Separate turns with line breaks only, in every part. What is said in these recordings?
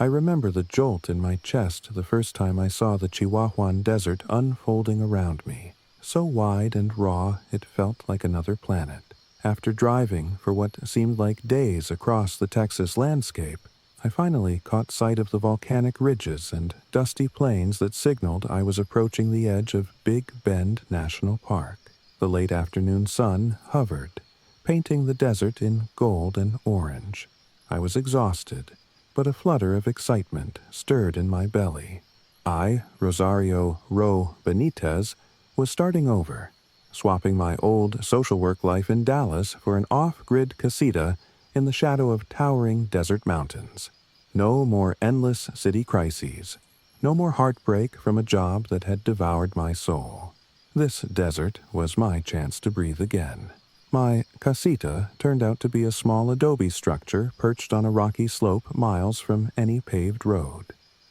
I remember the jolt in my chest the first time I saw the Chihuahuan Desert unfolding around me. So wide and raw it felt like another planet. After driving for what seemed like days across the Texas landscape, I finally caught sight of the volcanic ridges and dusty plains that signaled I was approaching the edge of Big Bend National Park. The late afternoon sun hovered, painting the desert in gold and orange. I was exhausted, but a flutter of excitement stirred in my belly. I, Rosario Ro Benitez, was starting over, swapping my old social work life in Dallas for an off-grid casita in the shadow of towering desert mountains. No more endless city crises. No more heartbreak from a job that had devoured my soul. This desert was my chance to breathe again. My casita turned out to be a small adobe structure perched on a rocky slope miles from any paved road.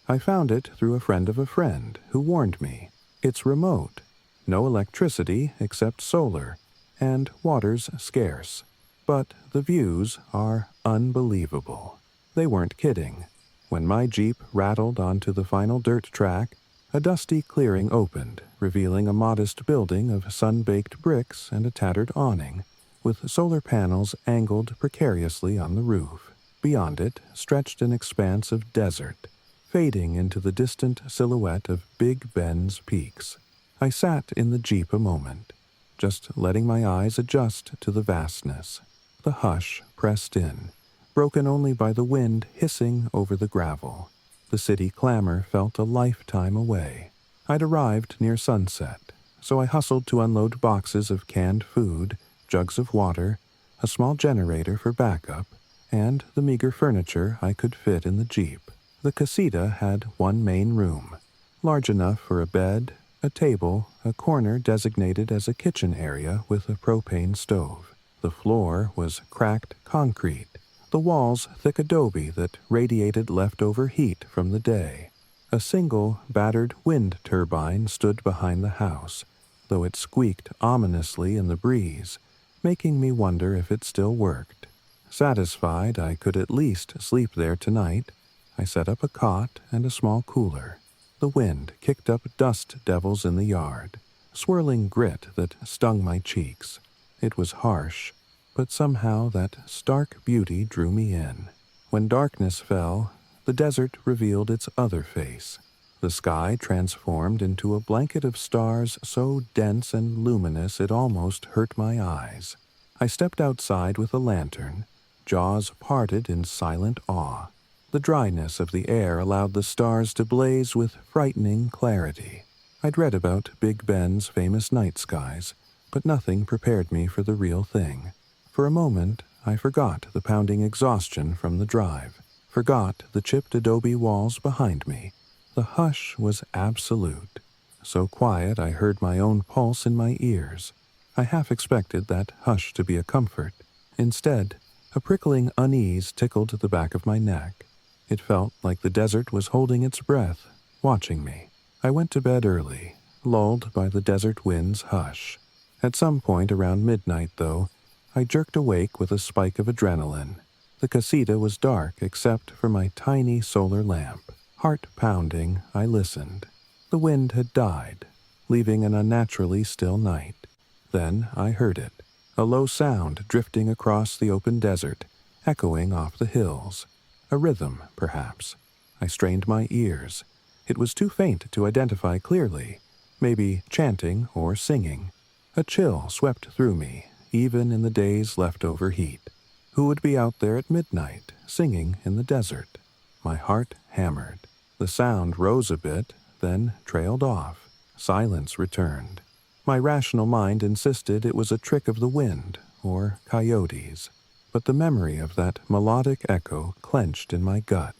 I found it through a friend of a friend who warned me. It's remote. No electricity except solar, and water's scarce. But the views are unbelievable. They weren't kidding. When my Jeep rattled onto the final dirt track, a dusty clearing opened, revealing a modest building of sun-baked bricks and a tattered awning, with solar panels angled precariously on the roof. Beyond it stretched an expanse of desert, fading into the distant silhouette of Big Bend's peaks. I sat in the Jeep a moment, just letting my eyes adjust to the vastness. The hush pressed in, broken only by the wind hissing over the gravel. The city clamor felt a lifetime away. I'd arrived near sunset, so I hustled to unload boxes of canned food, jugs of water, a small generator for backup, and the meager furniture I could fit in the Jeep. The casita had one main room, large enough for a bed, a table, a corner designated as a kitchen area with a propane stove. The floor was cracked concrete, the walls thick adobe that radiated leftover heat from the day. A single, battered wind turbine stood behind the house, though it squeaked ominously in the breeze, making me wonder if it still worked. Satisfied I could at least sleep there tonight, I set up a cot and a small cooler. The wind kicked up dust devils in the yard, swirling grit that stung my cheeks. It was harsh, but somehow that stark beauty drew me in. When darkness fell, the desert revealed its other face. The sky transformed into a blanket of stars so dense and luminous it almost hurt my eyes. I stepped outside with a lantern, jaws parted in silent awe. The dryness of the air allowed the stars to blaze with frightening clarity. I'd read about Big Bend's famous night skies, but nothing prepared me for the real thing. For a moment, I forgot the pounding exhaustion from the drive, forgot the chipped adobe walls behind me. The hush was absolute. So quiet I heard my own pulse in my ears. I half expected that hush to be a comfort. Instead, a prickling unease tickled the back of my neck. It felt like the desert was holding its breath, watching me. I went to bed early, lulled by the desert wind's hush. At some point around midnight, though, I jerked awake with a spike of adrenaline. The casita was dark except for my tiny solar lamp. Heart pounding, I listened. The wind had died, leaving an unnaturally still night. Then I heard it, a low sound drifting across the open desert, echoing off the hills. A rhythm, perhaps. I strained my ears. It was too faint to identify clearly, maybe chanting or singing. A chill swept through me, even in the day's leftover heat. Who would be out there at midnight, singing in the desert? My heart hammered. The sound rose a bit, then trailed off. Silence returned. My rational mind insisted it was a trick of the wind, or coyotes. But the memory of that melodic echo clenched in my gut.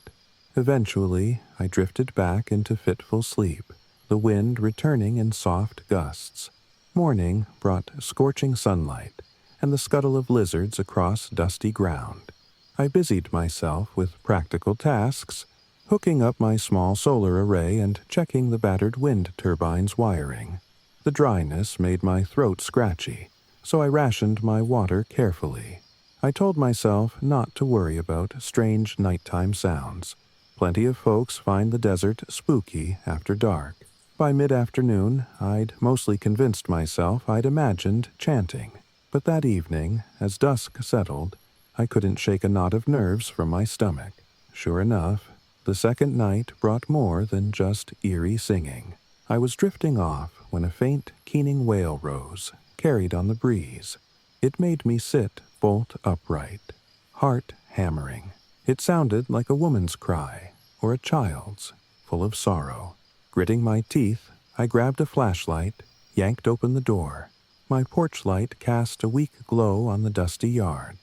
Eventually, I drifted back into fitful sleep, the wind returning in soft gusts. Morning brought scorching sunlight and the scuttle of lizards across dusty ground. I busied myself with practical tasks, hooking up my small solar array and checking the battered wind turbine's wiring. The dryness made my throat scratchy, so I rationed my water carefully. I told myself not to worry about strange nighttime sounds. Plenty of folks find the desert spooky after dark. By mid-afternoon, I'd mostly convinced myself I'd imagined chanting. But that evening, as dusk settled, I couldn't shake a knot of nerves from my stomach. Sure enough, the second night brought more than just eerie singing. I was drifting off when a faint, keening wail rose, carried on the breeze. It made me sit bolt upright, heart hammering. It sounded like a woman's cry, or a child's, full of sorrow. Gritting my teeth, I grabbed a flashlight, yanked open the door. My porch light cast a weak glow on the dusty yard.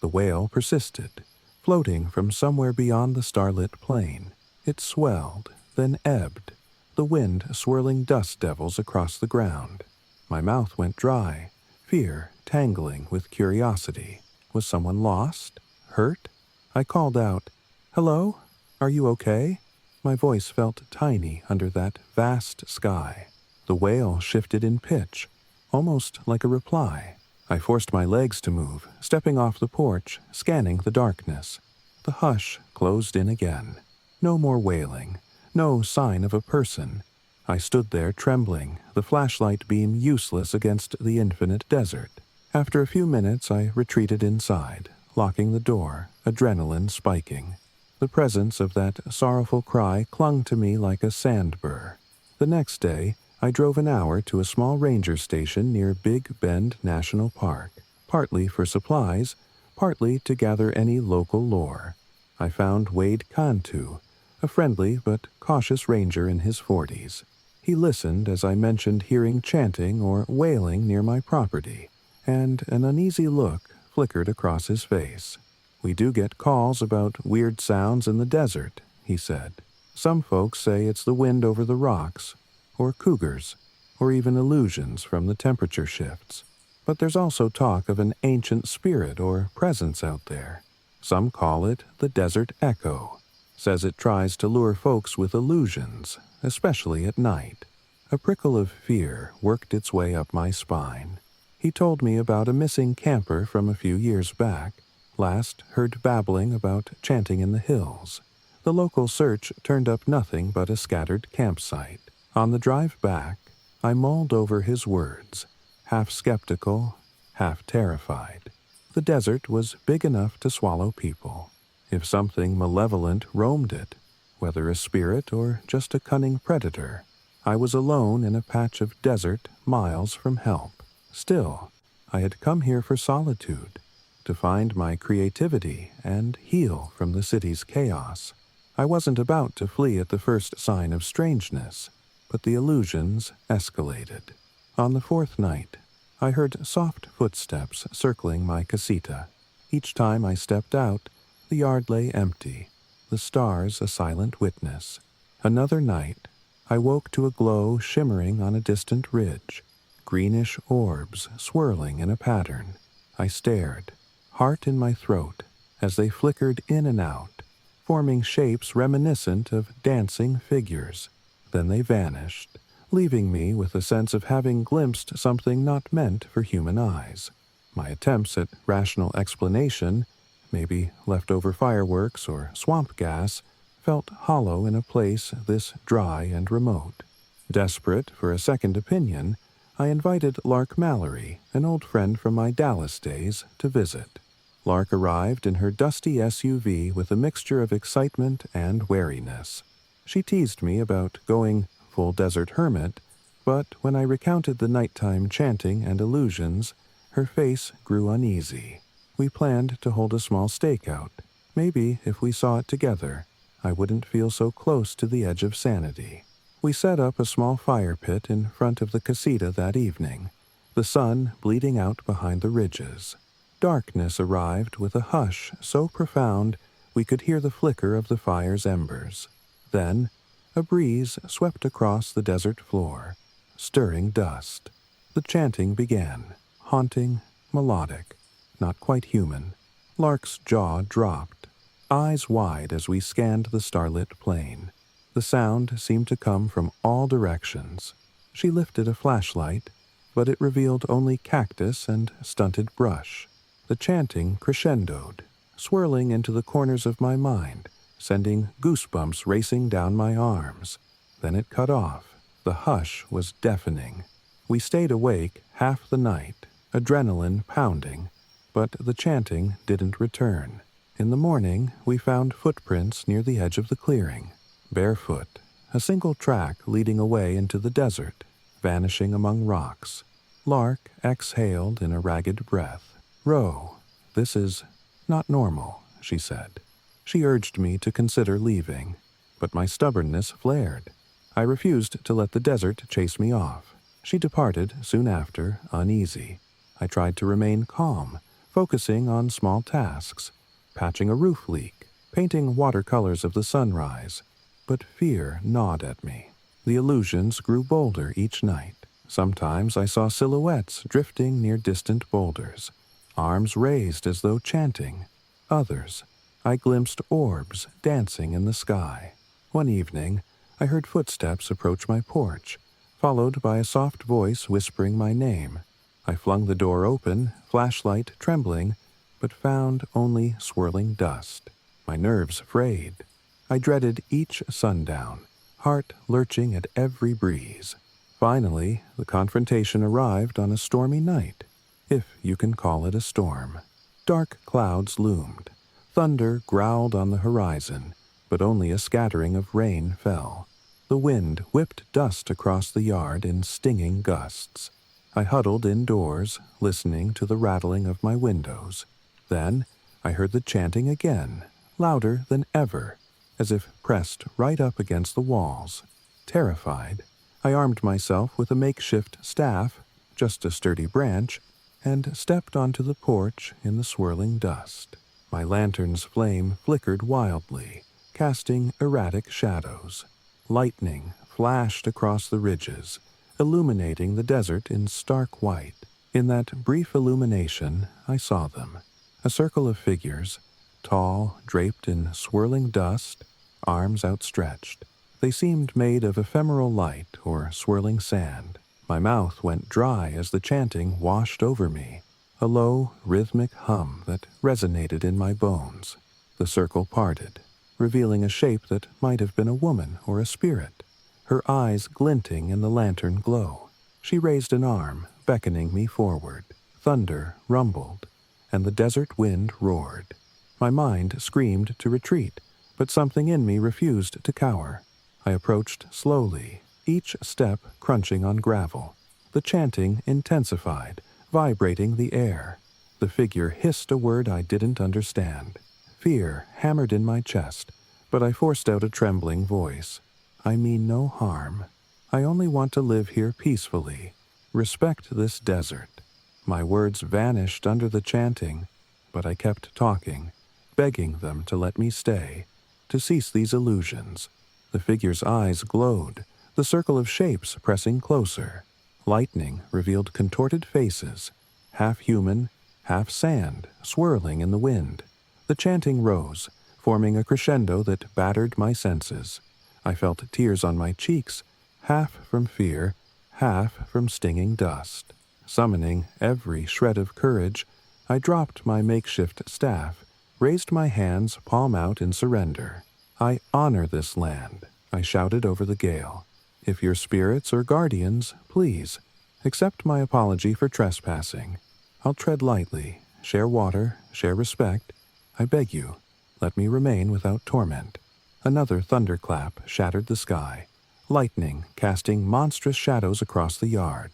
The wail persisted, floating from somewhere beyond the starlit plain. It swelled, then ebbed, the wind swirling dust devils across the ground. My mouth went dry, fear tangling with curiosity. Was someone lost? Hurt? I called out, "Hello? Are you okay?" My voice felt tiny under that vast sky. The wail shifted in pitch, almost like a reply. I forced my legs to move, stepping off the porch, scanning the darkness. The hush closed in again. No more wailing, no sign of a person. I stood there trembling, the flashlight beam useless against the infinite desert. After a few minutes, I retreated inside, locking the door, adrenaline spiking. The presence of that sorrowful cry clung to me like a sand burr. The next day, I drove an hour to a small ranger station near Big Bend National Park, partly for supplies, partly to gather any local lore. I found Wade Cantu, a friendly but cautious ranger in his 40s. He listened as I mentioned hearing chanting or wailing near my property, and an uneasy look flickered across his face. "We do get calls about weird sounds in the desert," he said. "Some folks say it's the wind over the rocks, or cougars, or even illusions from the temperature shifts. But there's also talk of an ancient spirit or presence out there. Some call it the Desert Echo. Says it tries to lure folks with illusions, especially at night." A prickle of fear worked its way up my spine. He told me about a missing camper from a few years back, last heard babbling about chanting in the hills. The local search turned up nothing but a scattered campsite. On the drive back, I mulled over his words, half skeptical, half terrified. The desert was big enough to swallow people. If something malevolent roamed it, whether a spirit or just a cunning predator, I was alone in a patch of desert miles from help. Still, I had come here for solitude, to find my creativity and heal from the city's chaos. I wasn't about to flee at the first sign of strangeness, but the illusions escalated. On the fourth night, I heard soft footsteps circling my casita. Each time I stepped out, the yard lay empty, the stars a silent witness. Another night, I woke to a glow shimmering on a distant ridge, greenish orbs swirling in a pattern. I stared, heart in my throat, as they flickered in and out, forming shapes reminiscent of dancing figures. Then they vanished, leaving me with a sense of having glimpsed something not meant for human eyes. My attempts at rational explanation, maybe leftover fireworks or swamp gas, felt hollow in a place this dry and remote. Desperate for a second opinion, I invited Lark Mallory, an old friend from my Dallas days, to visit. Lark arrived in her dusty SUV with a mixture of excitement and wariness. She teased me about going full desert hermit, but when I recounted the nighttime chanting and illusions, her face grew uneasy. We planned to hold a small stakeout. Maybe if we saw it together, I wouldn't feel so close to the edge of sanity. We set up a small fire pit in front of the casita that evening, the sun bleeding out behind the ridges. Darkness arrived with a hush so profound we could hear the flicker of the fire's embers. Then, a breeze swept across the desert floor, stirring dust. The chanting began, haunting, melodic, not quite human. Lark's jaw dropped, eyes wide as we scanned the starlit plain. The sound seemed to come from all directions. She lifted a flashlight, but it revealed only cactus and stunted brush. The chanting crescendoed, swirling into the corners of my mind, sending goosebumps racing down my arms. Then it cut off. The hush was deafening. We stayed awake half the night, adrenaline pounding, but the chanting didn't return. In the morning, we found footprints near the edge of the clearing, barefoot, a single track leading away into the desert, vanishing among rocks. Lark exhaled in a ragged breath. "Ro, this is not normal," she said. She urged me to consider leaving, but my stubbornness flared. I refused to let the desert chase me off. She departed soon after, uneasy. I tried to remain calm, focusing on small tasks, patching a roof leak, painting watercolors of the sunrise, but fear gnawed at me. The illusions grew bolder each night. Sometimes I saw silhouettes drifting near distant boulders, arms raised as though chanting. Others, I glimpsed orbs dancing in the sky. One evening, I heard footsteps approach my porch, followed by a soft voice whispering my name. I flung the door open, flashlight trembling, but found only swirling dust. My nerves frayed. I dreaded each sundown, heart lurching at every breeze. Finally, the confrontation arrived on a stormy night, if you can call it a storm. Dark clouds loomed. Thunder growled on the horizon, but only a scattering of rain fell. The wind whipped dust across the yard in stinging gusts. I huddled indoors, listening to the rattling of my windows. Then I heard the chanting again, louder than ever, as if pressed right up against the walls. Terrified, I armed myself with a makeshift staff, just a sturdy branch, and stepped onto the porch in the swirling dust. My lantern's flame flickered wildly, casting erratic shadows. Lightning flashed across the ridges, illuminating the desert in stark white. In that brief illumination, I saw them. A circle of figures, tall, draped in swirling dust, arms outstretched. They seemed made of ephemeral light or swirling sand. My mouth went dry as the chanting washed over me, a low, rhythmic hum that resonated in my bones. The circle parted, revealing a shape that might have been a woman or a spirit, her eyes glinting in the lantern glow. She raised an arm, beckoning me forward. Thunder rumbled, and the desert wind roared. My mind screamed to retreat, but something in me refused to cower. I approached slowly, each step crunching on gravel. The chanting intensified, vibrating the air. The figure hissed a word I didn't understand. Fear hammered in my chest, but I forced out a trembling voice. "I mean no harm. I only want to live here peacefully. Respect this desert." My words vanished under the chanting, but I kept talking, begging them to let me stay, to cease these illusions. The figure's eyes glowed, the circle of shapes pressing closer. Lightning revealed contorted faces, half human, half sand, swirling in the wind. The chanting rose, forming a crescendo that battered my senses. I felt tears on my cheeks, half from fear, half from stinging dust. Summoning every shred of courage, I dropped my makeshift staff, raised my hands palm out in surrender. "I honor this land," I shouted over the gale. "If your spirits or guardians, please, accept my apology for trespassing. I'll tread lightly, share water, share respect. I beg you, let me remain without torment." Another thunderclap shattered the sky, lightning casting monstrous shadows across the yard.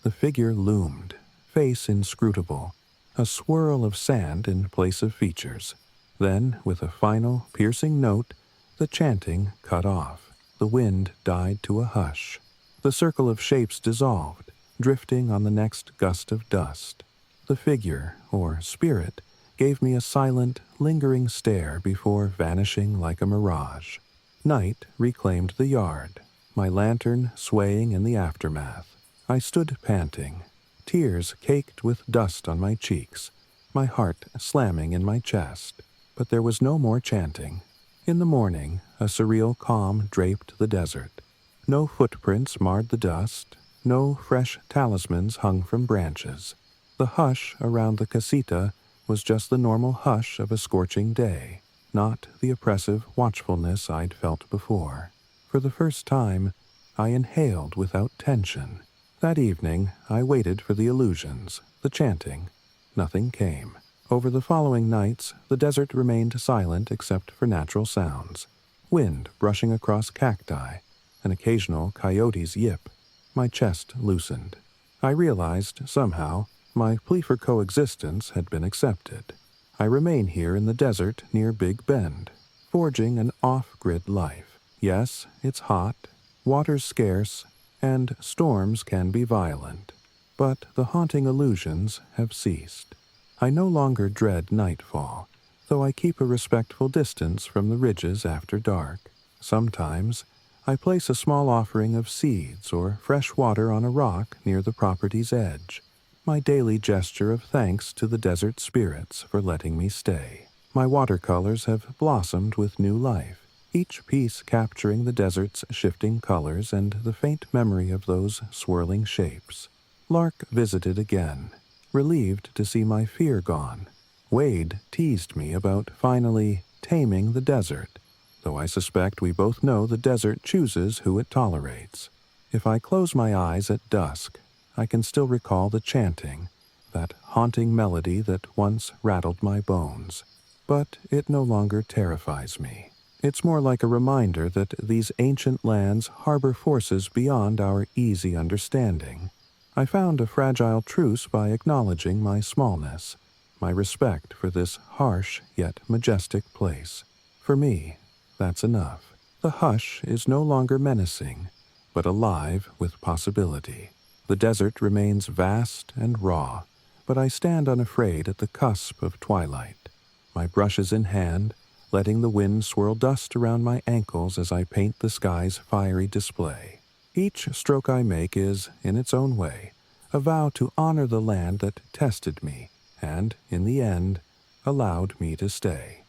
The figure loomed, face inscrutable, a swirl of sand in place of features. Then, with a final, piercing note, the chanting cut off. The wind died to a hush. The circle of shapes dissolved, drifting on the next gust of dust. The figure, or spirit, gave me a silent, lingering stare before vanishing like a mirage. Night reclaimed the yard, my lantern swaying in the aftermath. I stood panting, tears caked with dust on my cheeks, my heart slamming in my chest. But there was no more chanting. In the morning, a surreal calm draped the desert. No footprints marred the dust, no fresh talismans hung from branches. The hush around the casita was just the normal hush of a scorching day. not the oppressive watchfulness I'd felt before. For the first time, I inhaled without tension. That evening, I waited for the illusions, the chanting. Nothing came. Over the following nights, the desert remained silent except for natural sounds. Wind brushing across cacti, an occasional coyote's yip. My chest loosened. I realized, somehow, my plea for coexistence had been accepted. I remain here in the desert near Big Bend, forging an off-grid life. Yes, it's hot, water's scarce, and storms can be violent. But the haunting illusions have ceased. I no longer dread nightfall, though I keep a respectful distance from the ridges after dark. Sometimes, I place a small offering of seeds or fresh water on a rock near the property's edge, my daily gesture of thanks to the desert spirits for letting me stay. My watercolors have blossomed with new life, each piece capturing the desert's shifting colors and the faint memory of those swirling shapes. Lark visited again, relieved to see my fear gone. Wade teased me about finally taming the desert, though I suspect we both know the desert chooses who it tolerates. If I close my eyes at dusk, I can still recall the chanting, that haunting melody that once rattled my bones. But it no longer terrifies me. It's more like a reminder that these ancient lands harbor forces beyond our easy understanding. I found a fragile truce by acknowledging my smallness, my respect for this harsh yet majestic place. For me, that's enough. The hush is no longer menacing, but alive with possibility. The desert remains vast and raw, but I stand unafraid at the cusp of twilight, my brushes in hand, letting the wind swirl dust around my ankles as I paint the sky's fiery display. Each stroke I make is, in its own way, a vow to honor the land that tested me and, in the end, allowed me to stay.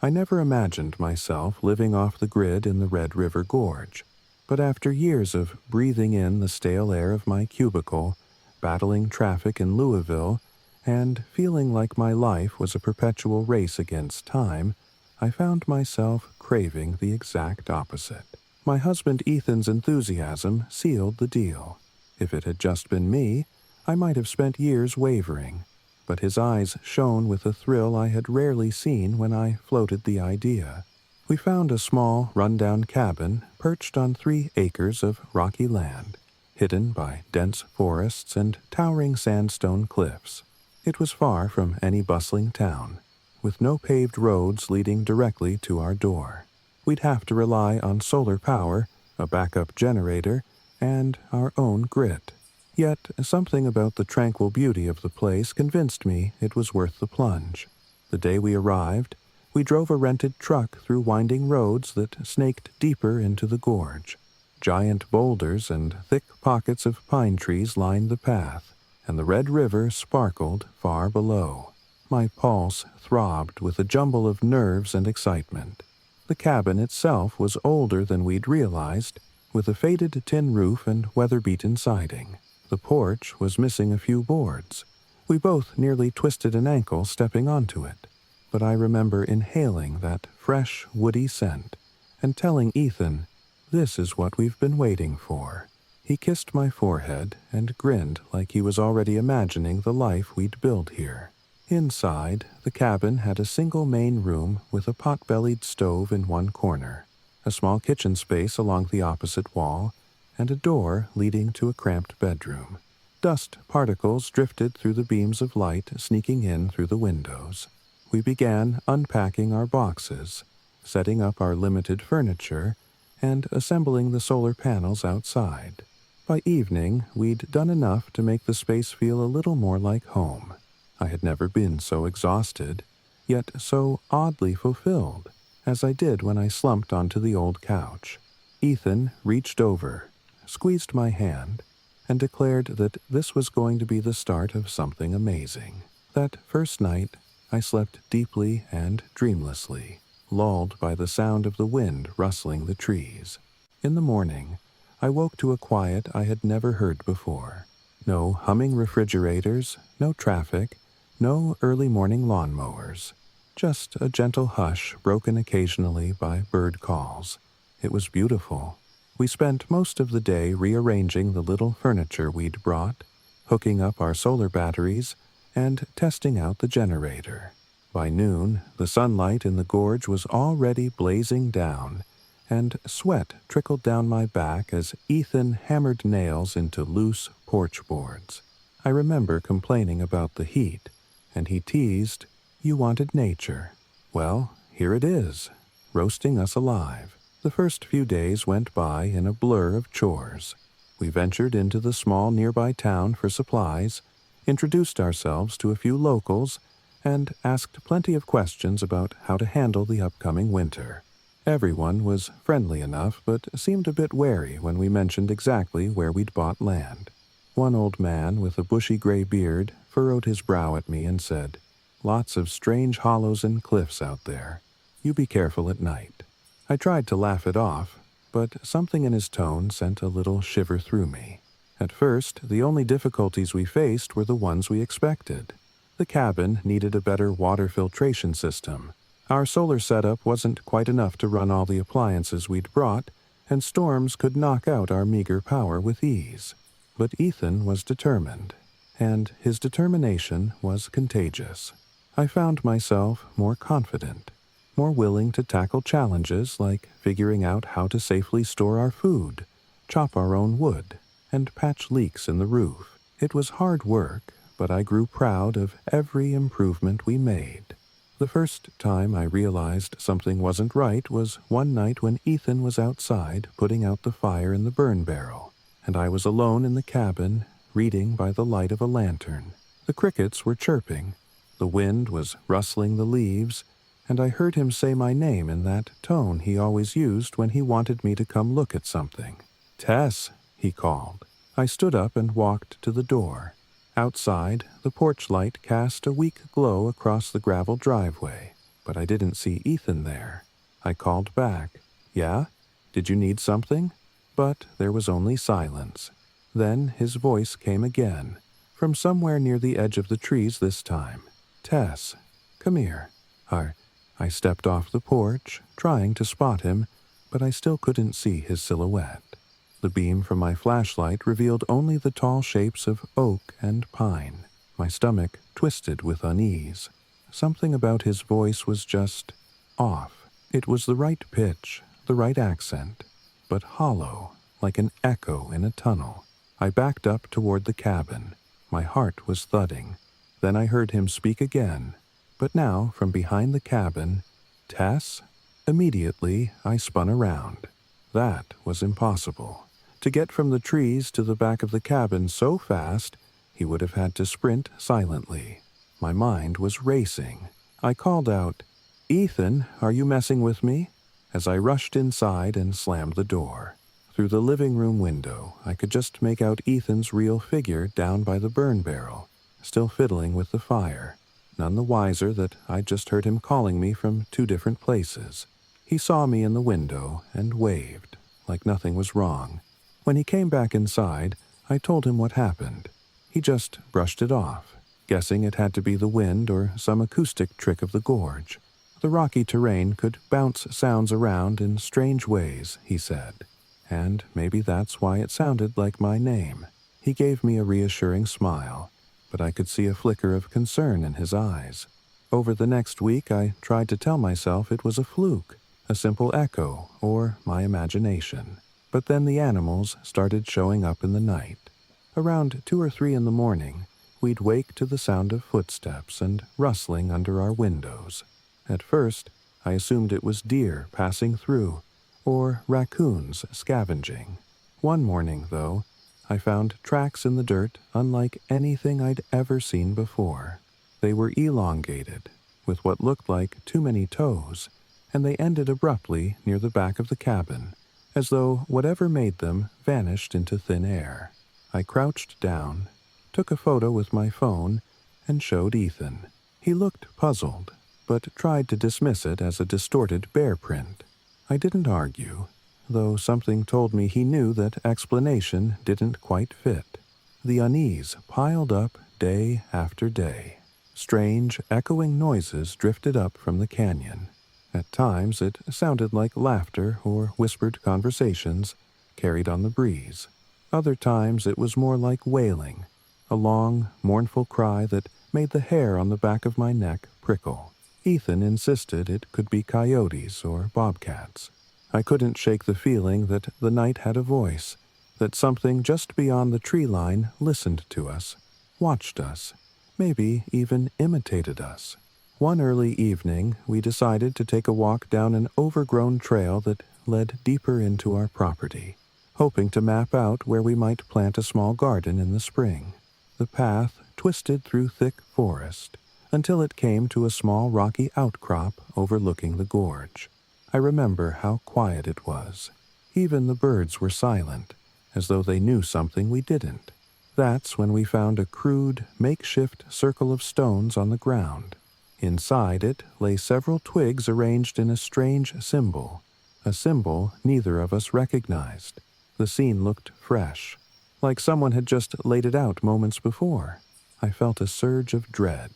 I never imagined myself living off the grid in the Red River Gorge, but after years of breathing in the stale air of my cubicle, battling traffic in Louisville, and feeling like my life was a perpetual race against time, I found myself craving the exact opposite. My husband Ethan's enthusiasm sealed the deal. If it had just been me, I might have spent years wavering, but his eyes shone with a thrill I had rarely seen when I floated the idea. We found a small, run-down cabin perched on 3 acres of rocky land, hidden by dense forests and towering sandstone cliffs. It was far from any bustling town, with no paved roads leading directly to our door. We'd have to rely on solar power, a backup generator, and our own grit. Yet something about the tranquil beauty of the place convinced me it was worth the plunge. The day we arrived, we drove a rented truck through winding roads that snaked deeper into the gorge. Giant boulders and thick pockets of pine trees lined the path, and the Red River sparkled far below. My pulse throbbed with a jumble of nerves and excitement. The cabin itself was older than we'd realized, with a faded tin roof and weather-beaten siding. The porch was missing a few boards. We both nearly twisted an ankle stepping onto it, but I remember inhaling that fresh, woody scent and telling Ethan, "This is what we've been waiting for." He kissed my forehead and grinned like he was already imagining the life we'd built here. Inside, the cabin had a single main room with a pot-bellied stove in one corner, a small kitchen space along the opposite wall, and a door leading to a cramped bedroom. Dust particles drifted through the beams of light sneaking in through the windows. We began unpacking our boxes, setting up our limited furniture, and assembling the solar panels outside. By evening, we'd done enough to make the space feel a little more like home. I had never been so exhausted, yet so oddly fulfilled, as I did when I slumped onto the old couch. Ethan reached over, squeezed my hand, and declared that this was going to be the start of something amazing. That first night, I slept deeply and dreamlessly, lulled by the sound of the wind rustling the trees. In the morning, I woke to a quiet I had never heard before. No humming refrigerators, no traffic, no early morning lawnmowers. Just a gentle hush broken occasionally by bird calls. It was beautiful. We spent most of the day rearranging the little furniture we'd brought, hooking up our solar batteries, and testing out the generator. By noon, the sunlight in the gorge was already blazing down, and sweat trickled down my back as Ethan hammered nails into loose porch boards. I remember complaining about the heat, and he teased, "You wanted nature." Well, here it is, roasting us alive. The first few days went by in a blur of chores. We ventured into the small nearby town for supplies, introduced ourselves to a few locals, and asked plenty of questions about how to handle the upcoming winter. Everyone was friendly enough, but seemed a bit wary when we mentioned exactly where we'd bought land. One old man with a bushy gray beard furrowed his brow at me and said, "Lots of strange hollows and cliffs out there. You be careful at night." I tried to laugh it off, but something in his tone sent a little shiver through me. At first, the only difficulties we faced were the ones we expected. The cabin needed a better water filtration system. Our solar setup wasn't quite enough to run all the appliances we'd brought, and storms could knock out our meager power with ease. But Ethan was determined, and his determination was contagious. I found myself more confident, more willing to tackle challenges like figuring out how to safely store our food, chop our own wood, and patch leaks in the roof. It was hard work, but I grew proud of every improvement we made. The first time I realized something wasn't right was one night when Ethan was outside putting out the fire in the burn barrel, and I was alone in the cabin, reading by the light of a lantern. The crickets were chirping, the wind was rustling the leaves, and I heard him say my name in that tone he always used when he wanted me to come look at something. "Tess," he called. I stood up and walked to the door. Outside, the porch light cast a weak glow across the gravel driveway, but I didn't see Ethan there. I called back, "Yeah? Did you need something?" But there was only silence. Then his voice came again, from somewhere near the edge of the trees this time. "Tess, come here." I stepped off the porch, trying to spot him, but I still couldn't see his silhouette. The beam from my flashlight revealed only the tall shapes of oak and pine. My stomach twisted with unease. Something about his voice was just off. It was the right pitch, the right accent, but hollow, like an echo in a tunnel. I backed up toward the cabin. My heart was thudding. Then I heard him speak again, but now from behind the cabin, "Tess?" Immediately, I spun around. That was impossible. To get from the trees to the back of the cabin so fast, he would have had to sprint silently. My mind was racing. I called out, "Ethan, are you messing with me?" as I rushed inside and slammed the door. Through the living room window, I could just make out Ethan's real figure down by the burn barrel, still fiddling with the fire, none the wiser that I'd just heard him calling me from two different places. He saw me in the window and waved, like nothing was wrong. When he came back inside, I told him what happened. He just brushed it off, guessing it had to be the wind or some acoustic trick of the gorge. The rocky terrain could bounce sounds around in strange ways, he said, and maybe that's why it sounded like my name. He gave me a reassuring smile, but I could see a flicker of concern in his eyes. Over the next week, I tried to tell myself it was a fluke, a simple echo, or my imagination. But then the animals started showing up in the night. Around 2 or 3 in the morning, we'd wake to the sound of footsteps and rustling under our windows. At first, I assumed it was deer passing through, or raccoons scavenging. One morning, though, I found tracks in the dirt unlike anything I'd ever seen before. They were elongated, with what looked like too many toes, and they ended abruptly near the back of the cabin, as though whatever made them vanished into thin air. I crouched down, took a photo with my phone, and showed Ethan. He looked puzzled, but tried to dismiss it as a distorted bear print. I didn't argue, though something told me he knew that explanation didn't quite fit. The unease piled up day after day. Strange, echoing noises drifted up from the canyon. At times it sounded like laughter or whispered conversations carried on the breeze. Other times it was more like wailing, a long, mournful cry that made the hair on the back of my neck prickle. Ethan insisted it could be coyotes or bobcats. I couldn't shake the feeling that the night had a voice, that something just beyond the tree line listened to us, watched us, maybe even imitated us. One early evening, we decided to take a walk down an overgrown trail that led deeper into our property, hoping to map out where we might plant a small garden in the spring. The path twisted through thick forest until it came to a small rocky outcrop overlooking the gorge. I remember how quiet it was. Even the birds were silent, as though they knew something we didn't. That's when we found a crude, makeshift circle of stones on the ground. Inside it lay several twigs arranged in a strange symbol, a symbol neither of us recognized. The scene looked fresh, like someone had just laid it out moments before. I felt a surge of dread.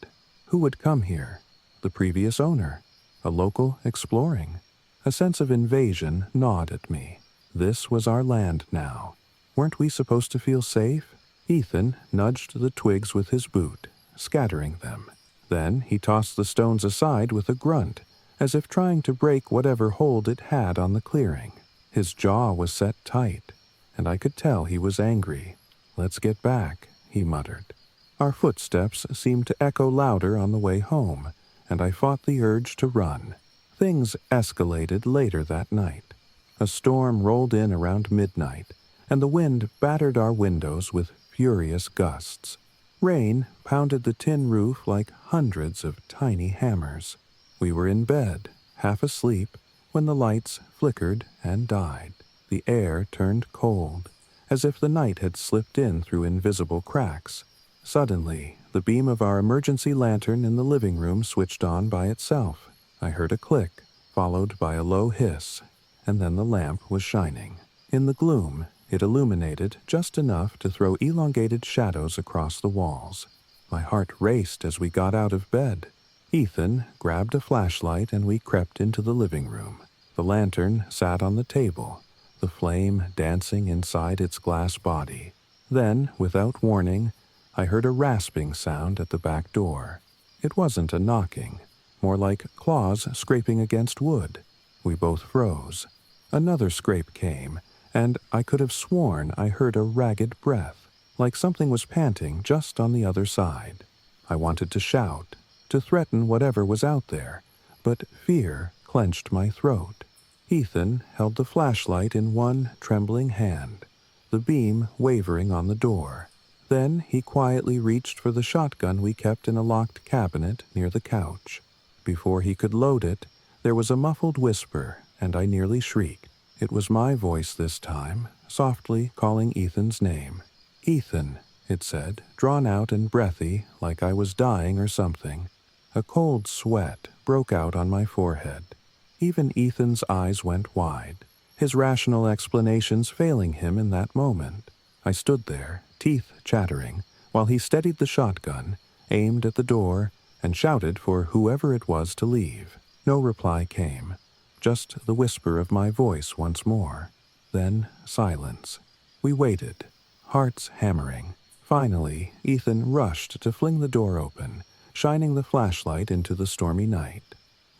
Who would come here? The previous owner? A local exploring? A sense of invasion gnawed at me. This was our land now. Weren't we supposed to feel safe? Ethan nudged the twigs with his boot, scattering them. Then he tossed the stones aside with a grunt, as if trying to break whatever hold it had on the clearing. His jaw was set tight, and I could tell he was angry. "Let's get back," he muttered. Our footsteps seemed to echo louder on the way home, and I fought the urge to run. Things escalated later that night. A storm rolled in around midnight, and the wind battered our windows with furious gusts. Rain pounded the tin roof like hundreds of tiny hammers. We were in bed, half asleep, when the lights flickered and died. The air turned cold, as if the night had slipped in through invisible cracks. Suddenly, the beam of our emergency lantern in the living room switched on by itself. I heard a click, followed by a low hiss, and then the lamp was shining. In the gloom, it illuminated just enough to throw elongated shadows across the walls. My heart raced as we got out of bed. Ethan grabbed a flashlight and we crept into the living room. The lantern sat on the table, the flame dancing inside its glass body. Then, without warning, I heard a rasping sound at the back door. It wasn't a knocking, more like claws scraping against wood. We both froze. Another scrape came, and I could have sworn I heard a ragged breath, like something was panting just on the other side. I wanted to shout, to threaten whatever was out there, but fear clenched my throat. Ethan held the flashlight in one trembling hand, the beam wavering on the door. Then he quietly reached for the shotgun we kept in a locked cabinet near the couch. Before he could load it, there was a muffled whisper, and I nearly shrieked. It was my voice this time, softly calling Ethan's name. "Ethan," it said, drawn out and breathy, like I was dying or something. A cold sweat broke out on my forehead. Even Ethan's eyes went wide, his rational explanations failing him in that moment. I stood there, teeth chattering, while he steadied the shotgun, aimed at the door, and shouted for whoever it was to leave. No reply came, just the whisper of my voice once more. Then silence. We waited, hearts hammering. Finally, Ethan rushed to fling the door open, shining the flashlight into the stormy night.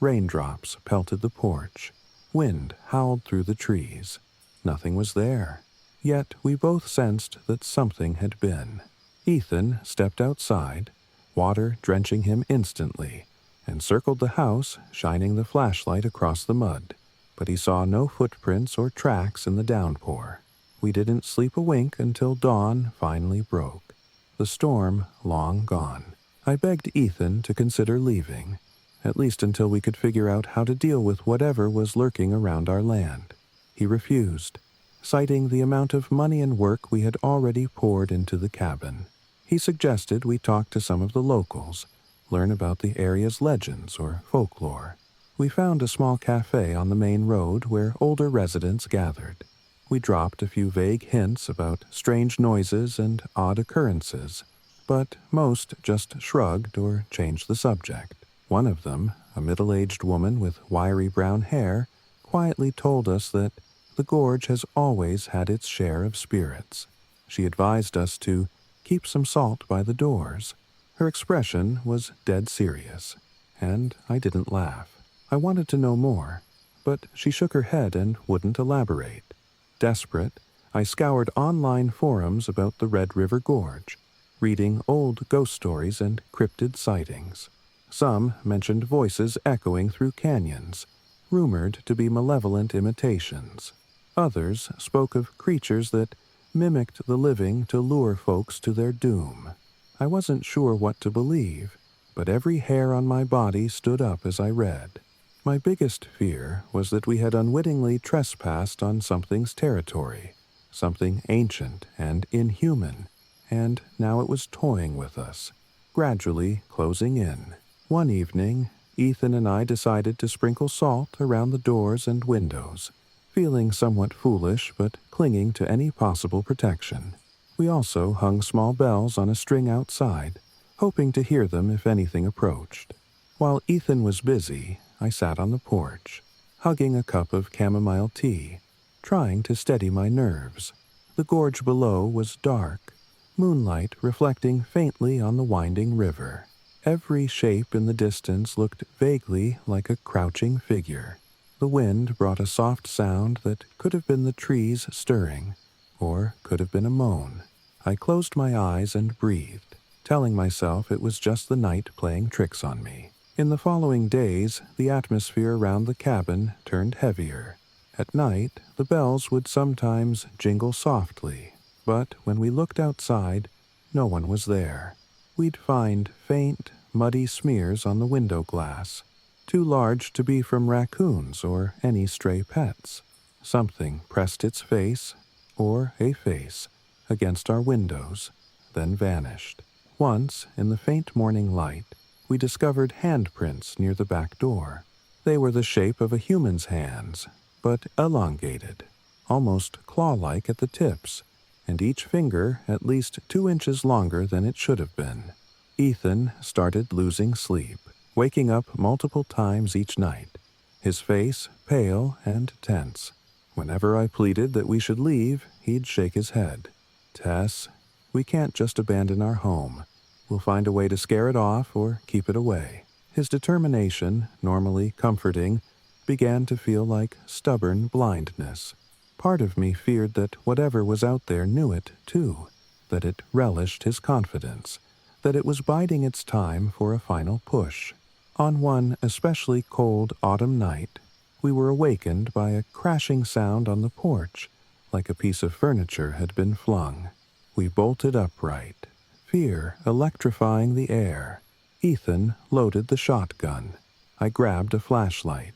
Raindrops pelted the porch. Wind howled through the trees. Nothing was there. Yet we both sensed that something had been. Ethan stepped outside, water drenching him instantly, and circled the house, shining the flashlight across the mud. But he saw no footprints or tracks in the downpour. We didn't sleep a wink until dawn finally broke. The storm long gone. I begged Ethan to consider leaving, at least until we could figure out how to deal with whatever was lurking around our land. He refused, citing the amount of money and work we had already poured into the cabin. He suggested we talk to some of the locals, learn about the area's legends or folklore. We found a small cafe on the main road where older residents gathered. We dropped a few vague hints about strange noises and odd occurrences, but most just shrugged or changed the subject. One of them, a middle-aged woman with wiry brown hair, quietly told us that the gorge has always had its share of spirits. She advised us to keep some salt by the doors. Her expression was dead serious, and I didn't laugh. I wanted to know more, but she shook her head and wouldn't elaborate. Desperate, I scoured online forums about the Red River Gorge, reading old ghost stories and cryptid sightings. Some mentioned voices echoing through canyons, rumored to be malevolent imitations. Others spoke of creatures that mimicked the living to lure folks to their doom. I wasn't sure what to believe, but every hair on my body stood up as I read. My biggest fear was that we had unwittingly trespassed on something's territory, something ancient and inhuman, and now it was toying with us, gradually closing in. One evening, Ethan and I decided to sprinkle salt around the doors and windows, feeling somewhat foolish but clinging to any possible protection. We also hung small bells on a string outside, hoping to hear them if anything approached. While Ethan was busy, I sat on the porch, hugging a cup of chamomile tea, trying to steady my nerves. The gorge below was dark, moonlight reflecting faintly on the winding river. Every shape in the distance looked vaguely like a crouching figure. The wind brought a soft sound that could have been the trees stirring, or could have been a moan. I closed my eyes and breathed, telling myself it was just the night playing tricks on me. In the following days, the atmosphere around the cabin turned heavier. At night, the bells would sometimes jingle softly, but when we looked outside, no one was there. We'd find faint, muddy smears on the window glass, too large to be from raccoons or any stray pets. Something pressed its face, or a face, against our windows, then vanished. Once, in the faint morning light, we discovered handprints near the back door. They were the shape of a human's hands, but elongated, almost claw-like at the tips, and each finger at least 2 inches longer than it should have been. Ethan started losing sleep, waking up multiple times each night, his face pale and tense. Whenever I pleaded that we should leave, he'd shake his head. "Tess, we can't just abandon our home. We'll find a way to scare it off or keep it away." His determination, normally comforting, began to feel like stubborn blindness. Part of me feared that whatever was out there knew it, too, that it relished his confidence, that it was biding its time for a final push. On one especially cold autumn night, we were awakened by a crashing sound on the porch, like a piece of furniture had been flung. We bolted upright, fear electrifying the air. Ethan loaded the shotgun. I grabbed a flashlight.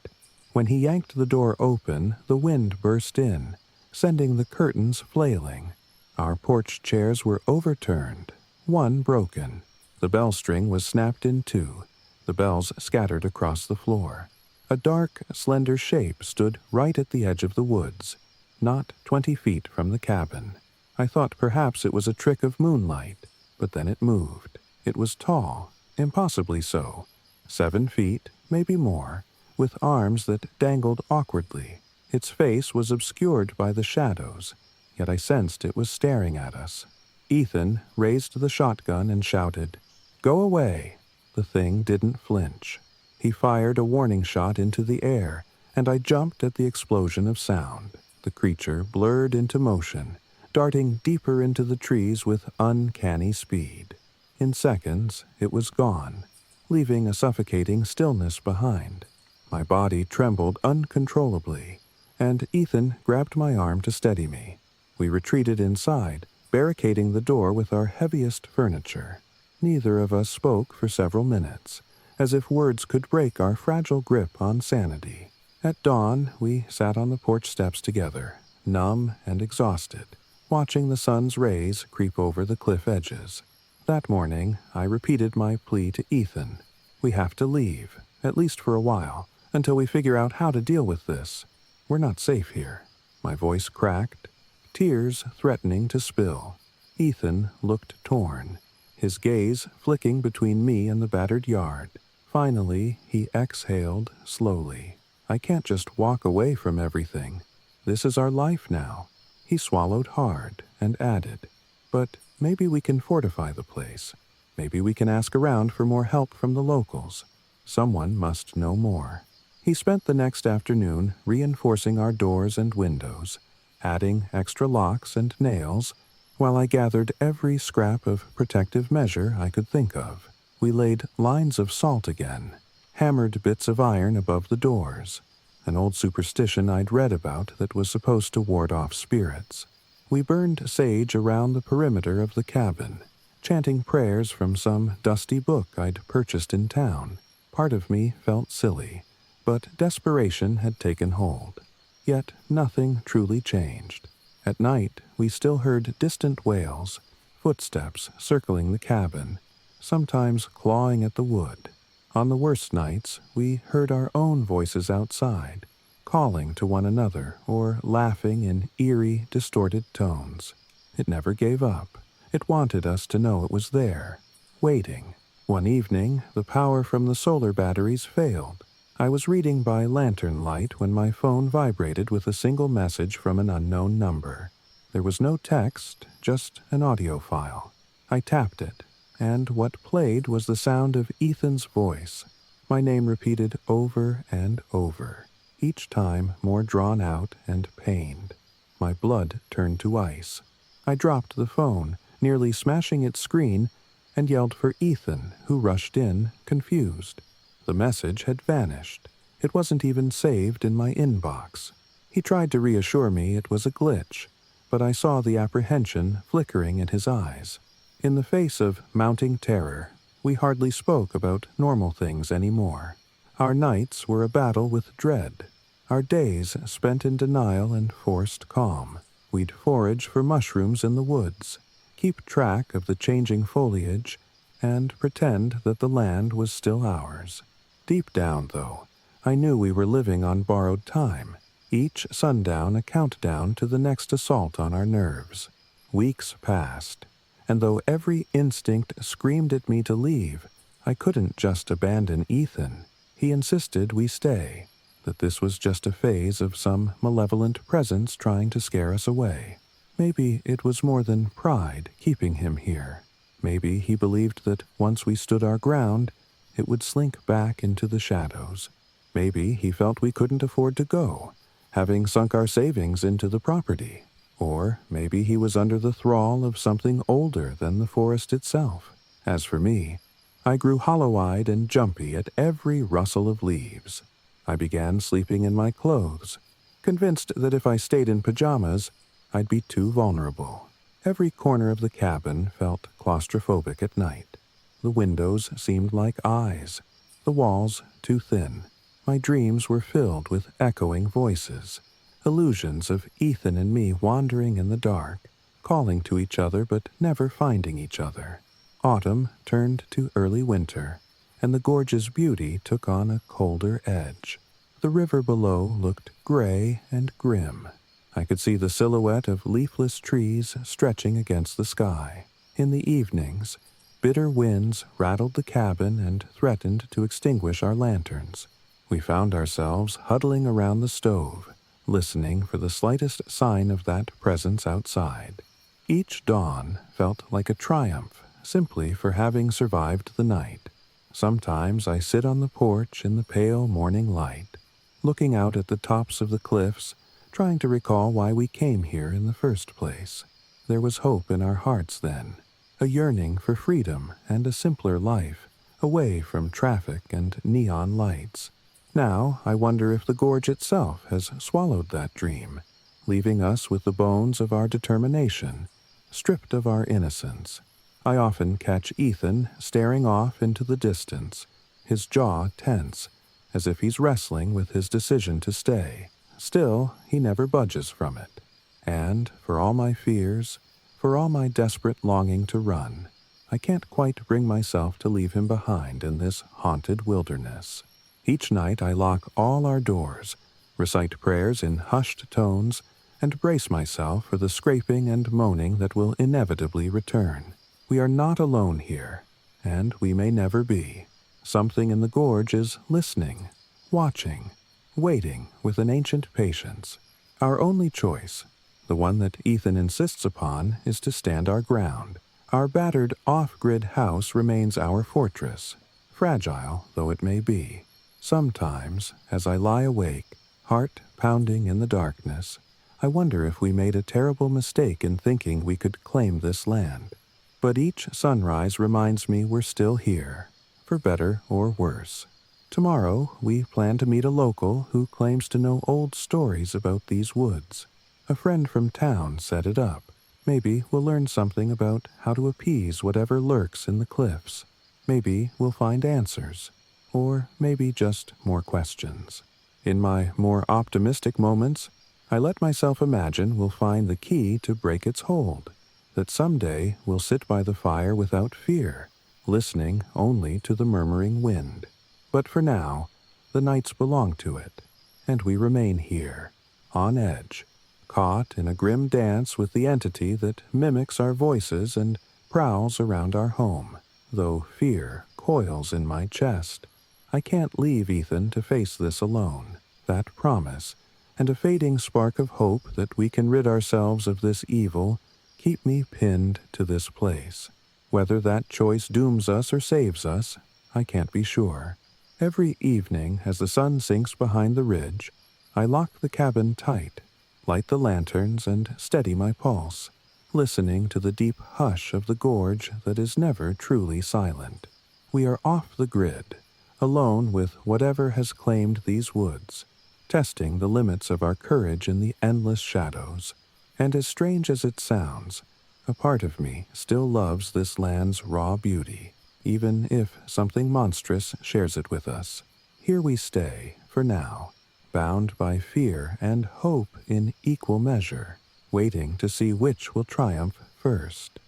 When he yanked the door open, the wind burst in, sending the curtains flailing. Our porch chairs were overturned, one broken. The bell string was snapped in two, the bells scattered across the floor. A dark, slender shape stood right at the edge of the woods, not 20 feet from the cabin. I thought perhaps it was a trick of moonlight, but then it moved. It was tall, impossibly so, 7 feet, maybe more, with arms that dangled awkwardly. Its face was obscured by the shadows, yet I sensed it was staring at us. Ethan raised the shotgun and shouted, "Go away!" The thing didn't flinch. He fired a warning shot into the air, and I jumped at the explosion of sound. The creature blurred into motion, darting deeper into the trees with uncanny speed. In seconds, it was gone, leaving a suffocating stillness behind. My body trembled uncontrollably, and Ethan grabbed my arm to steady me. We retreated inside, barricading the door with our heaviest furniture. Neither of us spoke for several minutes, as if words could break our fragile grip on sanity. At dawn, we sat on the porch steps together, numb and exhausted, watching the sun's rays creep over the cliff edges. That morning, I repeated my plea to Ethan. We have to leave, at least for a while, Until we figure out how to deal with this. We're not safe here." My voice cracked, tears threatening to spill. Ethan looked torn, his gaze flicking between me and the battered yard. Finally, he exhaled slowly. "I can't just walk away from everything. This is our life now." He swallowed hard and added, "But maybe we can fortify the place. Maybe we can ask around for more help from the locals. Someone must know more." He spent the next afternoon reinforcing our doors and windows, adding extra locks and nails, while I gathered every scrap of protective measure I could think of. We laid lines of salt again, hammered bits of iron above the doors, an old superstition I'd read about that was supposed to ward off spirits. We burned sage around the perimeter of the cabin, chanting prayers from some dusty book I'd purchased in town. Part of me felt silly, but desperation had taken hold. Yet nothing truly changed. At night, we still heard distant wails, footsteps circling the cabin, sometimes clawing at the wood. On the worst nights, we heard our own voices outside, calling to one another or laughing in eerie, distorted tones. It never gave up. It wanted us to know it was there, waiting. One evening, the power from the solar batteries failed. I was reading by lantern light when my phone vibrated with a single message from an unknown number. There was no text, just an audio file. I tapped it, and what played was the sound of Ethan's voice, my name repeated over and over, each time more drawn out and pained. My blood turned to ice. I dropped the phone, nearly smashing its screen, and yelled for Ethan, who rushed in, confused. The message had vanished. It wasn't even saved in my inbox. He tried to reassure me it was a glitch, but I saw the apprehension flickering in his eyes. In the face of mounting terror, we hardly spoke about normal things anymore. Our nights were a battle with dread, our days spent in denial and forced calm. We'd forage for mushrooms in the woods, keep track of the changing foliage, and pretend that the land was still ours. Deep down, though, I knew we were living on borrowed time, each sundown a countdown to the next assault on our nerves. Weeks passed, and though every instinct screamed at me to leave, I couldn't just abandon Ethan. He insisted we stay, that this was just a phase of some malevolent presence trying to scare us away. Maybe it was more than pride keeping him here. Maybe he believed that once we stood our ground, it would slink back into the shadows. Maybe he felt we couldn't afford to go, having sunk our savings into the property. Or maybe he was under the thrall of something older than the forest itself. As for me, I grew hollow-eyed and jumpy at every rustle of leaves. I began sleeping in my clothes, convinced that if I stayed in pajamas, I'd be too vulnerable. Every corner of the cabin felt claustrophobic at night. The windows seemed like eyes, the walls too thin. My dreams were filled with echoing voices, illusions of Ethan and me wandering in the dark, calling to each other but never finding each other. Autumn turned to early winter, and the gorge's beauty took on a colder edge. The river below looked gray and grim. I could see the silhouette of leafless trees stretching against the sky. In the evenings, bitter winds rattled the cabin and threatened to extinguish our lanterns. We found ourselves huddling around the stove, listening for the slightest sign of that presence outside. Each dawn felt like a triumph, simply for having survived the night. Sometimes I sit on the porch in the pale morning light, looking out at the tops of the cliffs, trying to recall why we came here in the first place. There was hope in our hearts then, a yearning for freedom and a simpler life, away from traffic and neon lights. Now I wonder if the gorge itself has swallowed that dream, leaving us with the bones of our determination, stripped of our innocence. I often catch Ethan staring off into the distance, his jaw tense, as if he's wrestling with his decision to stay. Still, he never budges from it. And, for all my fears, for all my desperate longing to run, I can't quite bring myself to leave him behind in this haunted wilderness. Each night I lock all our doors, recite prayers in hushed tones, and brace myself for the scraping and moaning that will inevitably return. We are not alone here, and we may never be. Something in the gorge is listening, watching, waiting with an ancient patience. Our only choice, the one that Ethan insists upon, is to stand our ground. Our battered off-grid house remains our fortress, fragile though it may be. Sometimes, as I lie awake, heart pounding in the darkness, I wonder if we made a terrible mistake in thinking we could claim this land. But each sunrise reminds me we're still here, for better or worse. Tomorrow, we plan to meet a local who claims to know old stories about these woods. A friend from town set it up. Maybe we'll learn something about how to appease whatever lurks in the cliffs. Maybe we'll find answers, or maybe just more questions. In my more optimistic moments, I let myself imagine we'll find the key to break its hold, that someday we'll sit by the fire without fear, listening only to the murmuring wind. But for now, the nights belong to it, and we remain here, on edge, caught in a grim dance with the entity that mimics our voices and prowls around our home. Though fear coils in my chest, I can't leave Ethan to face this alone. That promise, and a fading spark of hope that we can rid ourselves of this evil, keep me pinned to this place. Whether that choice dooms us or saves us, I can't be sure. Every evening, as the sun sinks behind the ridge, I lock the cabin tight, light the lanterns, and steady my pulse, listening to the deep hush of the gorge that is never truly silent. We are off the grid, alone with whatever has claimed these woods, testing the limits of our courage in the endless shadows. And as strange as it sounds, a part of me still loves this land's raw beauty, even if something monstrous shares it with us. Here we stay, for now, bound by fear and hope in equal measure, waiting to see which will triumph first.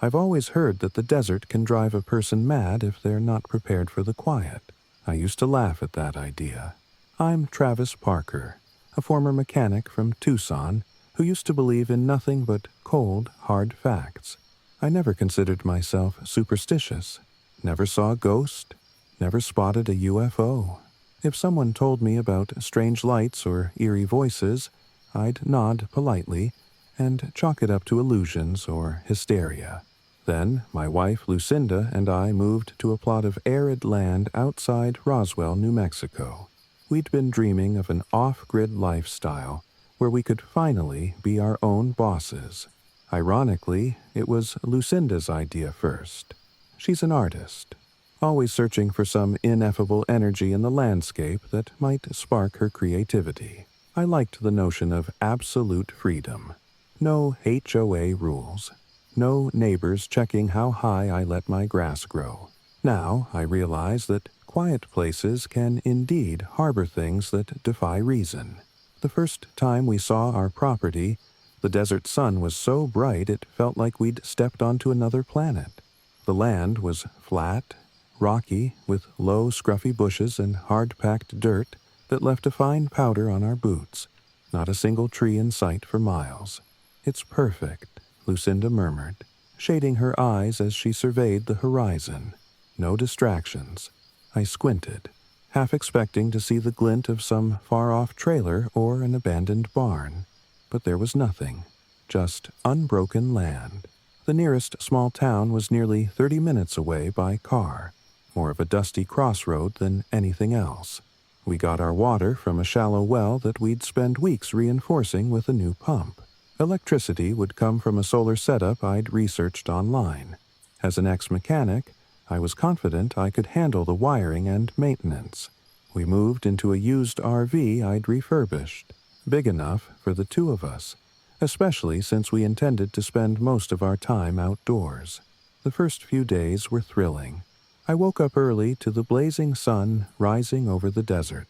I've always heard that the desert can drive a person mad if they're not prepared for the quiet. I used to laugh at that idea. I'm Travis Parker, a former mechanic from Tucson who used to believe in nothing but cold, hard facts. I never considered myself superstitious, never saw a ghost, never spotted a UFO. If someone told me about strange lights or eerie voices, I'd nod politely and chalk it up to illusions or hysteria. Then, my wife Lucinda and I moved to a plot of arid land outside Roswell, New Mexico. We'd been dreaming of an off-grid lifestyle where we could finally be our own bosses. Ironically, it was Lucinda's idea first. She's an artist, always searching for some ineffable energy in the landscape that might spark her creativity. I liked the notion of absolute freedom. No HOA rules. No neighbors checking how high I let my grass grow. Now I realize that quiet places can indeed harbor things that defy reason. The first time we saw our property, the desert sun was so bright it felt like we'd stepped onto another planet. The land was flat, rocky, with low, scruffy bushes and hard-packed dirt that left a fine powder on our boots. Not a single tree in sight for miles. "It's perfect," Lucinda murmured, shading her eyes as she surveyed the horizon. No distractions. I squinted, half expecting to see the glint of some far-off trailer or an abandoned barn. But there was nothing, just unbroken land. The nearest small town was nearly 30 minutes away by car, more of a dusty crossroad than anything else. We got our water from a shallow well that we'd spend weeks reinforcing with a new pump. Electricity would come from a solar setup I'd researched online. As an ex-mechanic, I was confident I could handle the wiring and maintenance. We moved into a used RV I'd refurbished, big enough for the two of us, especially since we intended to spend most of our time outdoors. The first few days were thrilling. I woke up early to the blazing sun rising over the desert,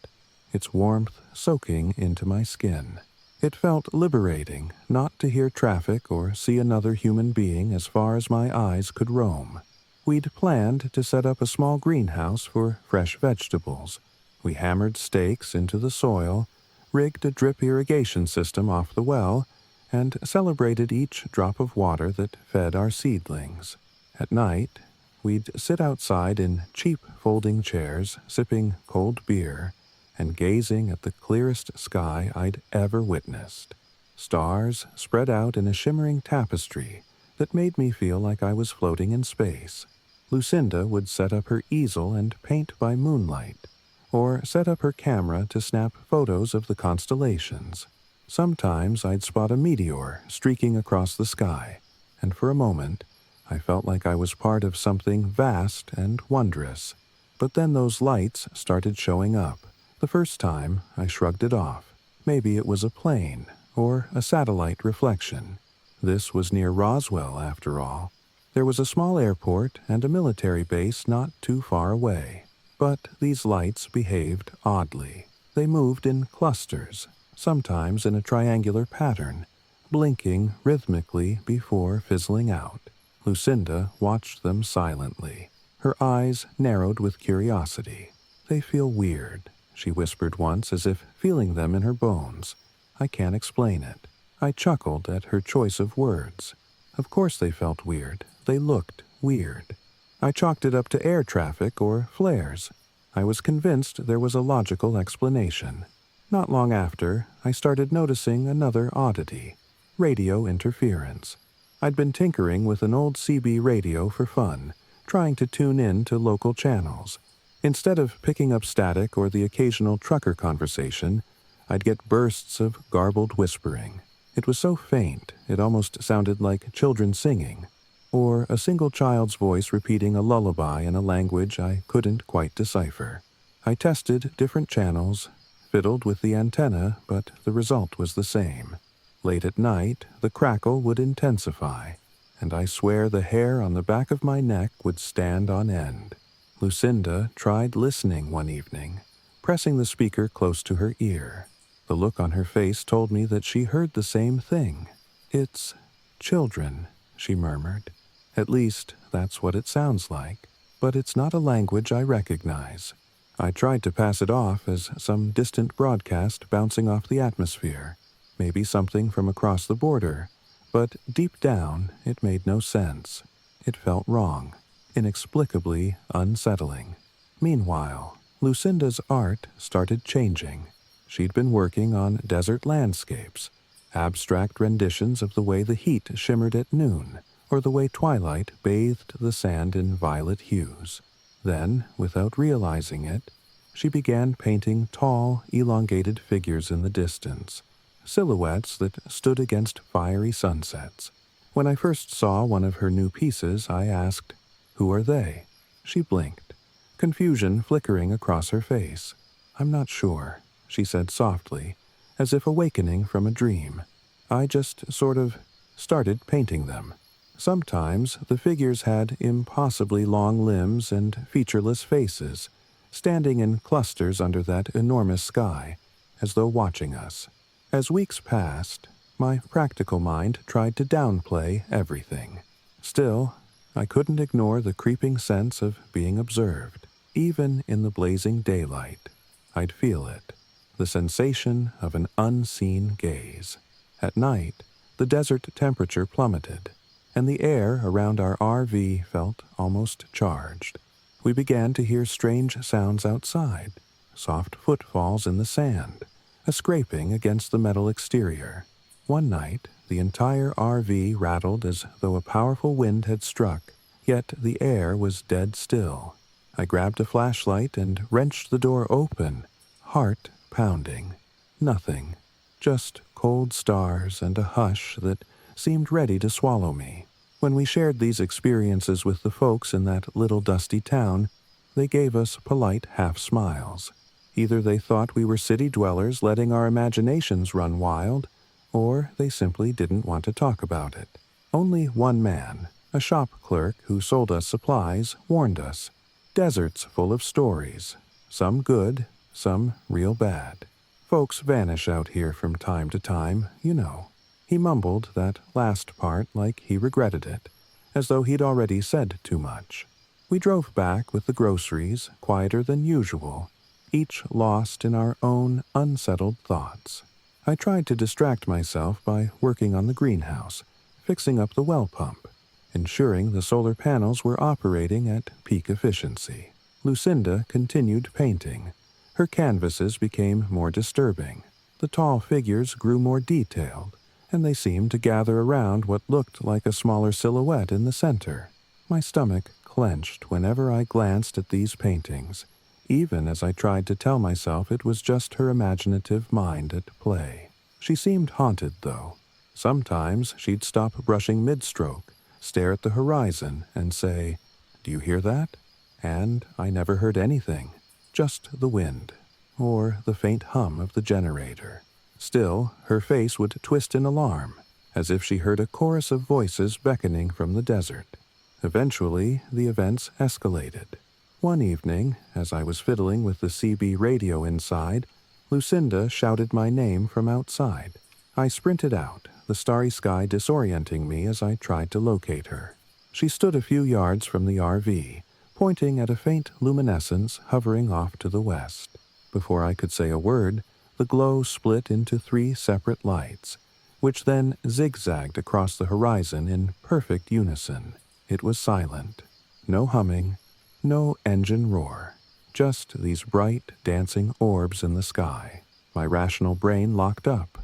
its warmth soaking into my skin. It felt liberating not to hear traffic or see another human being as far as my eyes could roam. We'd planned to set up a small greenhouse for fresh vegetables. We hammered stakes into the soil, rigged a drip irrigation system off the well, and celebrated each drop of water that fed our seedlings. At night, we'd sit outside in cheap folding chairs, sipping cold beer, and gazing at the clearest sky I'd ever witnessed. Stars spread out in a shimmering tapestry that made me feel like I was floating in space. Lucinda would set up her easel and paint by moonlight, or set up her camera to snap photos of the constellations. Sometimes I'd spot a meteor streaking across the sky, and for a moment I felt like I was part of something vast and wondrous. But then those lights started showing up. The first time, I shrugged it off. Maybe it was a plane, or a satellite reflection. This was near Roswell, after all. There was a small airport and a military base not too far away. But these lights behaved oddly. They moved in clusters, sometimes in a triangular pattern, blinking rhythmically before fizzling out. Lucinda watched them silently. Her eyes narrowed with curiosity. "They feel weird," she whispered once, as if feeling them in her bones. "I can't explain it." I chuckled at her choice of words. Of course they felt weird. They looked weird. I chalked it up to air traffic or flares. I was convinced there was a logical explanation. Not long after, I started noticing another oddity: radio interference. I'd been tinkering with an old CB radio for fun, trying to tune in to local channels. Instead of picking up static or the occasional trucker conversation, I'd get bursts of garbled whispering. It was so faint, it almost sounded like children singing, or a single child's voice repeating a lullaby in a language I couldn't quite decipher. I tested different channels, fiddled with the antenna, but the result was the same. Late at night, the crackle would intensify, and I swear the hair on the back of my neck would stand on end. Lucinda tried listening one evening, pressing the speaker close to her ear. The look on her face told me that she heard the same thing. "It's children," she murmured. "At least, that's what it sounds like. But it's not a language I recognize." I tried to pass it off as some distant broadcast bouncing off the atmosphere, maybe something from across the border, but deep down it made no sense. It felt wrong, inexplicably unsettling. Meanwhile, Lucinda's art started changing. She'd been working on desert landscapes, abstract renditions of the way the heat shimmered at noon, or the way twilight bathed the sand in violet hues. Then, without realizing it, she began painting tall, elongated figures in the distance, silhouettes that stood against fiery sunsets. When I first saw one of her new pieces, I asked, "Who are they?" She blinked, confusion flickering across her face. "I'm not sure," she said softly, as if awakening from a dream. "I just sort of started painting them." Sometimes the figures had impossibly long limbs and featureless faces, standing in clusters under that enormous sky, as though watching us. As weeks passed, my practical mind tried to downplay everything. Still, I couldn't ignore the creeping sense of being observed. Even in the blazing daylight, I'd feel it, the sensation of an unseen gaze. At night, the desert temperature plummeted, and the air around our RV felt almost charged. We began to hear strange sounds outside, soft footfalls in the sand, a scraping against the metal exterior. One night, the entire RV rattled as though a powerful wind had struck, yet the air was dead still. I grabbed a flashlight and wrenched the door open, heart pounding. Nothing, just cold stars and a hush that seemed ready to swallow me. When we shared these experiences with the folks in that little dusty town, they gave us polite half-smiles. Either they thought we were city dwellers letting our imaginations run wild, or they simply didn't want to talk about it. Only one man, a shop clerk who sold us supplies, warned us. Deserts full of stories, some good, some real bad. Folks vanish out here from time to time, you know." He mumbled that last part like he regretted it, as though he'd already said too much. We drove back with the groceries, quieter than usual, each lost in our own unsettled thoughts. I tried to distract myself by working on the greenhouse, fixing up the well pump, ensuring the solar panels were operating at peak efficiency. Lucinda continued painting. Her canvases became more disturbing. The tall figures grew more detailed, and they seemed to gather around what looked like a smaller silhouette in the center. My stomach clenched whenever I glanced at these paintings, even as I tried to tell myself it was just her imaginative mind at play. She seemed haunted, though. Sometimes she'd stop brushing mid-stroke, stare at the horizon, and say, "Do you hear that?" And I never heard anything, just the wind, or the faint hum of the generator. Still, her face would twist in alarm, as if she heard a chorus of voices beckoning from the desert. Eventually, the events escalated. One evening, as I was fiddling with the CB radio inside, Lucinda shouted my name from outside. I sprinted out, the starry sky disorienting me as I tried to locate her. She stood a few yards from the RV, pointing at a faint luminescence hovering off to the west. Before I could say a word, the glow split into 3 separate lights, which then zigzagged across the horizon in perfect unison. It was silent. No humming, no engine roar. Just these bright, dancing orbs in the sky. My rational brain locked up.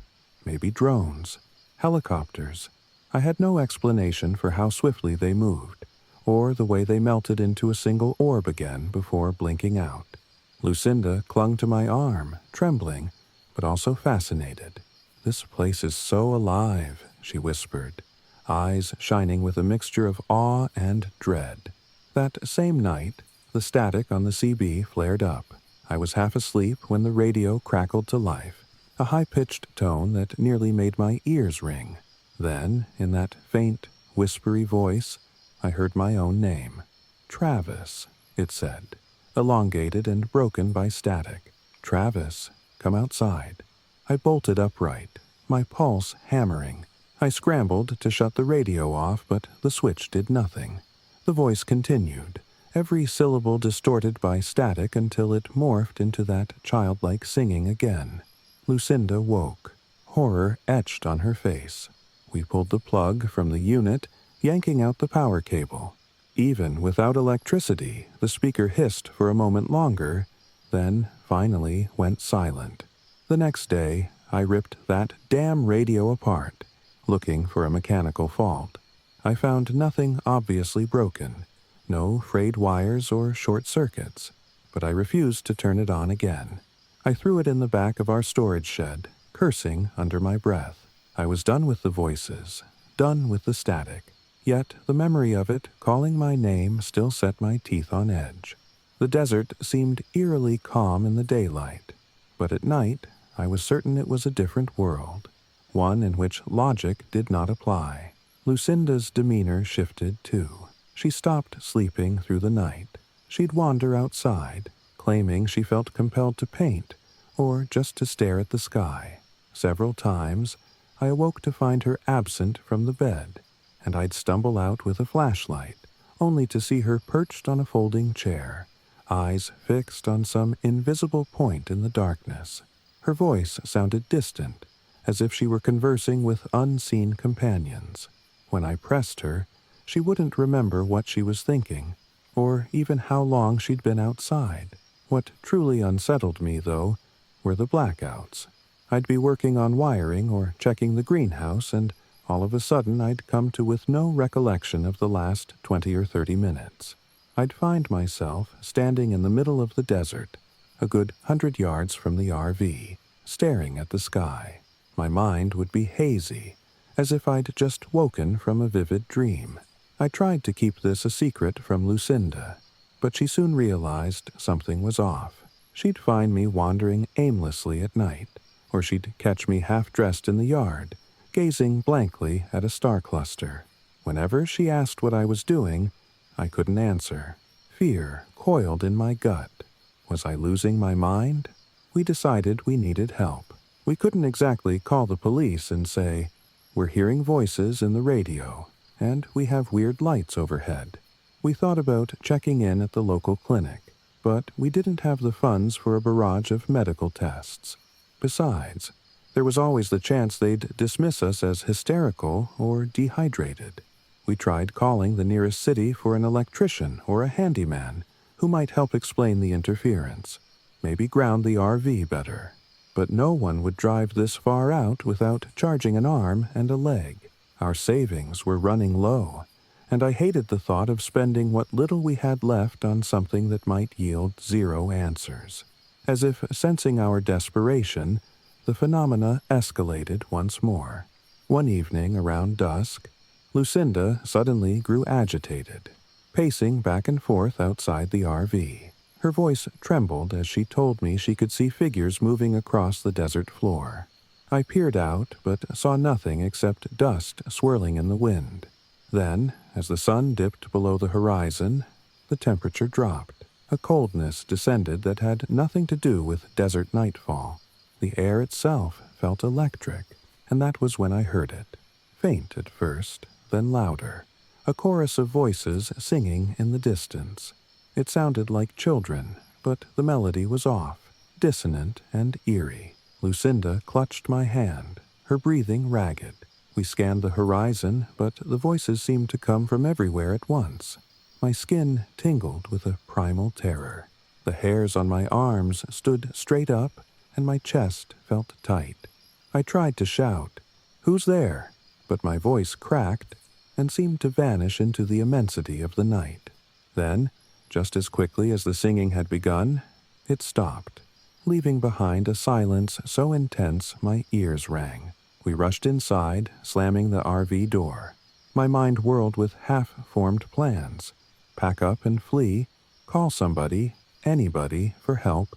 Maybe drones, helicopters. I had no explanation for how swiftly they moved, or the way they melted into a single orb again before blinking out. Lucinda clung to my arm, trembling, but also fascinated. "This place is so alive," she whispered, eyes shining with a mixture of awe and dread. That same night, the static on the CB flared up. I was half asleep when the radio crackled to life, a high-pitched tone that nearly made my ears ring. Then, in that faint, whispery voice, I heard my own name. "Travis," it said, elongated and broken by static. "Travis, come outside." I bolted upright, my pulse hammering. I scrambled to shut the radio off, but the switch did nothing. The voice continued, every syllable distorted by static until it morphed into that childlike singing again. Lucinda woke, horror etched on her face. We pulled the plug from the unit, yanking out the power cable. Even without electricity, the speaker hissed for a moment longer, then finally went silent. The next day, I ripped that damn radio apart, looking for a mechanical fault. I found nothing obviously broken, no frayed wires or short circuits, but I refused to turn it on again. I threw it in the back of our storage shed, cursing under my breath. I was done with the voices, done with the static, yet the memory of it calling my name still set my teeth on edge. The desert seemed eerily calm in the daylight, but at night I was certain it was a different world, one in which logic did not apply. Lucinda's demeanor shifted too. She stopped sleeping through the night. She'd wander outside, claiming she felt compelled to paint or just to stare at the sky. Several times, I awoke to find her absent from the bed, and I'd stumble out with a flashlight, only to see her perched on a folding chair, eyes fixed on some invisible point in the darkness. Her voice sounded distant, as if she were conversing with unseen companions. When I pressed her, she wouldn't remember what she was thinking, or even how long she'd been outside. What truly unsettled me, though, were the blackouts. I'd be working on wiring or checking the greenhouse, and all of a sudden I'd come to with no recollection of the last 20 or 30 minutes. I'd find myself standing in the middle of the desert, a good 100 yards from the RV, staring at the sky. My mind would be hazy, as if I'd just woken from a vivid dream. I tried to keep this a secret from Lucinda, but she soon realized something was off. She'd find me wandering aimlessly at night, or she'd catch me half-dressed in the yard, gazing blankly at a star cluster. Whenever she asked what I was doing, I couldn't answer. Fear coiled in my gut. Was I losing my mind? we decided we needed help. We couldn't exactly call the police and say, "We're hearing voices in the radio, and we have weird lights overhead." We thought about checking in at the local clinic, but we didn't have the funds for a barrage of medical tests. Besides, there was always the chance they'd dismiss us as hysterical or dehydrated. We tried calling the nearest city for an electrician or a handyman who might help explain the interference, maybe ground the RV better. But no one would drive this far out without charging an arm and a leg. Our savings were running low, and I hated the thought of spending what little we had left on something that might yield zero answers. As if sensing our desperation, the phenomena escalated once more. One evening around dusk, Lucinda suddenly grew agitated, pacing back and forth outside the RV. Her voice trembled as she told me she could see figures moving across the desert floor. I peered out, but saw nothing except dust swirling in the wind. Then, as the sun dipped below the horizon, the temperature dropped. A coldness descended that had nothing to do with desert nightfall. The air itself felt electric, and that was when I heard it. Faint at first, then louder. A chorus of voices singing in the distance. It sounded like children, but the melody was off, dissonant and eerie. Lucinda clutched my hand, her breathing ragged. We scanned the horizon, but the voices seemed to come from everywhere at once. My skin tingled with a primal terror. The hairs on my arms stood straight up, and my chest felt tight. I tried to shout, "Who's there?" but my voice cracked and seemed to vanish into the immensity of the night. Then, just as quickly as the singing had begun, it stopped, leaving behind a silence so intense my ears rang. We rushed inside, slamming the RV door. My mind whirled with half-formed plans. Pack up and flee, call somebody, anybody, for help,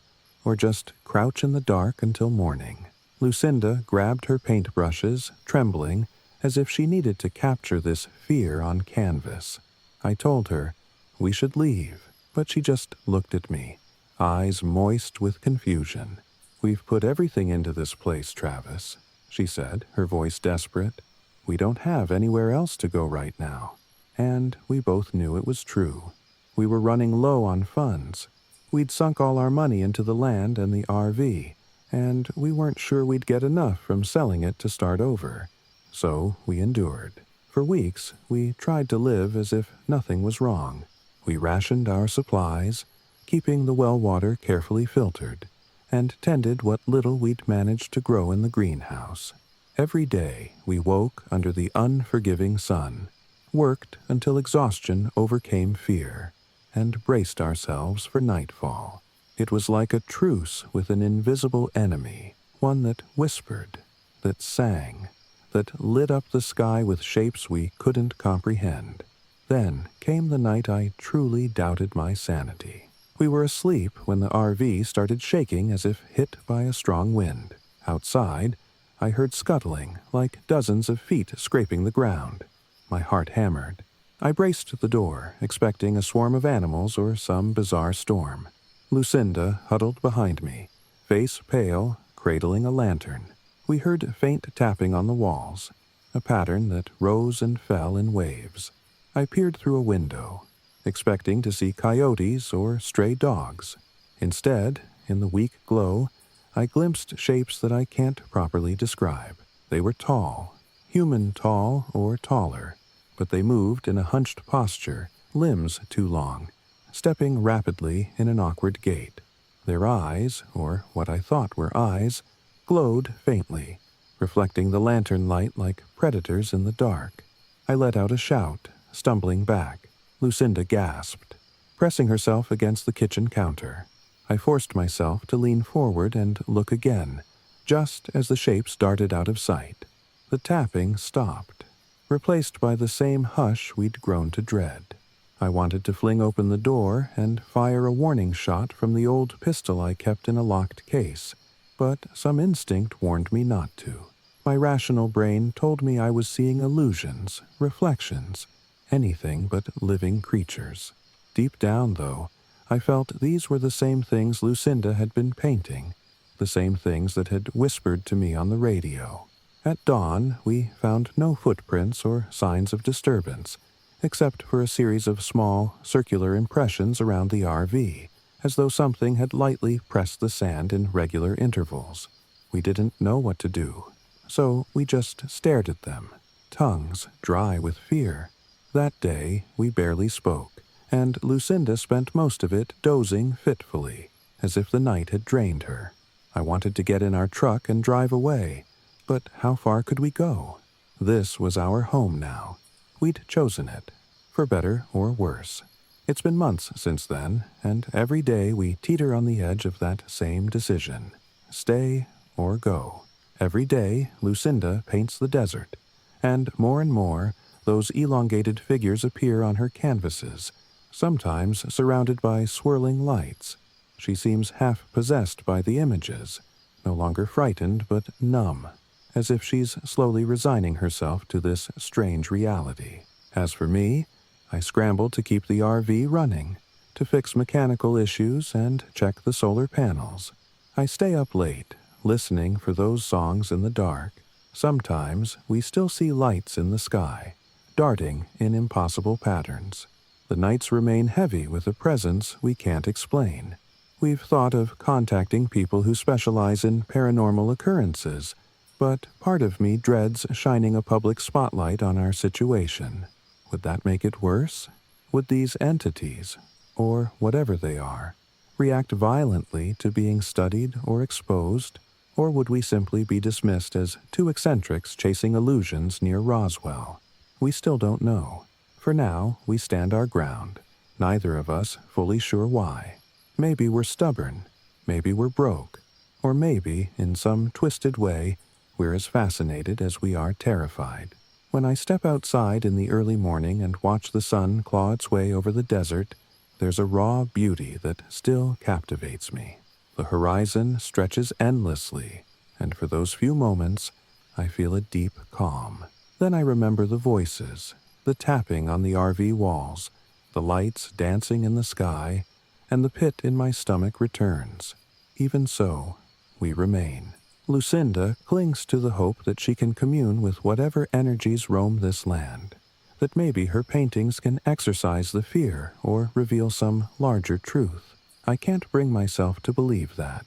or just crouch in the dark until morning. Lucinda grabbed her paintbrushes, trembling, as if she needed to capture this fear on canvas. I told her we should leave, but she just looked at me, eyes moist with confusion. "We've put everything into this place, Travis," she said, her voice desperate. "We don't have anywhere else to go right now." And we both knew it was true. We were running low on funds. We'd sunk all our money into the land and the RV, and we weren't sure we'd get enough from selling it to start over. So we endured. For weeks, we tried to live as if nothing was wrong. We rationed our supplies, keeping the well water carefully filtered, and tended what little we'd managed to grow in the greenhouse. Every day, we woke under the unforgiving sun, worked until exhaustion overcame fear, and braced ourselves for nightfall. It was like a truce with an invisible enemy, one that whispered, that sang, that lit up the sky with shapes we couldn't comprehend. Then came the night I truly doubted my sanity. We were asleep when the RV started shaking as if hit by a strong wind. Outside, I heard scuttling, like dozens of feet scraping the ground. My heart hammered. I braced the door, expecting a swarm of animals or some bizarre storm. Lucinda huddled behind me, face pale, cradling a lantern. We heard faint tapping on the walls, a pattern that rose and fell in waves. I peered through a window, expecting to see coyotes or stray dogs. Instead, in the weak glow, I glimpsed shapes that I can't properly describe. They were tall, human tall or taller, but they moved in a hunched posture, limbs too long, stepping rapidly in an awkward gait. Their eyes, or what I thought were eyes, glowed faintly, reflecting the lantern light like predators in the dark. I let out a shout, stumbling back. Lucinda gasped, pressing herself against the kitchen counter. I forced myself to lean forward and look again, just as the shapes darted out of sight. The tapping stopped, replaced by the same hush we'd grown to dread. I wanted to fling open the door and fire a warning shot from the old pistol I kept in a locked case, but some instinct warned me not to. My rational brain told me I was seeing illusions, reflections, anything but living creatures. Deep down, though, I felt these were the same things Lucinda had been painting, the same things that had whispered to me on the radio. At dawn, we found no footprints or signs of disturbance, except for a series of small, circular impressions around the RV, as though something had lightly pressed the sand in regular intervals. We didn't know what to do, so we just stared at them, tongues dry with fear. That day, we barely spoke, and Lucinda spent most of it dozing fitfully, as if the night had drained her. I wanted to get in our truck and drive away, but how far could we go? This was our home now. We'd chosen it, for better or worse. It's been months since then, and every day we teeter on the edge of that same decision. Stay or go. Every day, Lucinda paints the desert, and more, those elongated figures appear on her canvases, sometimes surrounded by swirling lights. She seems half possessed by the images, no longer frightened but numb, as if she's slowly resigning herself to this strange reality. As for me, I scramble to keep the RV running, to fix mechanical issues and check the solar panels. I stay up late, listening for those songs in the dark. Sometimes we still see lights in the sky, darting in impossible patterns. The nights remain heavy with a presence we can't explain. We've thought of contacting people who specialize in paranormal occurrences, but part of me dreads shining a public spotlight on our situation. Would that make it worse? Would these entities, or whatever they are, react violently to being studied or exposed? Or would we simply be dismissed as two eccentrics chasing illusions near Roswell? We still don't know. For now, we stand our ground, neither of us fully sure why. Maybe we're stubborn, maybe we're broke, or maybe, in some twisted way, we're as fascinated as we are terrified. When I step outside in the early morning and watch the sun claw its way over the desert, there's a raw beauty that still captivates me. The horizon stretches endlessly, and for those few moments, I feel a deep calm. Then I remember the voices, the tapping on the RV walls, the lights dancing in the sky, and the pit in my stomach returns. Even so, we remain. Lucinda clings to the hope that she can commune with whatever energies roam this land, that maybe her paintings can exorcise the fear or reveal some larger truth. I can't bring myself to believe that,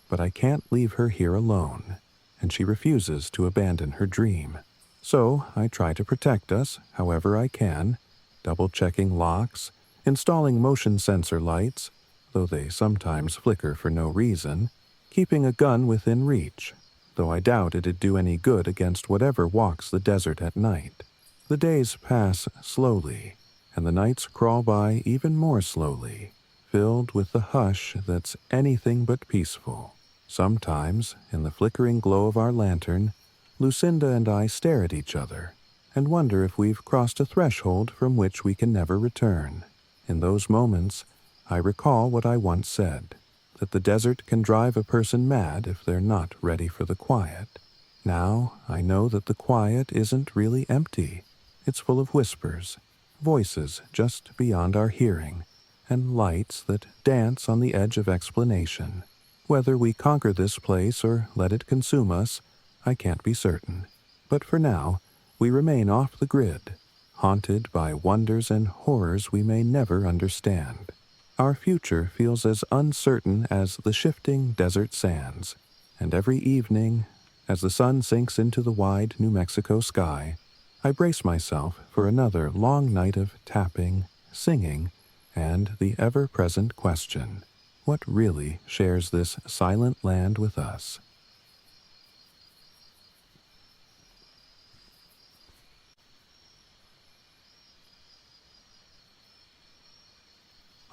but I can't leave her here alone, and she refuses to abandon her dream. So I try to protect us however I can, double-checking locks, installing motion sensor lights, though they sometimes flicker for no reason, keeping a gun within reach, though I doubt it'd do any good against whatever walks the desert at night. The days pass slowly, and the nights crawl by even more slowly, filled with the hush that's anything but peaceful. Sometimes, in the flickering glow of our lantern, Lucinda and I stare at each other and wonder if we've crossed a threshold from which we can never return. In those moments, I recall what I once said, that the desert can drive a person mad if they're not ready for the quiet. Now I know that the quiet isn't really empty. It's full of whispers, voices just beyond our hearing, and lights that dance on the edge of explanation. Whether we conquer this place or let it consume us, I can't be certain. But for now, we remain off the grid, haunted by wonders and horrors we may never understand. Our future feels as uncertain as the shifting desert sands, and every evening, as the sun sinks into the wide New Mexico sky, I brace myself for another long night of tapping, singing, and the ever-present question, what really shares this silent land with us?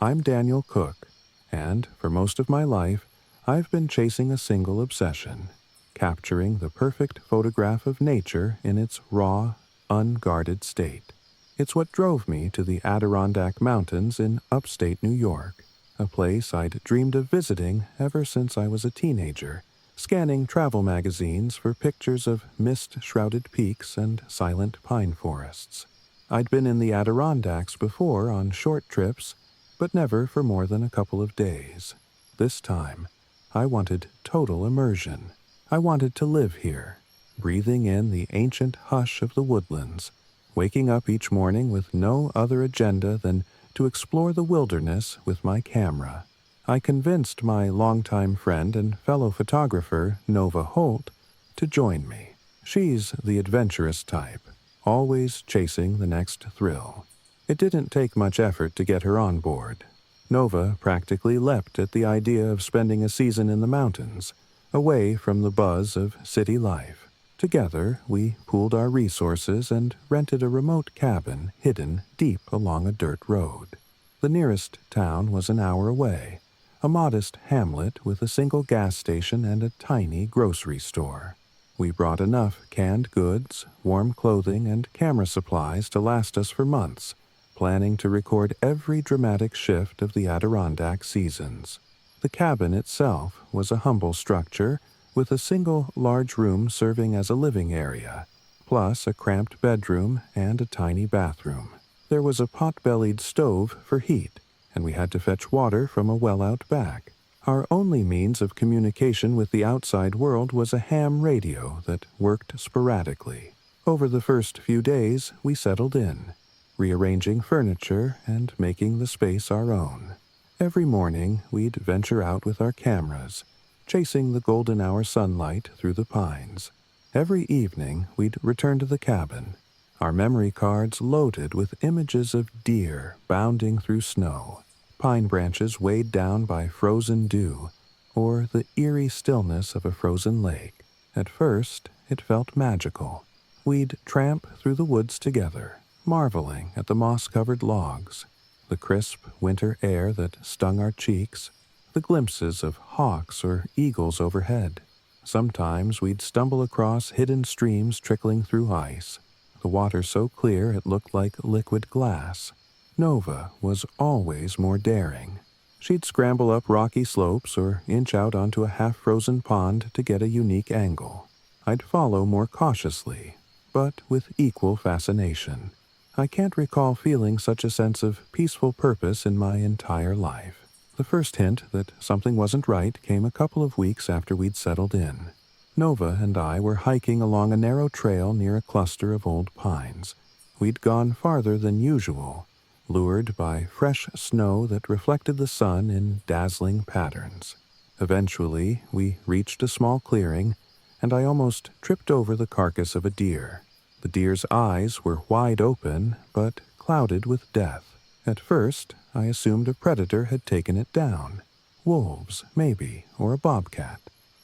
I'm Daniel Cook, and for most of my life, I've been chasing a single obsession, capturing the perfect photograph of nature in its raw, unguarded state. It's what drove me to the Adirondack Mountains in upstate New York, a place I'd dreamed of visiting ever since I was a teenager, scanning travel magazines for pictures of mist-shrouded peaks and silent pine forests. I'd been in the Adirondacks before on short trips, but never for more than a couple of days. This time, I wanted total immersion. I wanted to live here, breathing in the ancient hush of the woodlands, waking up each morning with no other agenda than to explore the wilderness with my camera. I convinced my longtime friend and fellow photographer, Nova Holt, to join me. She's the adventurous type, always chasing the next thrill. It didn't take much effort to get her on board. Nova practically leapt at the idea of spending a season in the mountains, away from the buzz of city life. Together, we pooled our resources and rented a remote cabin hidden deep along a dirt road. The nearest town was an hour away, a modest hamlet with a single gas station and a tiny grocery store. We brought enough canned goods, warm clothing, and camera supplies to last us for months, planning to record every dramatic shift of the Adirondack seasons. The cabin itself was a humble structure with a single large room serving as a living area, plus a cramped bedroom and a tiny bathroom. There was a pot-bellied stove for heat, and we had to fetch water from a well out back. Our only means of communication with the outside world was a ham radio that worked sporadically. Over the first few days, we settled in, rearranging furniture and making the space our own. Every morning, we'd venture out with our cameras, chasing the golden hour sunlight through the pines. Every evening, we'd return to the cabin, our memory cards loaded with images of deer bounding through snow, pine branches weighed down by frozen dew, or the eerie stillness of a frozen lake. At first, it felt magical. We'd tramp through the woods together, marveling at the moss-covered logs, the crisp winter air that stung our cheeks, the glimpses of hawks or eagles overhead. Sometimes we'd stumble across hidden streams trickling through ice, the water so clear it looked like liquid glass. Nova was always more daring. She'd scramble up rocky slopes or inch out onto a half-frozen pond to get a unique angle. I'd follow more cautiously, but with equal fascination. I can't recall feeling such a sense of peaceful purpose in my entire life. The first hint that something wasn't right came a couple of weeks after we'd settled in. Nova and I were hiking along a narrow trail near a cluster of old pines. We'd gone farther than usual, lured by fresh snow that reflected the sun in dazzling patterns. Eventually, we reached a small clearing, and I almost tripped over the carcass of a deer. The deer's eyes were wide open, but clouded with death. At first, I assumed a predator had taken it down. Wolves, maybe, or a bobcat.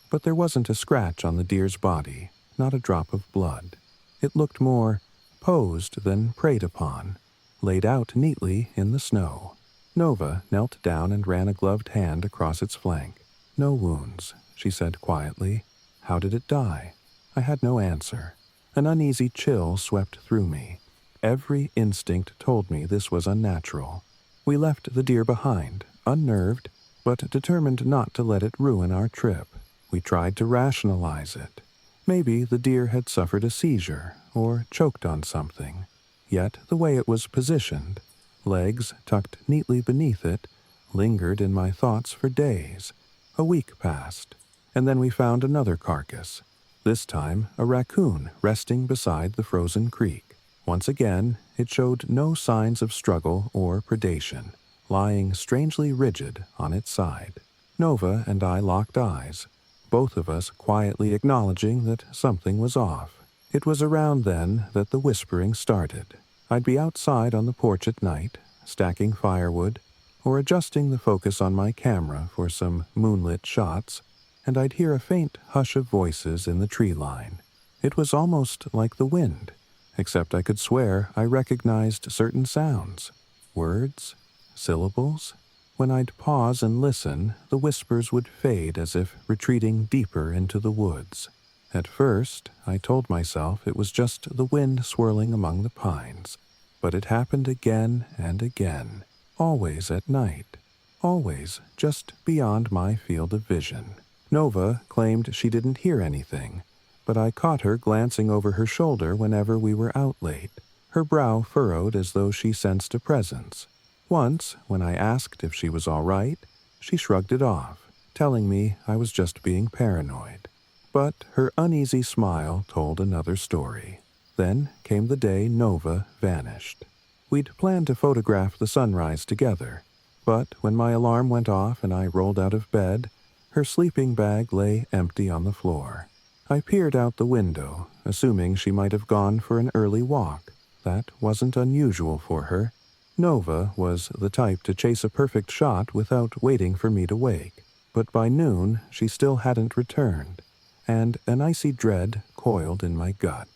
But there wasn't a scratch on the deer's body, not a drop of blood. It looked more posed than preyed upon, laid out neatly in the snow. Nova knelt down and ran a gloved hand across its flank. "No wounds," she said quietly. "How did it die?" I had no answer. An uneasy chill swept through me. Every instinct told me this was unnatural. We left the deer behind, unnerved, but determined not to let it ruin our trip. We tried to rationalize it. Maybe the deer had suffered a seizure or choked on something. Yet the way it was positioned, legs tucked neatly beneath it, lingered in my thoughts for days. A week passed, and then we found another carcass, this time a raccoon resting beside the frozen creek. Once again, it showed no signs of struggle or predation, lying strangely rigid on its side. Nova and I locked eyes, both of us quietly acknowledging that something was off. It was around then that the whispering started. I'd be outside on the porch at night, stacking firewood, or adjusting the focus on my camera for some moonlit shots, and I'd hear a faint hush of voices in the tree line. It was almost like the wind, except I could swear I recognized certain sounds. Words? Syllables? When I'd pause and listen, the whispers would fade as if retreating deeper into the woods. At first, I told myself it was just the wind swirling among the pines, but it happened again and again, always at night, always just beyond my field of vision. Nova claimed she didn't hear anything, but I caught her glancing over her shoulder whenever we were out late, her brow furrowed as though she sensed a presence. Once, when I asked if she was all right, she shrugged it off. telling me I was just being paranoid. But her uneasy smile told another story. Then came the day Nova vanished. We'd planned to photograph the sunrise together, but when my alarm went off and I rolled out of bed, her sleeping bag lay empty on the floor. I peered out the window, assuming she might have gone for an early walk. That wasn't unusual for her. Nova was the type to chase a perfect shot without waiting for me to wake, but by noon she still hadn't returned, and an icy dread coiled in my gut.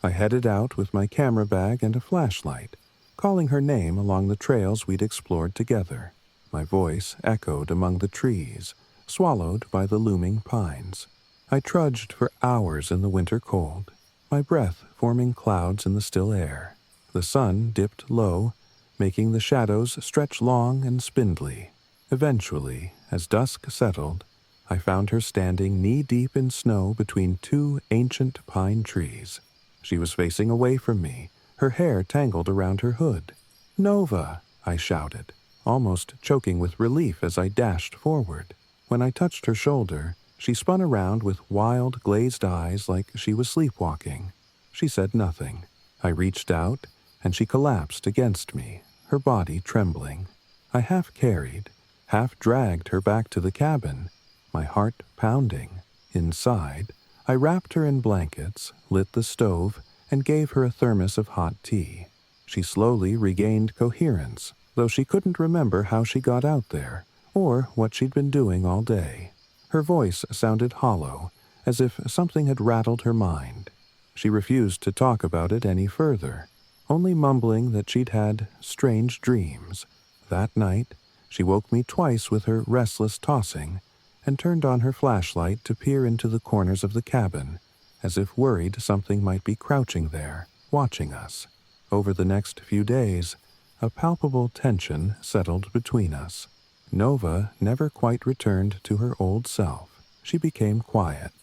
I headed out with my camera bag and a flashlight, calling her name along the trails we'd explored together. My voice echoed among the trees, swallowed by the looming pines. I trudged for hours in the winter cold, my breath forming clouds in the still air. The sun dipped low, making the shadows stretch long and spindly. Eventually, as dusk settled, I found her standing knee-deep in snow between two ancient pine trees. She was facing away from me, her hair tangled around her hood. "Nova!" I shouted, almost choking with relief as I dashed forward. When I touched her shoulder, she spun around with wild, glazed eyes like she was sleepwalking. She said nothing. I reached out, and she collapsed against me, her body trembling. I half carried, half dragged her back to the cabin, my heart pounding. Inside, I wrapped her in blankets, lit the stove, and gave her a thermos of hot tea. She slowly regained coherence, though she couldn't remember how she got out there, or what she'd been doing all day. Her voice sounded hollow, as if something had rattled her mind. She refused to talk about it any further, only mumbling that she'd had strange dreams. That night, she woke me twice with her restless tossing, and turned on her flashlight to peer into the corners of the cabin, as if worried something might be crouching there, watching us. Over the next few days, a palpable tension settled between us. Nova never quite returned to her old self. She became quiet,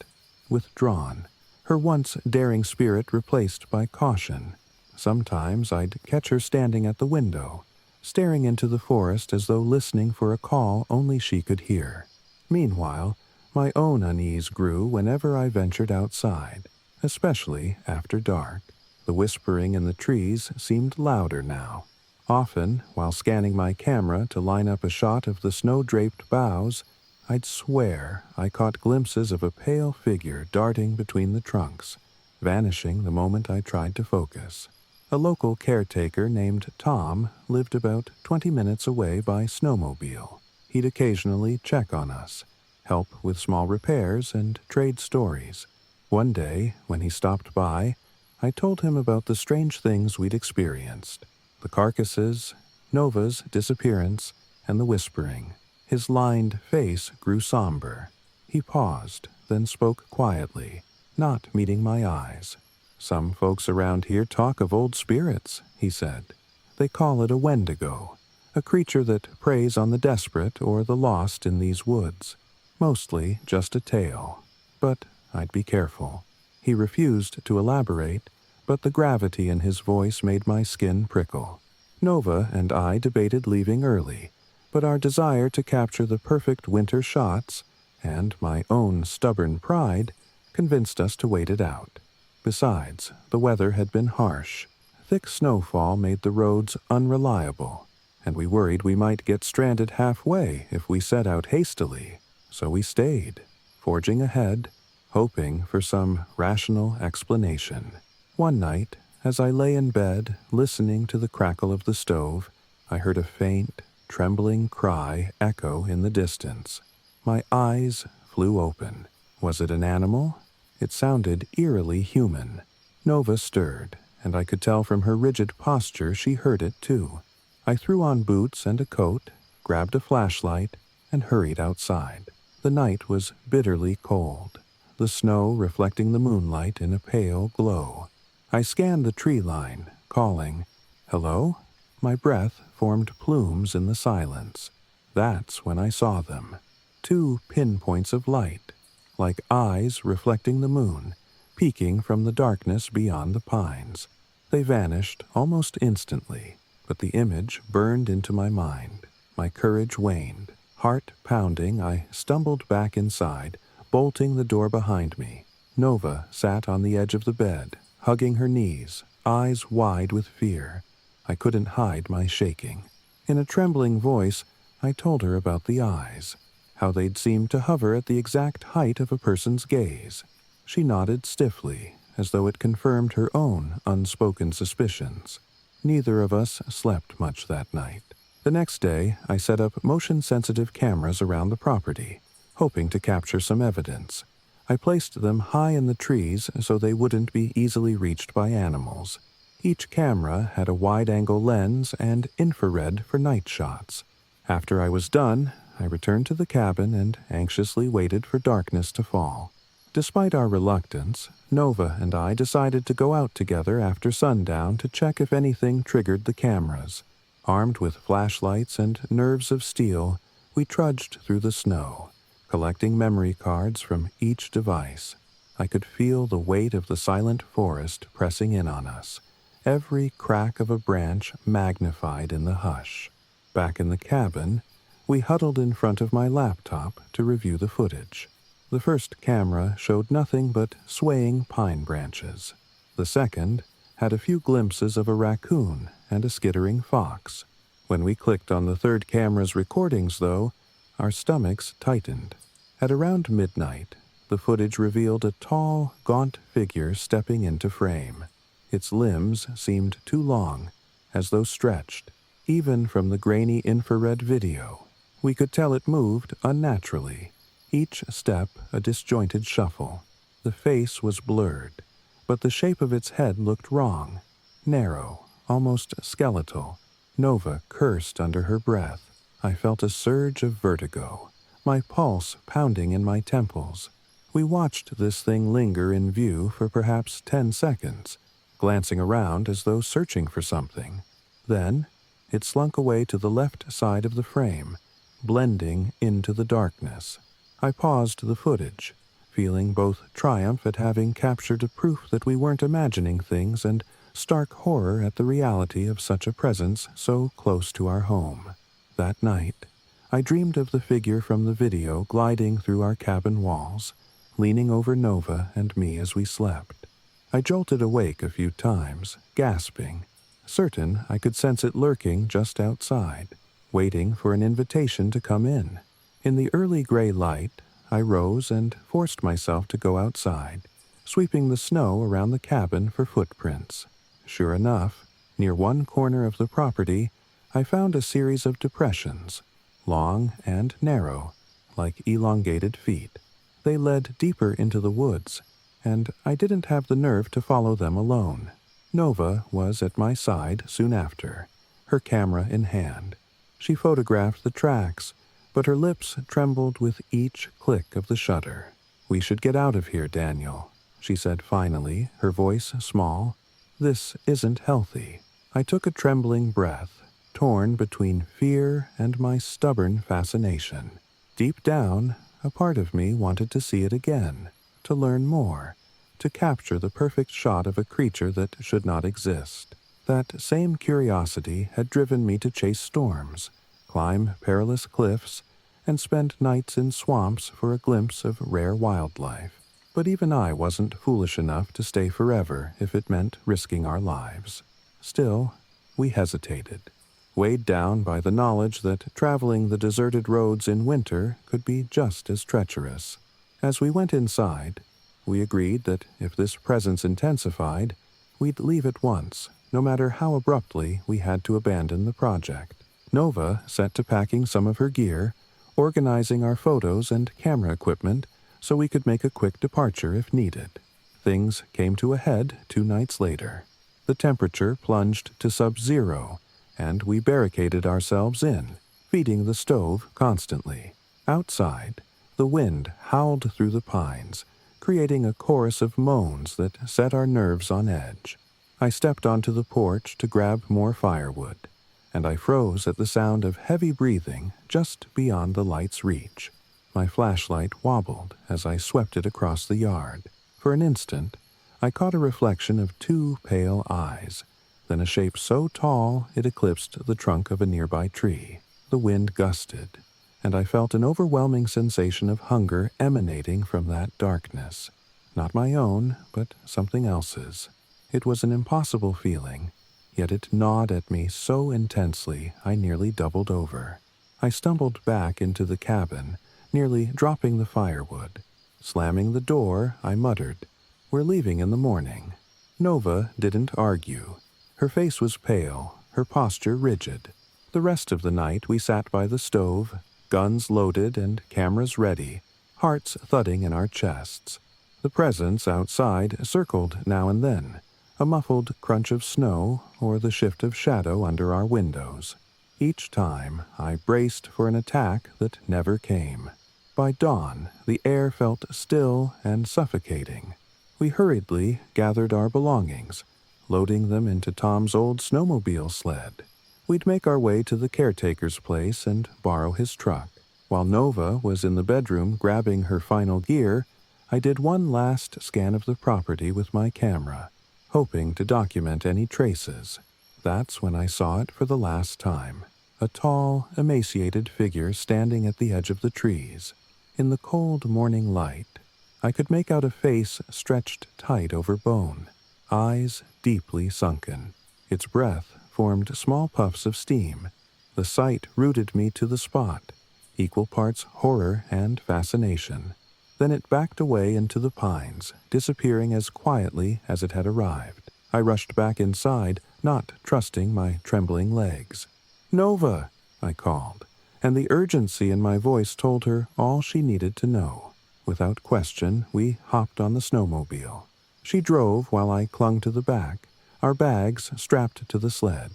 withdrawn, her once daring spirit replaced by caution. Sometimes I'd catch her standing at the window, staring into the forest as though listening for a call only she could hear. Meanwhile, my own unease grew whenever I ventured outside, especially after dark. The whispering in the trees seemed louder now. Often, while scanning my camera to line up a shot of the snow-draped boughs, I'd swear I caught glimpses of a pale figure darting between the trunks, vanishing the moment I tried to focus. A local caretaker named Tom lived about 20 minutes away by snowmobile. He'd occasionally check on us, help with small repairs, and trade stories. One day, when he stopped by, I told him about the strange things we'd experienced. The carcasses, Nova's disappearance, and the whispering. His lined face grew somber. He paused, then spoke quietly, not meeting my eyes. "Some folks around here talk of old spirits," he said. "They call it a wendigo, a creature that preys on the desperate or the lost in these woods. Mostly just a tale, but I'd be careful." He refused to elaborate, but the gravity in his voice made my skin prickle. Nova and I debated leaving early, but our desire to capture the perfect winter shots, and my own stubborn pride, convinced us to wait it out. Besides, the weather had been harsh. Thick snowfall made the roads unreliable, and we worried we might get stranded halfway if we set out hastily. So we stayed, forging ahead, hoping for some rational explanation. One night, as I lay in bed, listening to the crackle of the stove, I heard a faint, trembling cry echo in the distance. My eyes flew open. Was it an animal? It sounded eerily human. Nova stirred, and I could tell from her rigid posture she heard it too. I threw on boots and a coat, grabbed a flashlight, and hurried outside. The night was bitterly cold, the snow reflecting the moonlight in a pale glow. I scanned the tree line, calling, "Hello?" My breath formed plumes in the silence. That's when I saw them. 2 pinpoints of light, like eyes reflecting the moon, peeking from the darkness beyond the pines. They vanished almost instantly, but the image burned into my mind. My courage waned. Heart pounding, I stumbled back inside, bolting the door behind me. Nova sat on the edge of the bed, hugging her knees, eyes wide with fear. I couldn't hide my shaking. In a trembling voice, I told her about the eyes, how they'd seemed to hover at the exact height of a person's gaze. She nodded stiffly, as though it confirmed her own unspoken suspicions. Neither of us slept much that night. The next day, I set up motion-sensitive cameras around the property, hoping to capture some evidence. I placed them high in the trees so they wouldn't be easily reached by animals. Each camera had a wide-angle lens and infrared for night shots. After I was done, I returned to the cabin and anxiously waited for darkness to fall. Despite our reluctance, Nova and I decided to go out together after sundown to check if anything triggered the cameras. Armed with flashlights and nerves of steel, we trudged through the snow, collecting memory cards from each device. I could feel the weight of the silent forest pressing in on us, every crack of a branch magnified in the hush. Back in the cabin, we huddled in front of my laptop to review the footage. The first camera showed nothing but swaying pine branches. The second had a few glimpses of a raccoon and a skittering fox. When we clicked on the third camera's recordings, though, our stomachs tightened. At around midnight, the footage revealed a tall, gaunt figure stepping into frame. Its limbs seemed too long, as though stretched. Even from the grainy infrared video, we could tell it moved unnaturally, each step a disjointed shuffle. The face was blurred, but the shape of its head looked wrong, narrow, almost skeletal. Nova cursed under her breath. I felt a surge of vertigo, my pulse pounding in my temples. We watched this thing linger in view for perhaps 10 seconds, glancing around as though searching for something. Then, it slunk away to the left side of the frame, blending into the darkness. I paused the footage, feeling both triumph at having captured a proof that we weren't imagining things and stark horror at the reality of such a presence so close to our home. That night, I dreamed of the figure from the video gliding through our cabin walls, leaning over Nova and me as we slept. I jolted awake a few times, gasping, certain I could sense it lurking just outside, waiting for an invitation to come in. In the early gray light, I rose and forced myself to go outside, sweeping the snow around the cabin for footprints. Sure enough, near one corner of the property, I found a series of depressions, long and narrow, like elongated feet. They led deeper into the woods, and I didn't have the nerve to follow them alone. Nova was at my side soon after, her camera in hand. She photographed the tracks, but her lips trembled with each click of the shutter. "We should get out of here, Daniel," she said finally, her voice small. "This isn't healthy." I took a trembling breath, torn between fear and my stubborn fascination. Deep down, a part of me wanted to see it again, to learn more, to capture the perfect shot of a creature that should not exist. That same curiosity had driven me to chase storms, climb perilous cliffs, and spend nights in swamps for a glimpse of rare wildlife. But even I wasn't foolish enough to stay forever if it meant risking our lives. Still, we hesitated, weighed down by the knowledge that traveling the deserted roads in winter could be just as treacherous. As we went inside, we agreed that if this presence intensified, we'd leave at once, no matter how abruptly we had to abandon the project. Nova set to packing some of her gear, organizing our photos and camera equipment so we could make a quick departure if needed. Things came to a head 2 nights later. The temperature plunged to sub-zero, and we barricaded ourselves in, feeding the stove constantly. Outside, the wind howled through the pines, creating a chorus of moans that set our nerves on edge. I stepped onto the porch to grab more firewood, and I froze at the sound of heavy breathing just beyond the light's reach. My flashlight wobbled as I swept it across the yard. For an instant, I caught a reflection of 2 pale eyes, then a shape so tall it eclipsed the trunk of a nearby tree. The wind gusted, and I felt an overwhelming sensation of hunger emanating from that darkness. Not my own, but something else's. It was an impossible feeling, yet it gnawed at me so intensely I nearly doubled over. I stumbled back into the cabin, nearly dropping the firewood. Slamming the door, I muttered, "We're leaving in the morning." Nova didn't argue. Her face was pale, her posture rigid. The rest of the night we sat by the stove, guns loaded and cameras ready, hearts thudding in our chests. The presence outside circled now and then, a muffled crunch of snow or the shift of shadow under our windows. Each time I braced for an attack that never came. By dawn, the air felt still and suffocating. We hurriedly gathered our belongings, loading them into Tom's old snowmobile sled. We'd make our way to the caretaker's place and borrow his truck. While Nova was in the bedroom grabbing her final gear, I did one last scan of the property with my camera, hoping to document any traces. That's when I saw it for the last time. A tall, emaciated figure standing at the edge of the trees. In the cold morning light, I could make out a face stretched tight over bone, eyes deeply sunken. Its breath formed small puffs of steam. The sight rooted me to the spot, equal parts horror and fascination. Then it backed away into the pines, disappearing as quietly as it had arrived. I rushed back inside, not trusting my trembling legs. "Nova!" I called, and the urgency in my voice told her all she needed to know. Without question, we hopped on the snowmobile. She drove while I clung to the back, our bags strapped to the sled.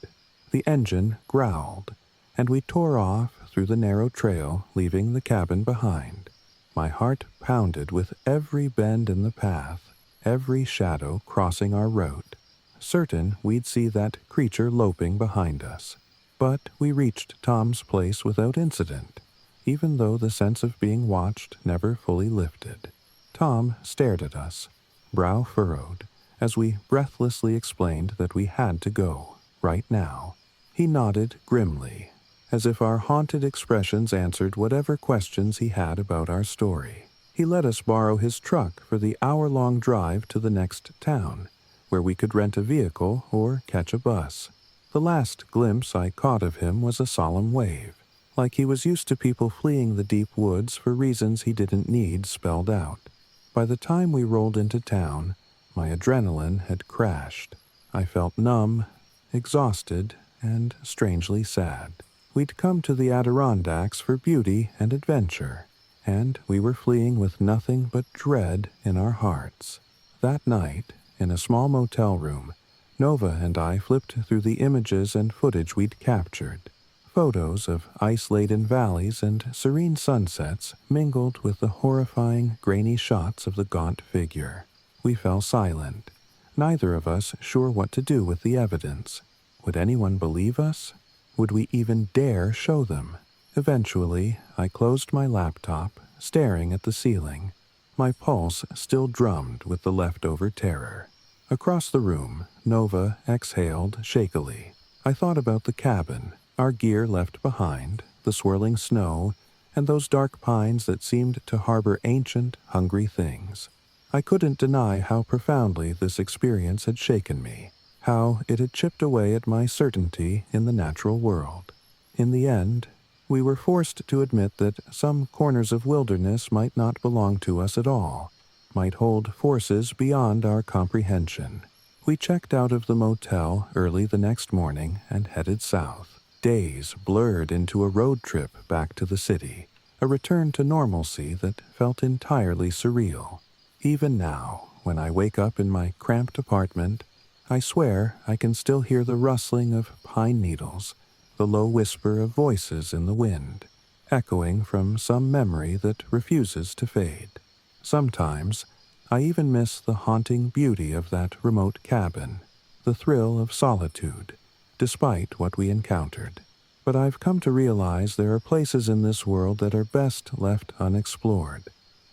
The engine growled, and we tore off through the narrow trail, leaving the cabin behind. My heart pounded with every bend in the path, every shadow crossing our route, certain we'd see that creature loping behind us. But we reached Tom's place without incident, even though the sense of being watched never fully lifted. Tom stared at us, brow furrowed, as we breathlessly explained that we had to go, right now. He nodded grimly, as if our haunted expressions answered whatever questions he had about our story. He let us borrow his truck for the hour-long drive to the next town, where we could rent a vehicle or catch a bus. The last glimpse I caught of him was a solemn wave, like he was used to people fleeing the deep woods for reasons he didn't need spelled out. By the time we rolled into town, my adrenaline had crashed. I felt numb, exhausted, and strangely sad. We'd come to the Adirondacks for beauty and adventure, and we were fleeing with nothing but dread in our hearts. That night, in a small motel room, Nova and I flipped through the images and footage we'd captured. Photos of ice-laden valleys and serene sunsets mingled with the horrifying, grainy shots of the gaunt figure. We fell silent, neither of us sure what to do with the evidence. Would anyone believe us? Would we even dare show them? Eventually, I closed my laptop, staring at the ceiling. My pulse still drummed with the leftover terror. Across the room, Nova exhaled shakily. I thought about the cabin, our gear left behind, the swirling snow, and those dark pines that seemed to harbor ancient, hungry things. I couldn't deny how profoundly this experience had shaken me, how it had chipped away at my certainty in the natural world. In the end, we were forced to admit that some corners of wilderness might not belong to us at all, might hold forces beyond our comprehension. We checked out of the motel early the next morning and headed south. Days blurred into a road trip back to the city, a return to normalcy that felt entirely surreal. Even now, when I wake up in my cramped apartment, I swear I can still hear the rustling of pine needles, the low whisper of voices in the wind, echoing from some memory that refuses to fade. Sometimes, I even miss the haunting beauty of that remote cabin, the thrill of solitude, despite what we encountered. But I've come to realize there are places in this world that are best left unexplored,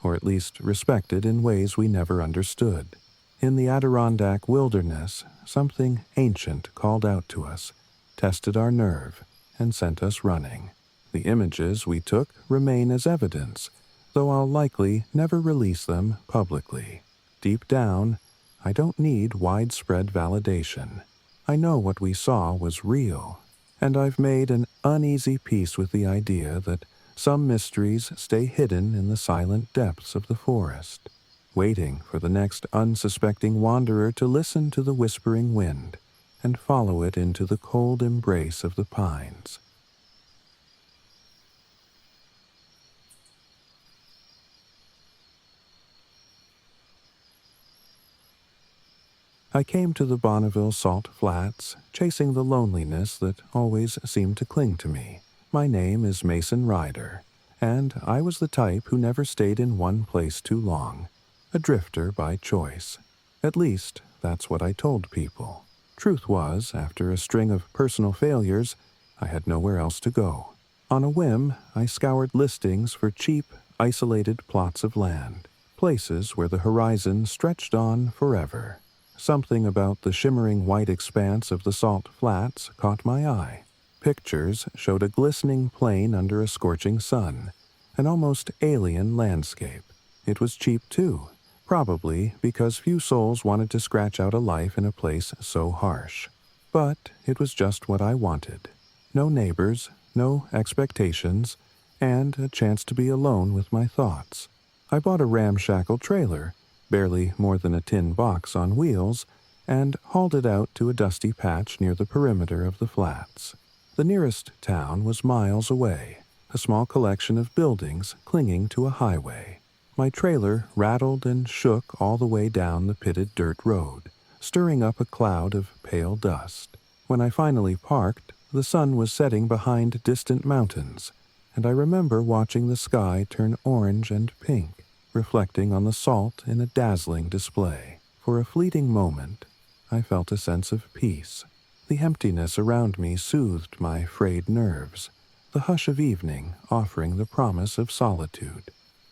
or at least respected in ways we never understood. In the Adirondack wilderness, something ancient called out to us, tested our nerve, and sent us running. The images we took remain as evidence, though I'll likely never release them publicly. Deep down, I don't need widespread validation. I know what we saw was real, and I've made an uneasy peace with the idea that some mysteries stay hidden in the silent depths of the forest, waiting for the next unsuspecting wanderer to listen to the whispering wind and follow it into the cold embrace of the pines. I came to the Bonneville Salt Flats, chasing the loneliness that always seemed to cling to me. My name is Mason Ryder, and I was the type who never stayed in one place too long, a drifter by choice. At least, that's what I told people. Truth was, after a string of personal failures, I had nowhere else to go. On a whim, I scoured listings for cheap, isolated plots of land, places where the horizon stretched on forever. Something about the shimmering white expanse of the Salt Flats caught my eye. Pictures showed a glistening plain under a scorching sun, an almost alien landscape. It was cheap, too, probably because few souls wanted to scratch out a life in a place so harsh. But it was just what I wanted. No neighbors, no expectations, and a chance to be alone with my thoughts. I bought a ramshackle trailer, barely more than a tin box on wheels, and hauled it out to a dusty patch near the perimeter of the flats. The nearest town was miles away, a small collection of buildings clinging to a highway. My trailer rattled and shook all the way down the pitted dirt road, stirring up a cloud of pale dust. When I finally parked, the sun was setting behind distant mountains, and I remember watching the sky turn orange and pink, reflecting on the salt in a dazzling display. For a fleeting moment, I felt a sense of peace. The emptiness around me soothed my frayed nerves, the hush of evening offering the promise of solitude.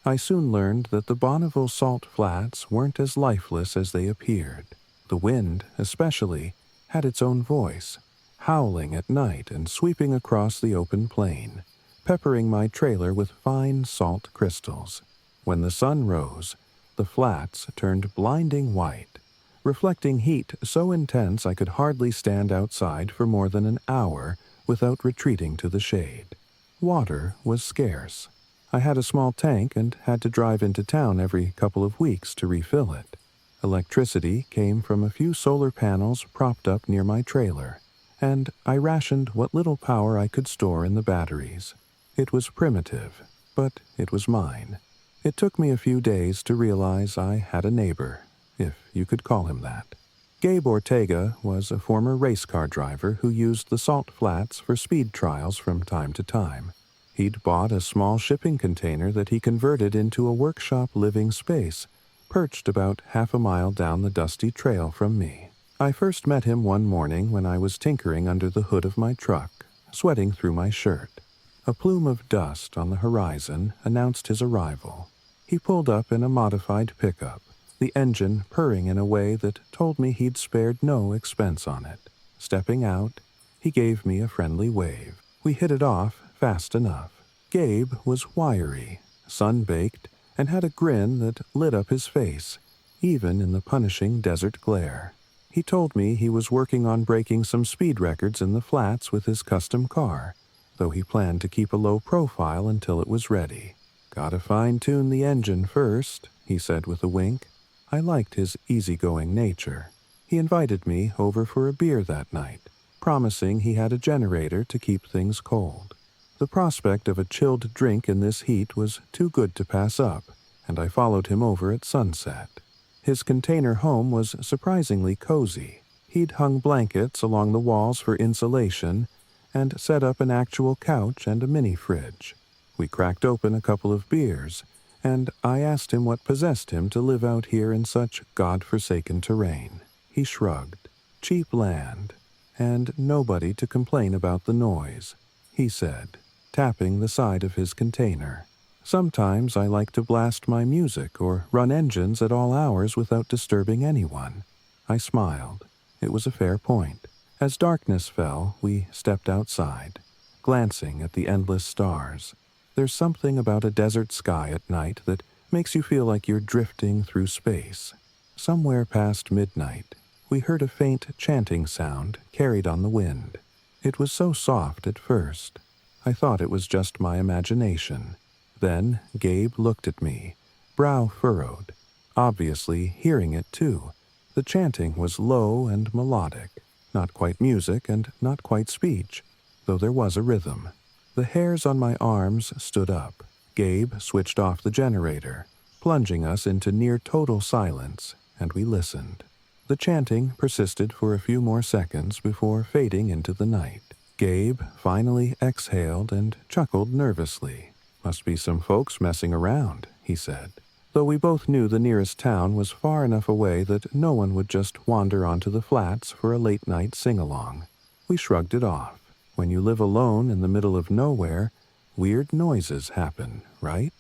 I soon learned that the Bonneville Salt Flats weren't as lifeless as they appeared. The wind, especially, had its own voice, howling at night and sweeping across the open plain, peppering my trailer with fine salt crystals. When the sun rose, the flats turned blinding white, reflecting heat so intense I could hardly stand outside for more than an hour without retreating to the shade. Water was scarce. I had a small tank and had to drive into town every couple of weeks to refill it. Electricity came from a few solar panels propped up near my trailer, and I rationed what little power I could store in the batteries. It was primitive, but it was mine. It took me a few days to realize I had a neighbor, if you could call him that. Gabe Ortega was a former race car driver who used the Salt Flats for speed trials from time to time. He'd bought a small shipping container that he converted into a workshop living space, perched about half a mile down the dusty trail from me. I first met him one morning when I was tinkering under the hood of my truck, sweating through my shirt. A plume of dust on the horizon announced his arrival. He pulled up in a modified pickup, the engine purring in a way that told me he'd spared no expense on it. Stepping out, he gave me a friendly wave. We hit it off fast enough. Gabe was wiry, sun-baked, and had a grin that lit up his face, even in the punishing desert glare. He told me he was working on breaking some speed records in the flats with his custom car, though he planned to keep a low profile until it was ready. "Gotta fine-tune the engine first," he said with a wink. I liked his easygoing nature. He invited me over for a beer that night, promising he had a generator to keep things cold. The prospect of a chilled drink in this heat was too good to pass up, and I followed him over at sunset. His container home was surprisingly cozy. He'd hung blankets along the walls for insulation and set up an actual couch and a mini-fridge. We cracked open a couple of beers, and I asked him what possessed him to live out here in such God-forsaken terrain. He shrugged. Cheap land, and nobody to complain about the noise, he said, tapping the side of his container. Sometimes I like to blast my music or run engines at all hours without disturbing anyone. I smiled. It was a fair point. As darkness fell, we stepped outside. glancing at the endless stars. There's something about a desert sky at night that makes you feel like you're drifting through space. Somewhere past midnight, we heard a faint chanting sound carried on the wind. It was so soft at first. I thought it was just my imagination. Then Gabe looked at me, brow furrowed, obviously hearing it too. The chanting was low and melodic, not quite music and not quite speech, though there was a rhythm. The hairs on my arms stood up. Gabe switched off the generator, plunging us into near total silence, and we listened. The chanting persisted for a few more seconds before fading into the night. Gabe finally exhaled and chuckled nervously. "Must be some folks messing around," he said. Though we both knew the nearest town was far enough away that no one would just wander onto the flats for a late-night sing-along. We shrugged it off. When you live alone in the middle of nowhere, weird noises happen, right?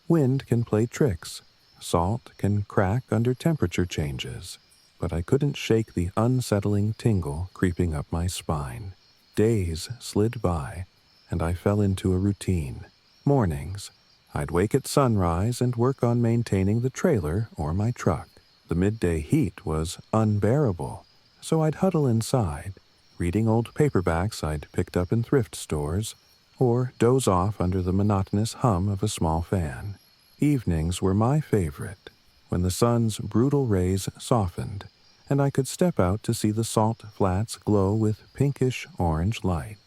Wind can play tricks. Salt can crack under temperature changes. But I couldn't shake the unsettling tingle creeping up my spine. Days slid by, and I fell into a routine. Mornings, I'd wake at sunrise and work on maintaining the trailer or my truck. The midday heat was unbearable, so I'd huddle inside, reading old paperbacks I'd picked up in thrift stores, or doze off under the monotonous hum of a small fan. Evenings were my favorite, when the sun's brutal rays softened, and I could step out to see the salt flats glow with pinkish-orange light.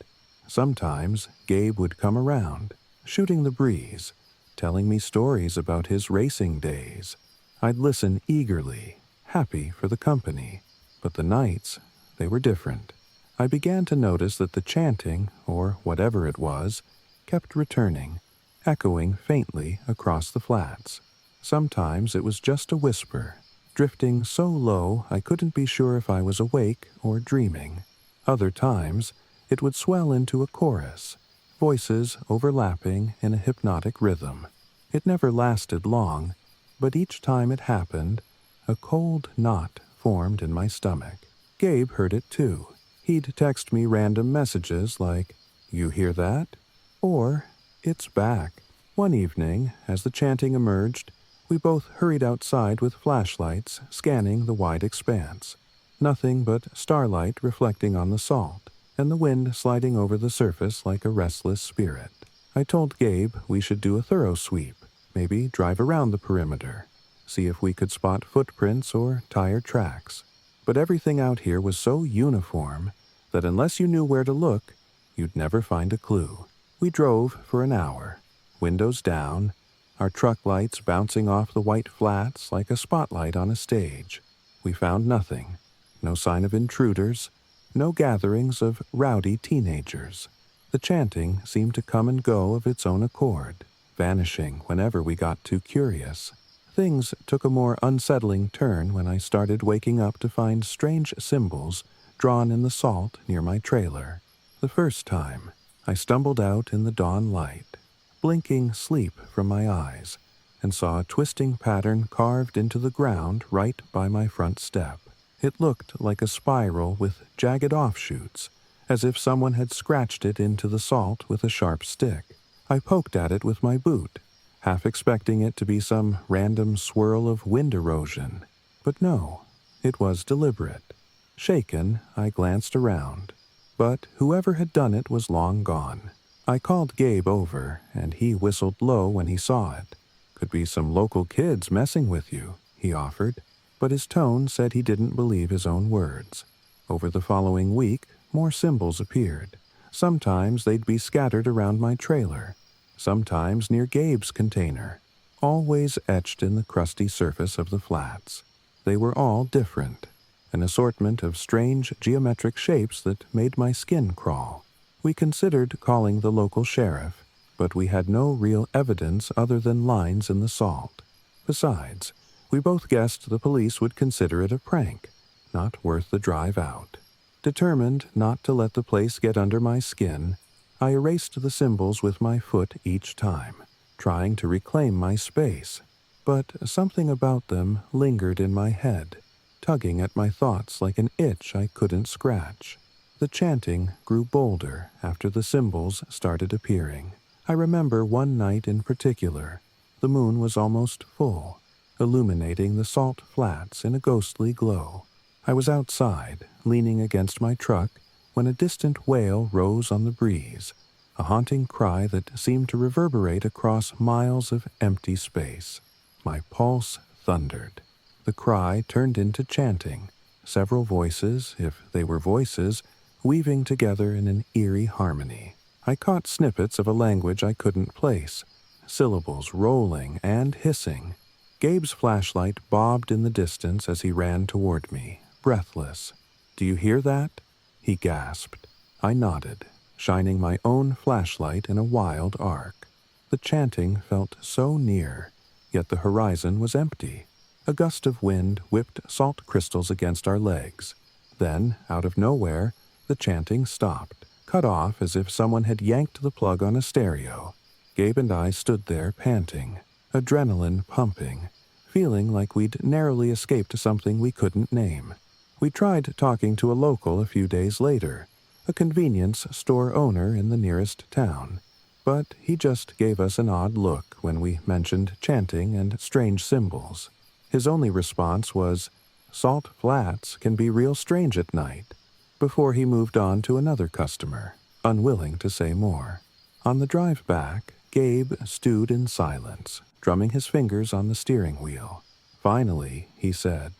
Sometimes Gabe would come around, shooting the breeze, telling me stories about his racing days. I'd listen eagerly, happy for the company. But the nights, they were different. I began to notice that the chanting, or whatever it was, kept returning, echoing faintly across the flats. Sometimes it was just a whisper, drifting so low I couldn't be sure if I was awake or dreaming. Other times, it would swell into a chorus, voices overlapping in a hypnotic rhythm. It never lasted long, but each time it happened, a cold knot formed in my stomach. Gabe heard it too. He'd text me random messages like, "You hear that?" or "It's back." One evening, as the chanting emerged, we both hurried outside with flashlights, scanning the wide expanse. Nothing but starlight reflecting on the salt, and the wind sliding over the surface like a restless spirit. I told Gabe we should do a thorough sweep, maybe drive around the perimeter, see if we could spot footprints or tire tracks. But everything out here was so uniform that unless you knew where to look, you'd never find a clue. We drove for an hour, windows down, our truck lights bouncing off the white flats like a spotlight on a stage. We found nothing, no sign of intruders, no gatherings of rowdy teenagers. The chanting seemed to come and go of its own accord, vanishing whenever we got too curious. Things took a more unsettling turn when I started waking up to find strange symbols drawn in the salt near my trailer. The first time, I stumbled out in the dawn light, blinking sleep from my eyes, and saw a twisting pattern carved into the ground right by my front step. It looked like a spiral with jagged offshoots, as if someone had scratched it into the salt with a sharp stick. I poked at it with my boot, half expecting it to be some random swirl of wind erosion. But no, it was deliberate. Shaken, I glanced around, but whoever had done it was long gone. I called Gabe over, and he whistled low when he saw it. "Could be some local kids messing with you," he offered, but his tone said he didn't believe his own words. Over the following week, more symbols appeared. Sometimes they'd be scattered around my trailer, sometimes near Gabe's container, always etched in the crusty surface of the flats. They were all different, an assortment of strange geometric shapes that made my skin crawl. We considered calling the local sheriff, but we had no real evidence other than lines in the salt. Besides, we both guessed the police would consider it a prank, not worth the drive out. Determined not to let the place get under my skin, I erased the symbols with my foot each time, trying to reclaim my space. But something about them lingered in my head, tugging at my thoughts like an itch I couldn't scratch. The chanting grew bolder after the symbols started appearing. I remember one night in particular. The moon was almost full, illuminating the salt flats in a ghostly glow. I was outside, leaning against my truck, when a distant wail rose on the breeze, a haunting cry that seemed to reverberate across miles of empty space. My pulse thundered. The cry turned into chanting, several voices, if they were voices, weaving together in an eerie harmony. I caught snippets of a language I couldn't place, syllables rolling and hissing. Gabe's flashlight bobbed in the distance as he ran toward me, breathless. "Do you hear that?" he gasped. I nodded, shining my own flashlight in a wild arc. The chanting felt so near, yet the horizon was empty. A gust of wind whipped salt crystals against our legs. Then, out of nowhere, the chanting stopped, cut off as if someone had yanked the plug on a stereo. Gabe and I stood there panting, adrenaline pumping, feeling like we'd narrowly escaped something we couldn't name. We tried talking to a local a few days later, a convenience store owner in the nearest town, but he just gave us an odd look when we mentioned chanting and strange symbols. His only response was, "Salt Flats can be real strange at night," before he moved on to another customer, unwilling to say more. On the drive back, Gabe stewed in silence, drumming his fingers on the steering wheel. Finally, he said,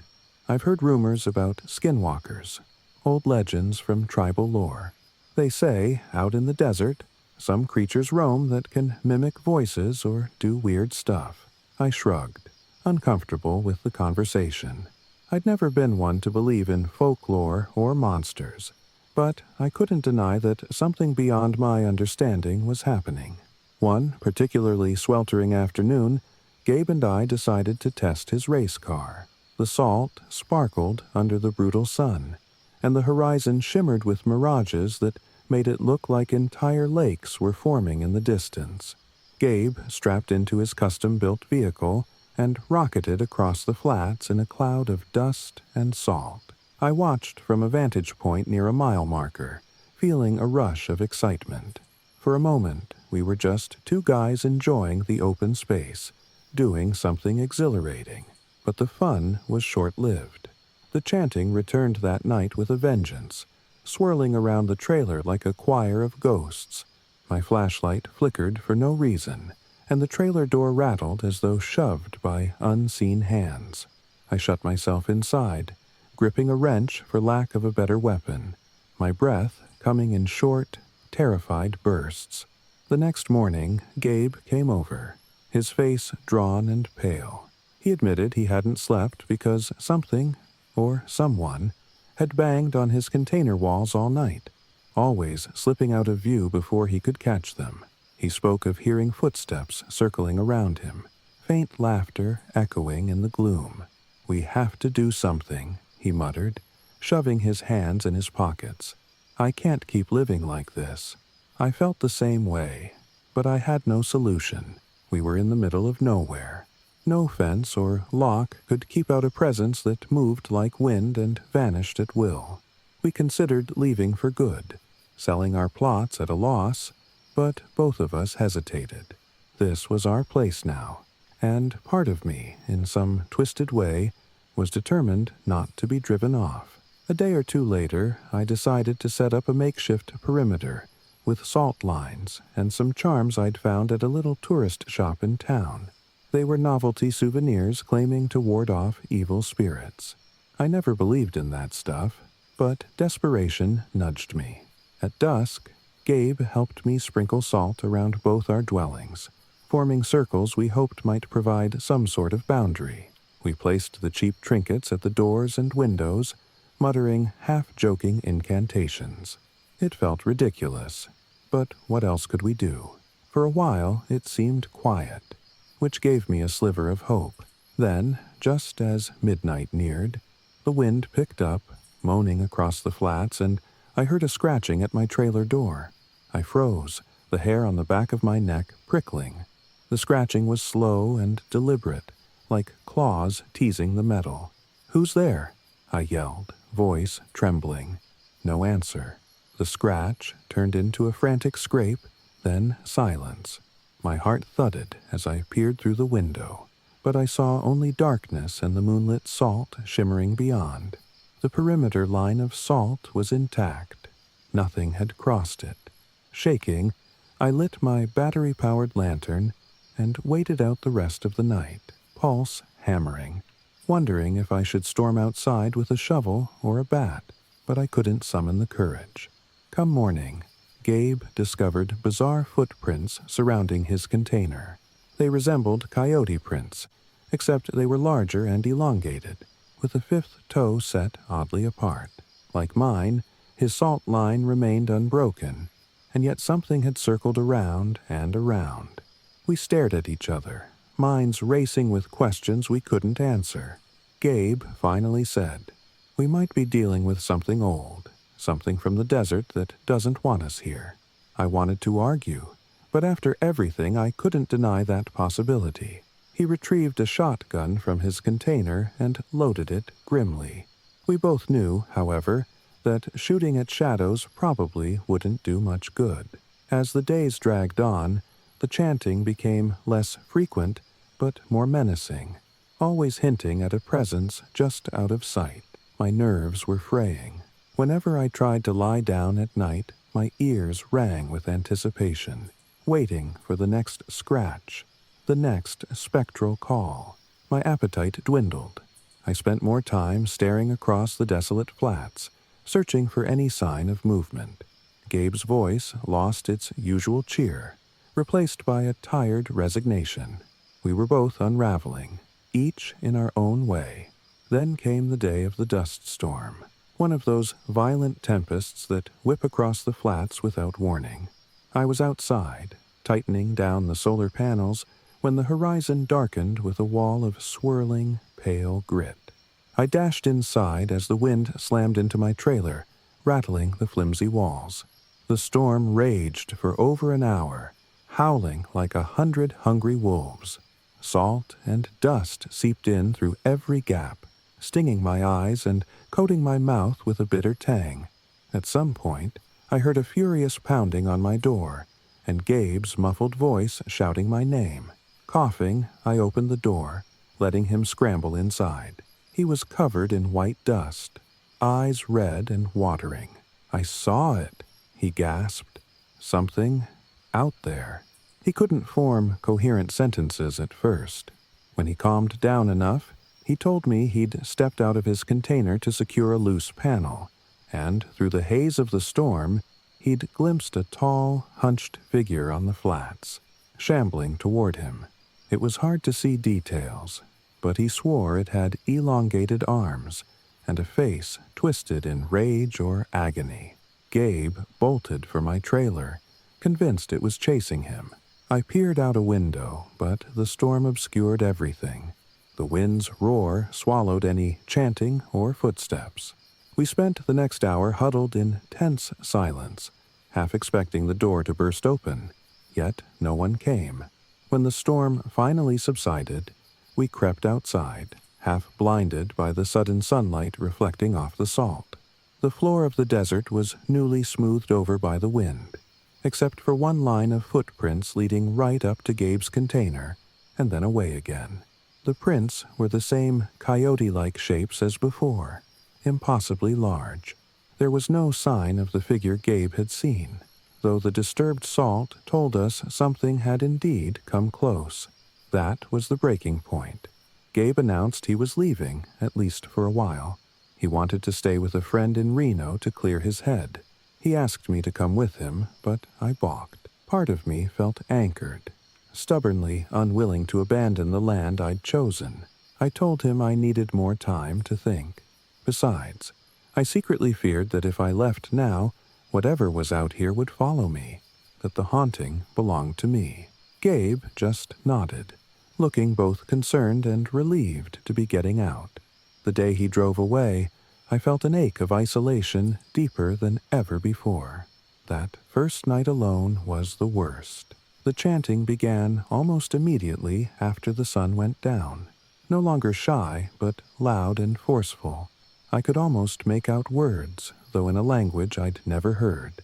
"I've heard rumors about Skinwalkers, old legends from tribal lore. They say, out in the desert, some creatures roam that can mimic voices or do weird stuff." I shrugged, uncomfortable with the conversation. I'd never been one to believe in folklore or monsters, but I couldn't deny that something beyond my understanding was happening. One particularly sweltering afternoon, Gabe and I decided to test his race car. The salt sparkled under the brutal sun, and the horizon shimmered with mirages that made it look like entire lakes were forming in the distance. Gabe strapped into his custom-built vehicle and rocketed across the flats in a cloud of dust and salt. I watched from a vantage point near a mile marker, feeling a rush of excitement. For a moment, we were just two guys enjoying the open space, doing something exhilarating. But the fun was short-lived. The chanting returned that night with a vengeance, swirling around the trailer like a choir of ghosts. My flashlight flickered for no reason, and the trailer door rattled as though shoved by unseen hands. I shut myself inside, gripping a wrench for lack of a better weapon, my breath coming in short, terrified bursts. The next morning, Gabe came over, his face drawn and pale. He admitted he hadn't slept because something, or someone, had banged on his container walls all night, always slipping out of view before he could catch them. He spoke of hearing footsteps circling around him, faint laughter echoing in the gloom. "We have to do something," he muttered, shoving his hands in his pockets. "I can't keep living like this." I felt the same way, but I had no solution. We were in the middle of nowhere. No fence or lock could keep out a presence that moved like wind and vanished at will. We considered leaving for good, selling our plots at a loss, but both of us hesitated. This was our place now, and part of me, in some twisted way, was determined not to be driven off. A day or two later, I decided to set up a makeshift perimeter with salt lines and some charms I'd found at a little tourist shop in town. They were novelty souvenirs claiming to ward off evil spirits. I never believed in that stuff, but desperation nudged me. At dusk, Gabe helped me sprinkle salt around both our dwellings, forming circles we hoped might provide some sort of boundary. We placed the cheap trinkets at the doors and windows, muttering half-joking incantations. It felt ridiculous, but what else could we do? For a while, it seemed quiet, which gave me a sliver of hope. Then, just as midnight neared, the wind picked up, moaning across the flats, and I heard a scratching at my trailer door. I froze, the hair on the back of my neck prickling. The scratching was slow and deliberate, like claws teasing the metal. "Who's there?" I yelled, voice trembling. No answer. The scratch turned into a frantic scrape, then silence. My heart thudded as I peered through the window, but I saw only darkness and the moonlit salt shimmering beyond. The perimeter line of salt was intact. Nothing had crossed it. Shaking, I lit my battery-powered lantern and waited out the rest of the night, pulse hammering, wondering if I should storm outside with a shovel or a bat, but I couldn't summon the courage. Come morning, Gabe discovered bizarre footprints surrounding his container. They resembled coyote prints, except they were larger and elongated, with a fifth toe set oddly apart. Like mine, his salt line remained unbroken, and yet something had circled around and around. We stared at each other, minds racing with questions we couldn't answer. Gabe finally said, "We might be dealing with something old, something from the desert that doesn't want us here." I wanted to argue, but after everything I couldn't deny that possibility. He retrieved a shotgun from his container and loaded it grimly. We both knew, however, that shooting at shadows probably wouldn't do much good. As the days dragged on, the chanting became less frequent but more menacing, always hinting at a presence just out of sight. My nerves were fraying. Whenever I tried to lie down at night, my ears rang with anticipation, waiting for the next scratch, the next spectral call. My appetite dwindled. I spent more time staring across the desolate flats, searching for any sign of movement. Gabe's voice lost its usual cheer, replaced by a tired resignation. We were both unraveling, each in our own way. Then came the day of the dust storm, one of those violent tempests that whip across the flats without warning. I was outside, tightening down the solar panels, when the horizon darkened with a wall of swirling, pale grit. I dashed inside as the wind slammed into my trailer, rattling the flimsy walls. The storm raged for over an hour, howling like 100 hungry wolves. Salt and dust seeped in through every gap, stinging my eyes and coating my mouth with a bitter tang. At some point, I heard a furious pounding on my door, and Gabe's muffled voice shouting my name. Coughing, I opened the door, letting him scramble inside. He was covered in white dust, eyes red and watering. "I saw it," he gasped. "Something out there." He couldn't form coherent sentences at first. When he calmed down enough, he told me he'd stepped out of his container to secure a loose panel, and through the haze of the storm, he'd glimpsed a tall, hunched figure on the flats, shambling toward him. It was hard to see details, but he swore it had elongated arms and a face twisted in rage or agony. Gabe bolted for my trailer, convinced it was chasing him. I peered out a window, but the storm obscured everything. The wind's roar swallowed any chanting or footsteps. We spent the next hour huddled in tense silence, half expecting the door to burst open, yet no one came. When the storm finally subsided, we crept outside, half blinded by the sudden sunlight reflecting off the salt. The floor of the desert was newly smoothed over by the wind, except for one line of footprints leading right up to Gabe's container, and then away again. The prints were the same coyote-like shapes as before, impossibly large. There was no sign of the figure Gabe had seen, though the disturbed salt told us something had indeed come close. That was the breaking point. Gabe announced he was leaving, at least for a while. He wanted to stay with a friend in Reno to clear his head. He asked me to come with him, but I balked. Part of me felt anchored, stubbornly unwilling to abandon the land I'd chosen. I told him I needed more time to think. Besides, I secretly feared that if I left now, whatever was out here would follow me, that the haunting belonged to me. Gabe just nodded, looking both concerned and relieved to be getting out. The day he drove away, I felt an ache of isolation deeper than ever before. That first night alone was the worst. The chanting began almost immediately after the sun went down. No longer shy, but loud and forceful. I could almost make out words, though in a language I'd never heard.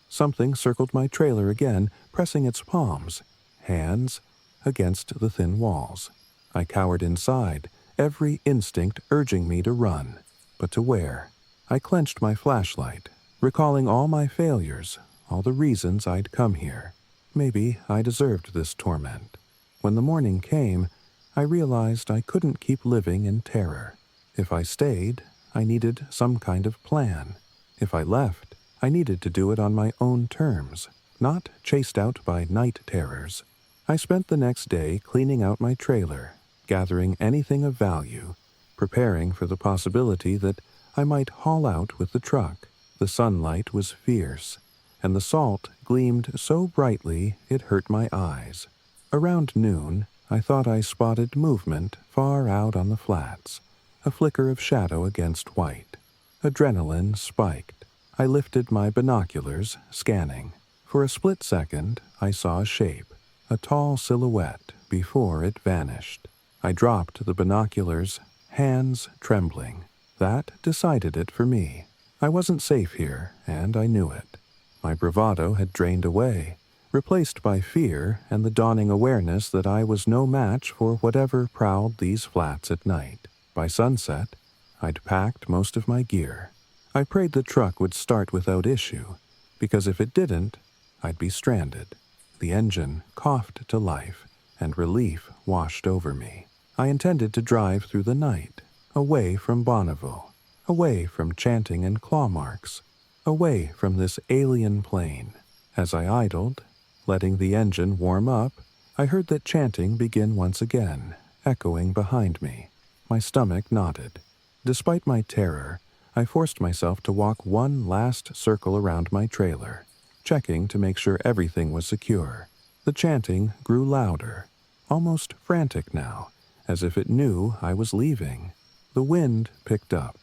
Something circled my trailer again, pressing its palms, hands, against the thin walls. I cowered inside, every instinct urging me to run. But to where? I clenched my flashlight, recalling all my failures, all the reasons I'd come here. Maybe I deserved this torment. When the morning came, I realized I couldn't keep living in terror. If I stayed, I needed some kind of plan. If I left, I needed to do it on my own terms, not chased out by night terrors. I spent the next day cleaning out my trailer, gathering anything of value, preparing for the possibility that I might haul out with the truck. The sunlight was fierce, and the salt gleamed so brightly it hurt my eyes. Around noon, I thought I spotted movement far out on the flats, a flicker of shadow against white. Adrenaline spiked. I lifted my binoculars, scanning. For a split second, I saw a shape, a tall silhouette, before it vanished. I dropped the binoculars, hands trembling. That decided it for me. I wasn't safe here, and I knew it. My bravado had drained away, replaced by fear and the dawning awareness that I was no match for whatever prowled these flats at night. By sunset, I'd packed most of my gear. I prayed the truck would start without issue, because if it didn't, I'd be stranded. The engine coughed to life, and relief washed over me. I intended to drive through the night, away from Bonneville, away from chanting and claw marks, away from this alien plane. As I idled, letting the engine warm up, I heard that chanting begin once again, echoing behind me. My stomach knotted. Despite my terror, I forced myself to walk one last circle around my trailer, checking to make sure everything was secure. The chanting grew louder, almost frantic now, as if it knew I was leaving. The wind picked up,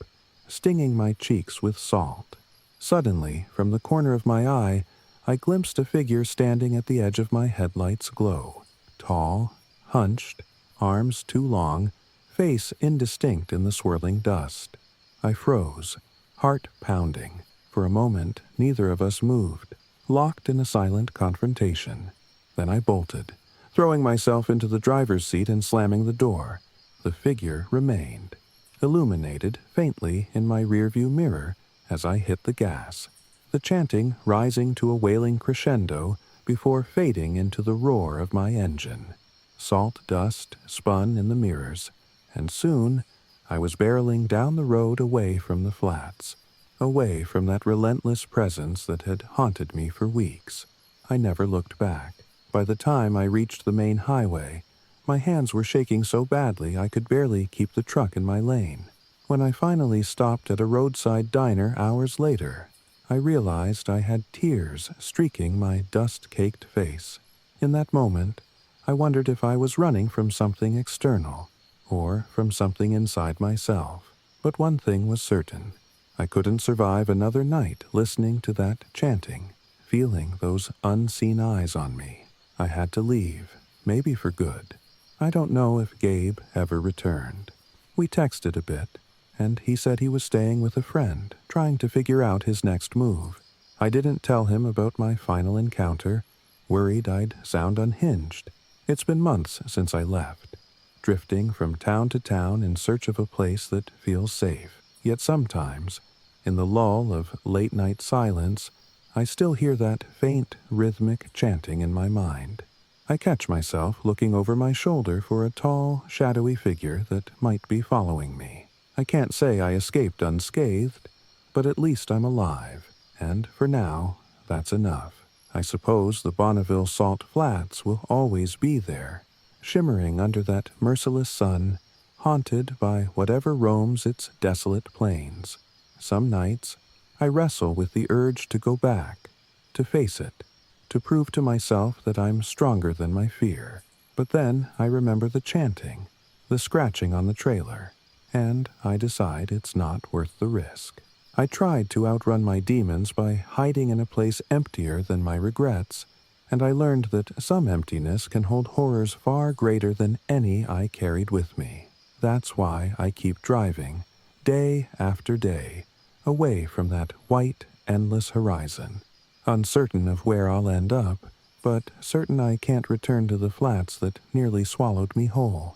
stinging my cheeks with salt. Suddenly, from the corner of my eye, I glimpsed a figure standing at the edge of my headlight's glow. Tall, hunched, arms too long, face indistinct in the swirling dust. I froze, heart pounding. For a moment, neither of us moved, locked in a silent confrontation. Then I bolted, throwing myself into the driver's seat and slamming the door. The figure remained, illuminated faintly in my rearview mirror as I hit the gas, the chanting rising to a wailing crescendo before fading into the roar of my engine. Salt dust spun in the mirrors, and soon I was barreling down the road away from the flats, away from that relentless presence that had haunted me for weeks. I never looked back. By the time I reached the main highway, my hands were shaking so badly I could barely keep the truck in my lane. When I finally stopped at a roadside diner hours later, I realized I had tears streaking my dust-caked face. In that moment, I wondered if I was running from something external, or from something inside myself. But one thing was certain. I couldn't survive another night listening to that chanting, feeling those unseen eyes on me. I had to leave, maybe for good. I don't know if Gabe ever returned. We texted a bit, and he said he was staying with a friend, trying to figure out his next move. I didn't tell him about my final encounter, worried I'd sound unhinged. It's been months since I left, drifting from town to town in search of a place that feels safe. Yet sometimes, in the lull of late-night silence, I still hear that faint, rhythmic chanting in my mind. I catch myself looking over my shoulder for a tall, shadowy figure that might be following me. I can't say I escaped unscathed, but at least I'm alive, and for now, that's enough. I suppose the Bonneville Salt Flats will always be there, shimmering under that merciless sun, haunted by whatever roams its desolate plains. Some nights, I wrestle with the urge to go back, to face it, to prove to myself that I'm stronger than my fear. But then I remember the chanting, the scratching on the trailer, and I decide it's not worth the risk. I tried to outrun my demons by hiding in a place emptier than my regrets, and I learned that some emptiness can hold horrors far greater than any I carried with me. That's why I keep driving, day after day, away from that white, endless horizon. Uncertain of where I'll end up, but certain I can't return to the flats that nearly swallowed me whole.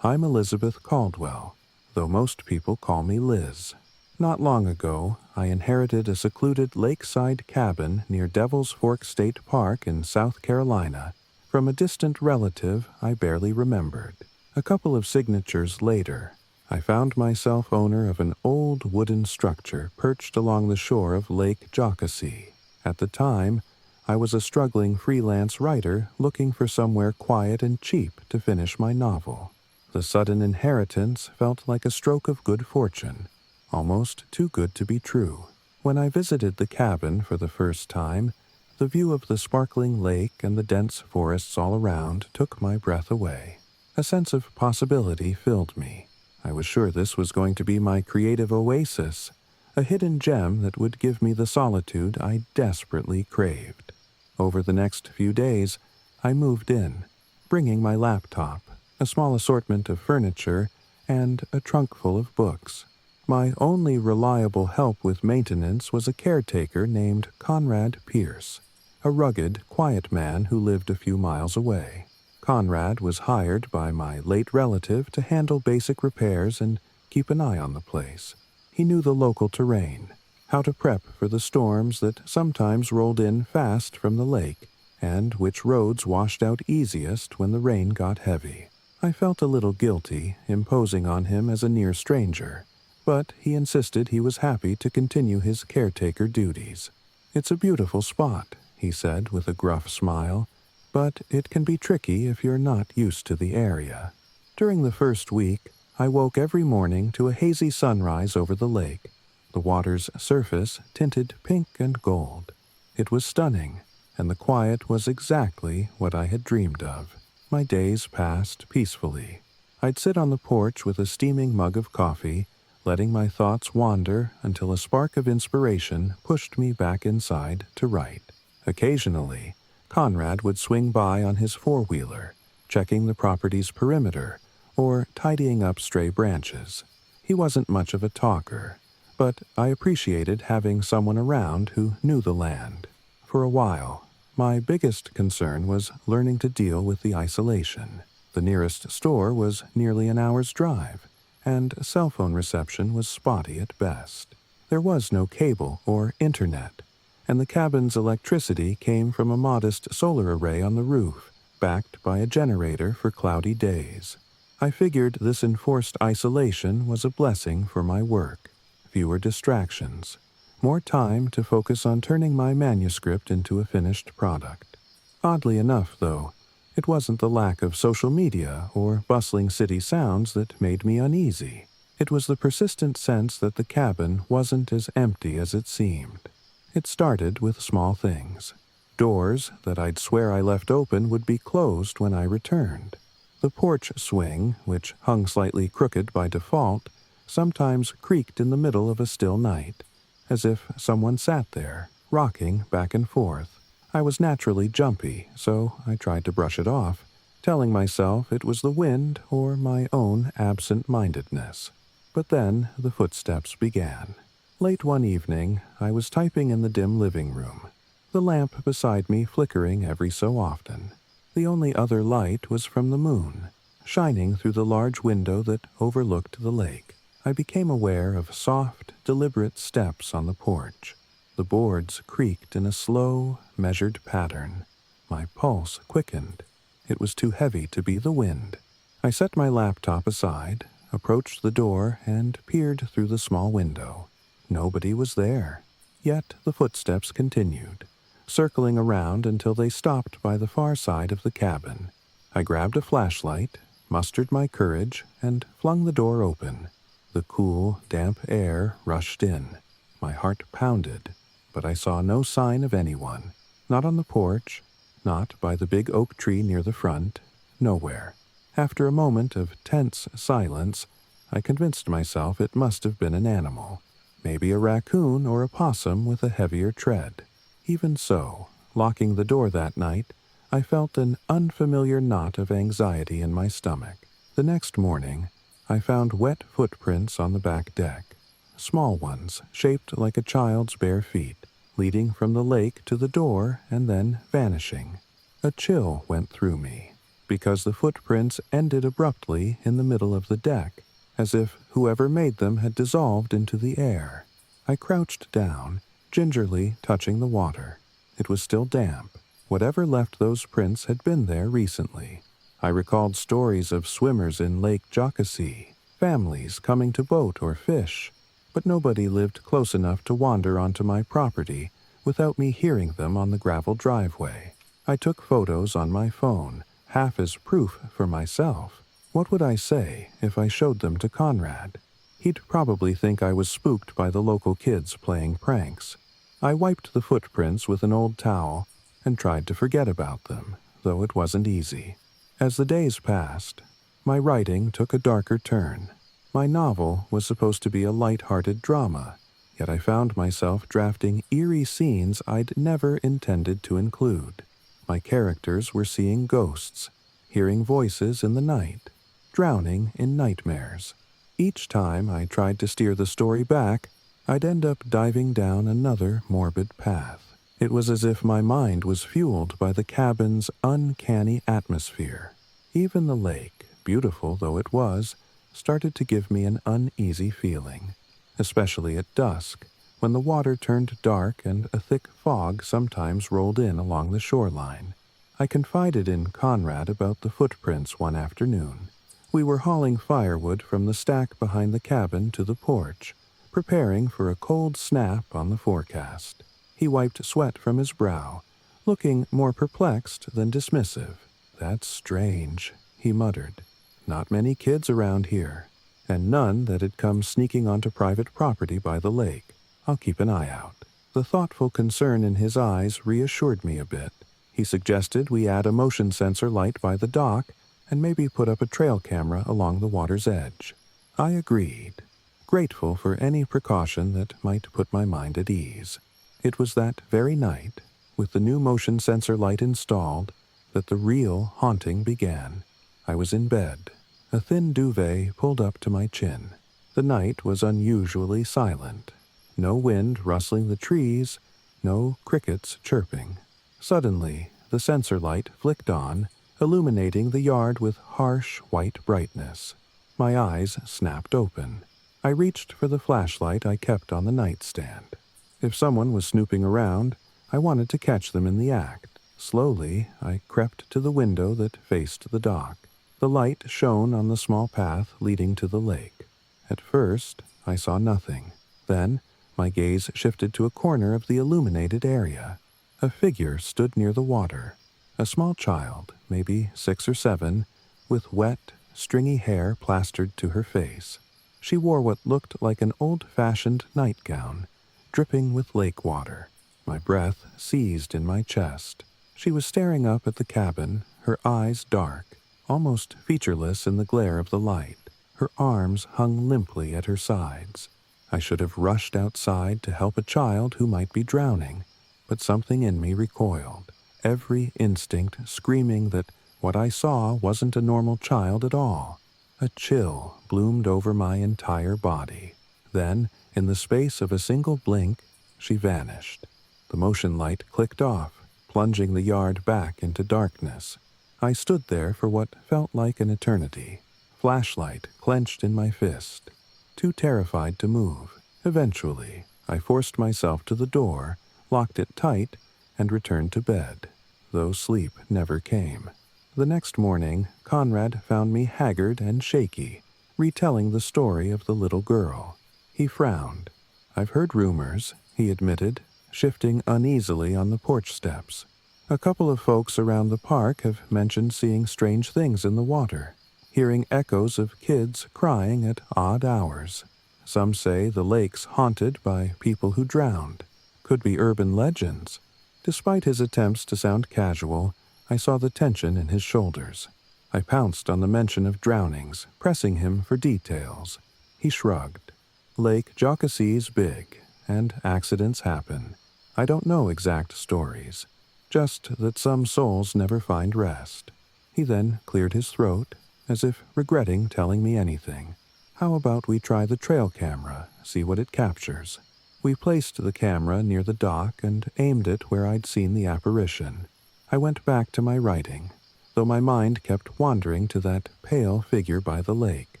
I'm Elizabeth Caldwell, though most people call me Liz. Not long ago, I inherited a secluded lakeside cabin near Devil's Fork State Park in South Carolina from a distant relative I barely remembered. A couple of signatures later, I found myself owner of an old wooden structure perched along the shore of Lake Jockasee. At the time, I was a struggling freelance writer looking for somewhere quiet and cheap to finish my novel. The sudden inheritance felt like a stroke of good fortune, almost too good to be true. When I visited the cabin for the first time, the view of the sparkling lake and the dense forests all around took my breath away. A sense of possibility filled me. I was sure this was going to be my creative oasis, a hidden gem that would give me the solitude I desperately craved. Over the next few days, I moved in, bringing my laptop, a small assortment of furniture, and a trunk full of books. My only reliable help with maintenance was a caretaker named Conrad Pierce, a rugged, quiet man who lived a few miles away. Conrad was hired by my late relative to handle basic repairs and keep an eye on the place. He knew the local terrain, how to prep for the storms that sometimes rolled in fast from the lake, and which roads washed out easiest when the rain got heavy. I felt a little guilty imposing on him as a near stranger, but he insisted he was happy to continue his caretaker duties. "It's a beautiful spot," he said with a gruff smile, "but it can be tricky if you're not used to the area." During the first week, I woke every morning to a hazy sunrise over the lake, the water's surface tinted pink and gold. It was stunning, and the quiet was exactly what I had dreamed of. My days passed peacefully. I'd sit on the porch with a steaming mug of coffee, letting my thoughts wander until a spark of inspiration pushed me back inside to write. Occasionally, Conrad would swing by on his four-wheeler, checking the property's perimeter or tidying up stray branches. He wasn't much of a talker, but I appreciated having someone around who knew the land. For a while, my biggest concern was learning to deal with the isolation. The nearest store was nearly an hour's drive, and cell phone reception was spotty at best. There was no cable or internet, and the cabin's electricity came from a modest solar array on the roof, backed by a generator for cloudy days. I figured this enforced isolation was a blessing for my work. Fewer distractions, more time to focus on turning my manuscript into a finished product. Oddly enough, though, it wasn't the lack of social media or bustling city sounds that made me uneasy. It was the persistent sense that the cabin wasn't as empty as it seemed. It started with small things. Doors that I'd swear I left open would be closed when I returned. The porch swing, which hung slightly crooked by default, sometimes creaked in the middle of a still night, as if someone sat there, rocking back and forth. I was naturally jumpy, so I tried to brush it off, telling myself it was the wind or my own absent-mindedness. But then the footsteps began. Late one evening, I was typing in the dim living room, the lamp beside me flickering every so often. The only other light was from the moon, shining through the large window that overlooked the lake. I became aware of soft, deliberate steps on the porch. The boards creaked in a slow, measured pattern. My pulse quickened. It was too heavy to be the wind. I set my laptop aside, approached the door, and peered through the small window. Nobody was there. Yet the footsteps continued, circling around until they stopped by the far side of the cabin. I grabbed a flashlight, mustered my courage, and flung the door open. The cool, damp air rushed in. My heart pounded, but I saw no sign of anyone. Not on the porch, not by the big oak tree near the front, nowhere. After a moment of tense silence, I convinced myself it must have been an animal, maybe a raccoon or a possum with a heavier tread. Even so, locking the door that night, I felt an unfamiliar knot of anxiety in my stomach. The next morning, I found wet footprints on the back deck, small ones shaped like a child's bare feet, leading from the lake to the door and then vanishing. A chill went through me, because the footprints ended abruptly in the middle of the deck, as if whoever made them had dissolved into the air. I crouched down, gingerly touching the water. It was still damp. Whatever left those prints had been there recently. I recalled stories of swimmers in Lake Jockasee, families coming to boat or fish, but nobody lived close enough to wander onto my property without me hearing them on the gravel driveway. I took photos on my phone, half as proof for myself. What would I say if I showed them to Conrad? He'd probably think I was spooked by the local kids playing pranks. I wiped the footprints with an old towel and tried to forget about them, though it wasn't easy. As the days passed, my writing took a darker turn. My novel was supposed to be a light-hearted drama, yet I found myself drafting eerie scenes I'd never intended to include. My characters were seeing ghosts, hearing voices in the night, drowning in nightmares. Each time I tried to steer the story back, I'd end up diving down another morbid path. It was as if my mind was fueled by the cabin's uncanny atmosphere. Even the lake, beautiful though it was, started to give me an uneasy feeling, especially at dusk, when the water turned dark and a thick fog sometimes rolled in along the shoreline. I confided in Conrad about the footprints one afternoon. We were hauling firewood from the stack behind the cabin to the porch, preparing for a cold snap on the forecast. He wiped sweat from his brow, looking more perplexed than dismissive. "That's strange," he muttered. "Not many kids around here, and none that had come sneaking onto private property by the lake. I'll keep an eye out." The thoughtful concern in his eyes reassured me a bit. He suggested we add a motion sensor light by the dock and maybe put up a trail camera along the water's edge. I agreed, grateful for any precaution that might put my mind at ease. It was that very night, with the new motion sensor light installed, that the real haunting began. I was in bed, a thin duvet pulled up to my chin. The night was unusually silent. No wind rustling the trees, no crickets chirping. Suddenly, the sensor light flicked on, illuminating the yard with harsh white brightness. My eyes snapped open. I reached for the flashlight I kept on the nightstand. If someone was snooping around, I wanted to catch them in the act. Slowly, I crept to the window that faced the dock. The light shone on the small path leading to the lake. At first, I saw nothing. Then, my gaze shifted to a corner of the illuminated area. A figure stood near the water. A small child, maybe 6 or 7, with wet, stringy hair plastered to her face. She wore what looked like an old-fashioned nightgown, dripping with lake water. My breath seized in my chest. She was staring up at the cabin, her eyes dark, almost featureless in the glare of the light. Her arms hung limply at her sides. I should have rushed outside to help a child who might be drowning, but something in me recoiled, every instinct screaming that what I saw wasn't a normal child at all. A chill bloomed over my entire body. Then, in the space of a single blink, she vanished. The motion light clicked off, plunging the yard back into darkness. I stood there for what felt like an eternity, flashlight clenched in my fist, too terrified to move. Eventually, I forced myself to the door, locked it tight, and returned to bed, though sleep never came. The next morning, Conrad found me haggard and shaky, retelling the story of the little girl. He frowned. "I've heard rumors," he admitted, shifting uneasily on the porch steps. "A couple of folks around the park have mentioned seeing strange things in the water, hearing echoes of kids crying at odd hours. Some say the lake's haunted by people who drowned. Could be urban legends." Despite his attempts to sound casual, I saw the tension in his shoulders. I pounced on the mention of drownings, pressing him for details. He shrugged. "Lake Jockasee's big, and accidents happen. I don't know exact stories. just that some souls never find rest. He then cleared his throat, as if regretting telling me anything. How about we try the trail camera, see what it captures? We placed the camera near the dock and aimed it where I'd seen the apparition. I went back to my writing, though my mind kept wandering to that pale figure by the lake.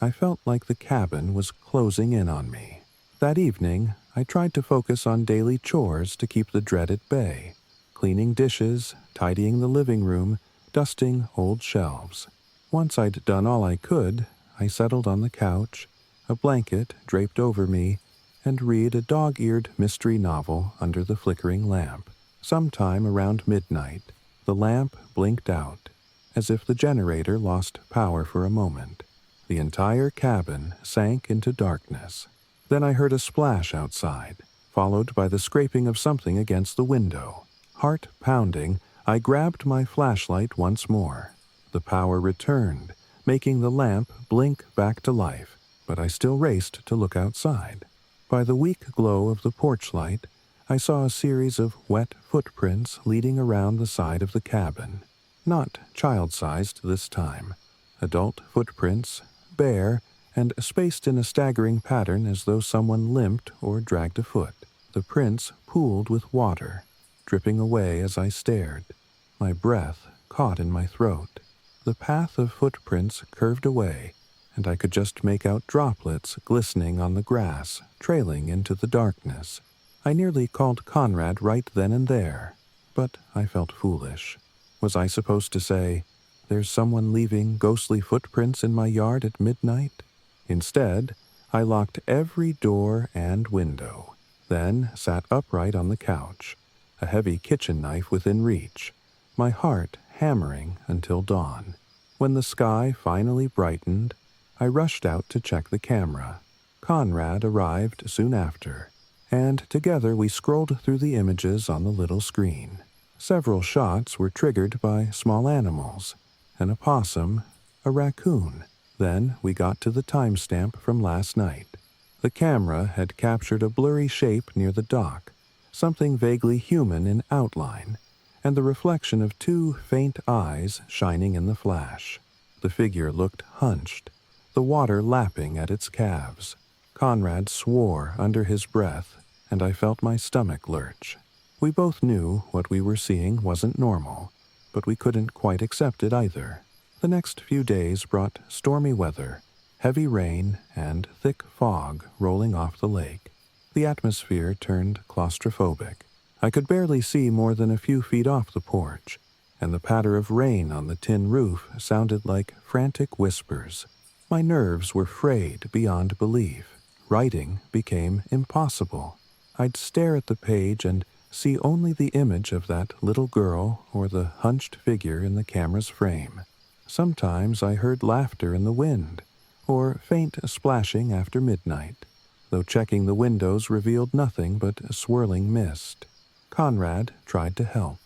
I felt like the cabin was closing in on me. That evening, I tried to focus on daily chores to keep the dread at bay. Cleaning dishes, tidying the living room, dusting old shelves. Once I'd done all I could, I settled on the couch, a blanket draped over me, and read a dog-eared mystery novel under the flickering lamp. Sometime around midnight, the lamp blinked out, as if the generator lost power for a moment. The entire cabin sank into darkness. Then I heard a splash outside, followed by the scraping of something against the window. Heart pounding, I grabbed my flashlight once more. The power returned, making the lamp blink back to life, but I still raced to look outside. By the weak glow of the porch light, I saw a series of wet footprints leading around the side of the cabin. Not child-sized this time. Adult footprints, bare, and spaced in a staggering pattern as though someone limped or dragged a foot. The prints pooled with water, dripping away as I stared. My breath caught in my throat. The path of footprints curved away, and I could just make out droplets glistening on the grass, trailing into the darkness. I nearly called Conrad right then and there, but I felt foolish. Was I supposed to say, "There's someone leaving ghostly footprints in my yard at midnight"? Instead, I locked every door and window, then sat upright on the couch, a heavy kitchen knife within reach, my heart hammering until dawn. When the sky finally brightened, I rushed out to check the camera. Conrad arrived soon after, and together we scrolled through the images on the little screen. Several shots were triggered by small animals, an opossum, a raccoon. Then we got to the timestamp from last night. The camera had captured a blurry shape near the dock, something vaguely human in outline, and the reflection of two faint eyes shining in the flash. The figure looked hunched, the water lapping at its calves. Conrad swore under his breath, and I felt my stomach lurch. We both knew what we were seeing wasn't normal, but we couldn't quite accept it either. The next few days brought stormy weather, heavy rain, and thick fog rolling off the lake. The atmosphere turned claustrophobic. I could barely see more than a few feet off the porch, and the patter of rain on the tin roof sounded like frantic whispers. My nerves were frayed beyond belief. Writing became impossible. I'd stare at the page and see only the image of that little girl or the hunched figure in the camera's frame. Sometimes I heard laughter in the wind, or faint splashing after midnight, though checking the windows revealed nothing but a swirling mist. Conrad tried to help.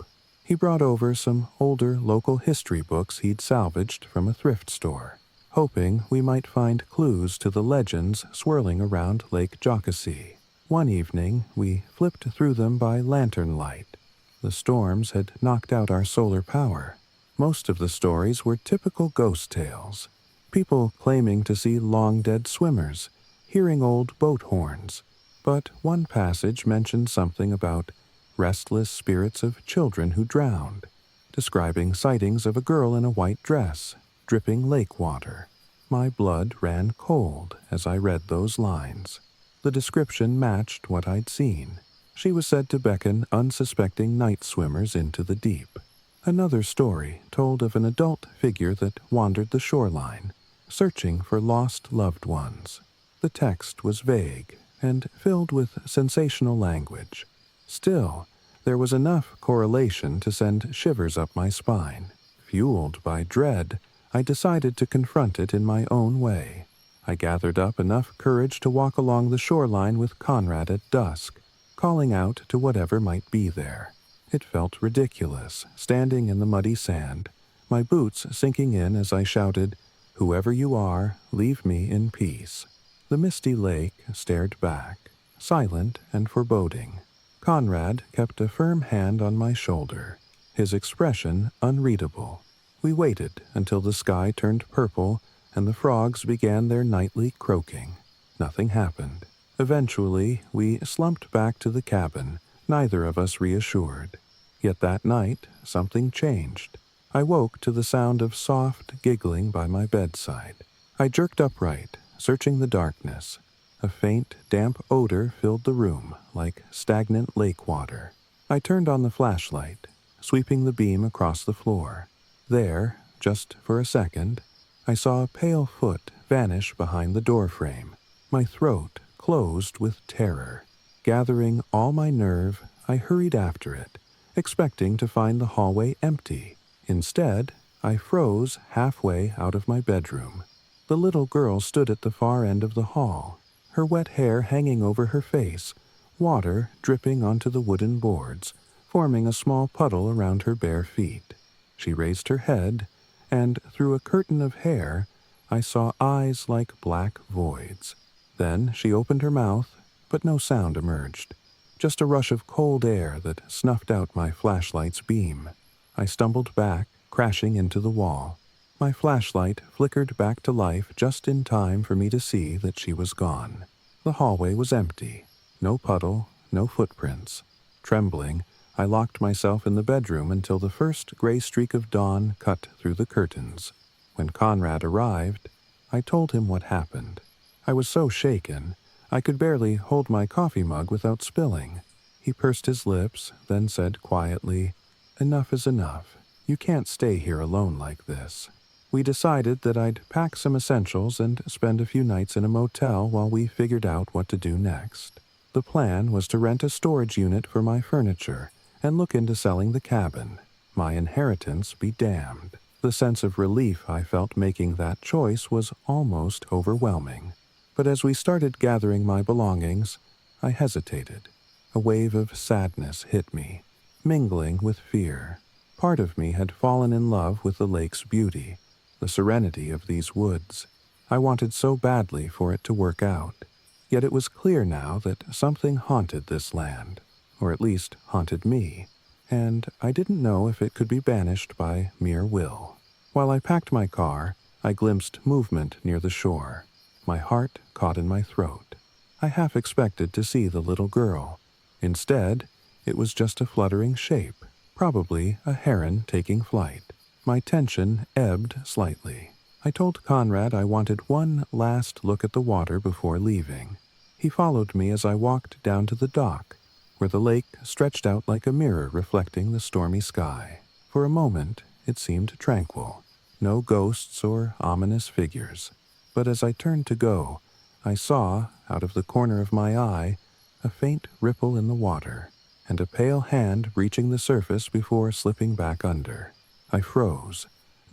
He brought over some older local history books he'd salvaged from a thrift store, hoping we might find clues to the legends swirling around Lake Jockasee. One evening, we flipped through them by lantern light. The storms had knocked out our solar power. Most of the stories were typical ghost tales. People claiming to see long-dead swimmers, hearing old boat horns. But one passage mentioned something about restless spirits of children who drowned, describing sightings of a girl in a white dress, dripping lake water. My blood ran cold as I read those lines. The description matched what I'd seen. She was said to beckon unsuspecting night swimmers into the deep. Another story told of an adult figure that wandered the shoreline, searching for lost loved ones. The text was vague and filled with sensational language. Still, there was enough correlation to send shivers up my spine. Fueled by dread, I decided to confront it in my own way. I gathered up enough courage to walk along the shoreline with Conrad at dusk, calling out to whatever might be there. It felt ridiculous, standing in the muddy sand, my boots sinking in as I shouted, "Whoever you are, leave me in peace." The misty lake stared back, silent and foreboding. Conrad kept a firm hand on my shoulder, his expression unreadable. We waited until the sky turned purple and the frogs began their nightly croaking. Nothing happened. Eventually, we slumped back to the cabin, neither of us reassured. Yet that night, something changed. I woke to the sound of soft giggling by my bedside. I jerked upright, searching the darkness. A faint, damp odor filled the room, like stagnant lake water. I turned on the flashlight, sweeping the beam across the floor. There, just for a second, I saw a pale foot vanish behind the doorframe. My throat closed with terror. Gathering all my nerve, I hurried after it, expecting to find the hallway empty. Instead, I froze halfway out of my bedroom. The little girl stood at the far end of the hall, her wet hair hanging over her face, water dripping onto the wooden boards, forming a small puddle around her bare feet. She raised her head, and through a curtain of hair, I saw eyes like black voids. Then she opened her mouth, but no sound emerged, just a rush of cold air that snuffed out my flashlight's beam. I stumbled back, crashing into the wall. My flashlight flickered back to life just in time for me to see that she was gone. The hallway was empty. No puddle, no footprints. Trembling, I locked myself in the bedroom until the first gray streak of dawn cut through the curtains. When Conrad arrived, I told him what happened. I was so shaken, I could barely hold my coffee mug without spilling. He pursed his lips, then said quietly, "Enough is enough. You can't stay here alone like this." We decided that I'd pack some essentials and spend a few nights in a motel while we figured out what to do next. The plan was to rent a storage unit for my furniture and look into selling the cabin. My inheritance be damned. The sense of relief I felt making that choice was almost overwhelming. But as we started gathering my belongings, I hesitated. A wave of sadness hit me, mingling with fear. Part of me had fallen in love with the lake's beauty, the serenity of these woods. I wanted so badly for it to work out. Yet it was clear now that something haunted this land, or at least haunted me, and I didn't know if it could be banished by mere will. While I packed my car, I glimpsed movement near the shore. My heart caught in my throat. I half expected to see the little girl. Instead, it was just a fluttering shape, probably a heron taking flight. My tension ebbed slightly. I told Conrad I wanted one last look at the water before leaving. He followed me as I walked down to the dock, where the lake stretched out like a mirror reflecting the stormy sky. For a moment, it seemed tranquil. No ghosts or ominous figures. But as I turned to go, I saw, out of the corner of my eye, a faint ripple in the water, and a pale hand reaching the surface before slipping back under. I froze,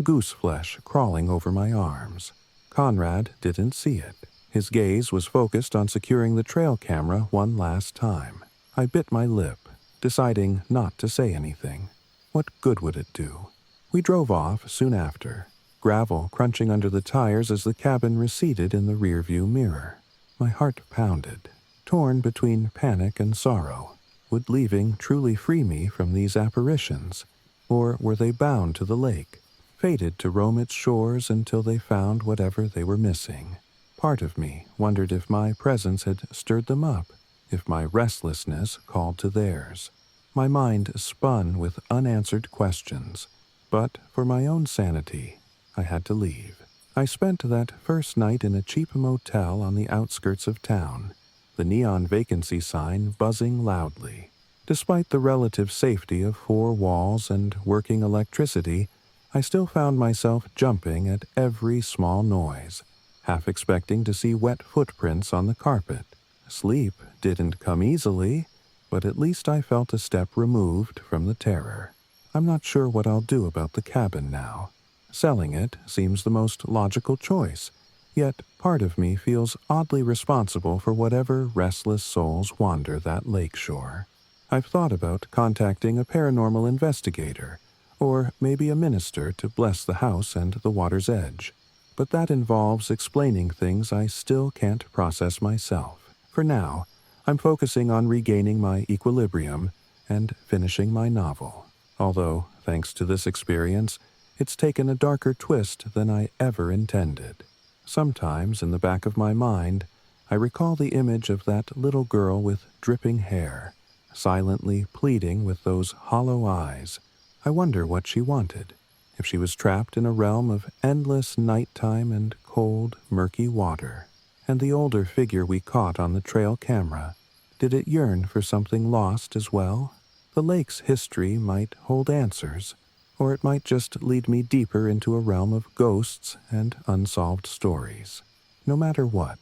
goose flesh crawling over my arms. Conrad didn't see it. His gaze was focused on securing the trail camera one last time. I bit my lip, deciding not to say anything. What good would it do? We drove off soon after, gravel crunching under the tires as the cabin receded in the rearview mirror. My heart pounded, torn between panic and sorrow. Would leaving truly free me from these apparitions? Or were they bound to the lake, fated to roam its shores until they found whatever they were missing? Part of me wondered if my presence had stirred them up, if my restlessness called to theirs. My mind spun with unanswered questions, but for my own sanity, I had to leave. I spent that first night in a cheap motel on the outskirts of town, the neon vacancy sign buzzing loudly. Despite the relative safety of four walls and working electricity, I still found myself jumping at every small noise, half expecting to see wet footprints on the carpet. Sleep didn't come easily, but at least I felt a step removed from the terror. I'm not sure what I'll do about the cabin now. Selling it seems the most logical choice, yet part of me feels oddly responsible for whatever restless souls wander that lakeshore. I've thought about contacting a paranormal investigator, or maybe a minister to bless the house and the water's edge, but that involves explaining things I still can't process myself. For now, I'm focusing on regaining my equilibrium and finishing my novel. Although, thanks to this experience, it's taken a darker twist than I ever intended. Sometimes, in the back of my mind, I recall the image of that little girl with dripping hair, silently pleading with those hollow eyes. I wonder what she wanted, if she was trapped in a realm of endless nighttime and cold, murky water. And the older figure we caught on the trail camera, did it yearn for something lost as well? The lake's history might hold answers, or it might just lead me deeper into a realm of ghosts and unsolved stories. No matter what,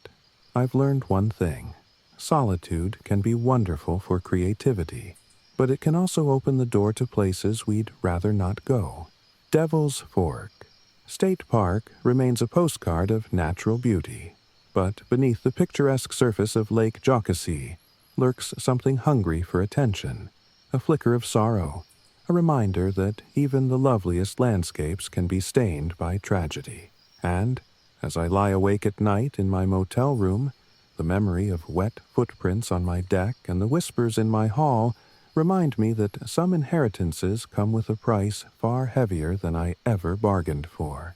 I've learned one thing. Solitude can be wonderful for creativity, but it can also open the door to places we'd rather not go. Devil's Fork State Park remains a postcard of natural beauty, but beneath the picturesque surface of Lake Jocassee lurks something hungry for attention, a flicker of sorrow, a reminder that even the loveliest landscapes can be stained by tragedy. And, as I lie awake at night in my motel room, the memory of wet footprints on my deck and the whispers in my hall remind me that some inheritances come with a price far heavier than I ever bargained for.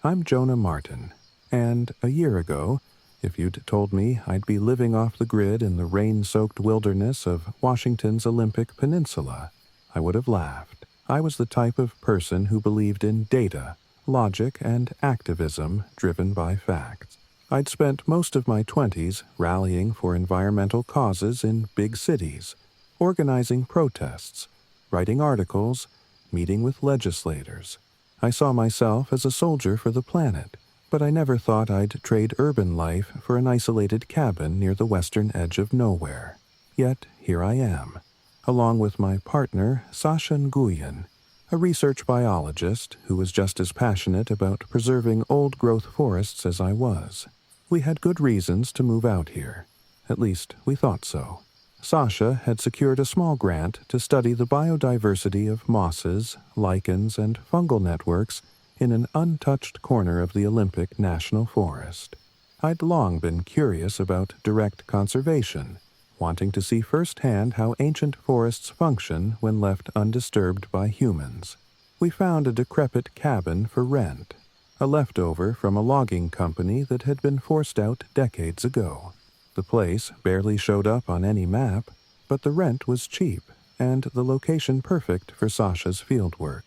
I'm Jonah Martin, and a year ago, if you'd told me I'd be living off the grid in the rain-soaked wilderness of Washington's Olympic Peninsula, I would have laughed. I was the type of person who believed in data, logic, and activism driven by facts. I'd spent most of my 20s rallying for environmental causes in big cities, organizing protests, writing articles, meeting with legislators. I saw myself as a soldier for the planet, but I never thought I'd trade urban life for an isolated cabin near the western edge of nowhere. Yet here I am, along with my partner, Sasha Nguyen, a research biologist who was just as passionate about preserving old-growth forests as I was. We had good reasons to move out here. At least, we thought so. Sasha had secured a small grant to study the biodiversity of mosses, lichens, and fungal networks in an untouched corner of the Olympic National Forest. I'd long been curious about direct conservation, wanting to see firsthand how ancient forests function when left undisturbed by humans. We found a decrepit cabin for rent, a leftover from a logging company that had been forced out decades ago. The place barely showed up on any map, but the rent was cheap and the location perfect for Sasha's fieldwork.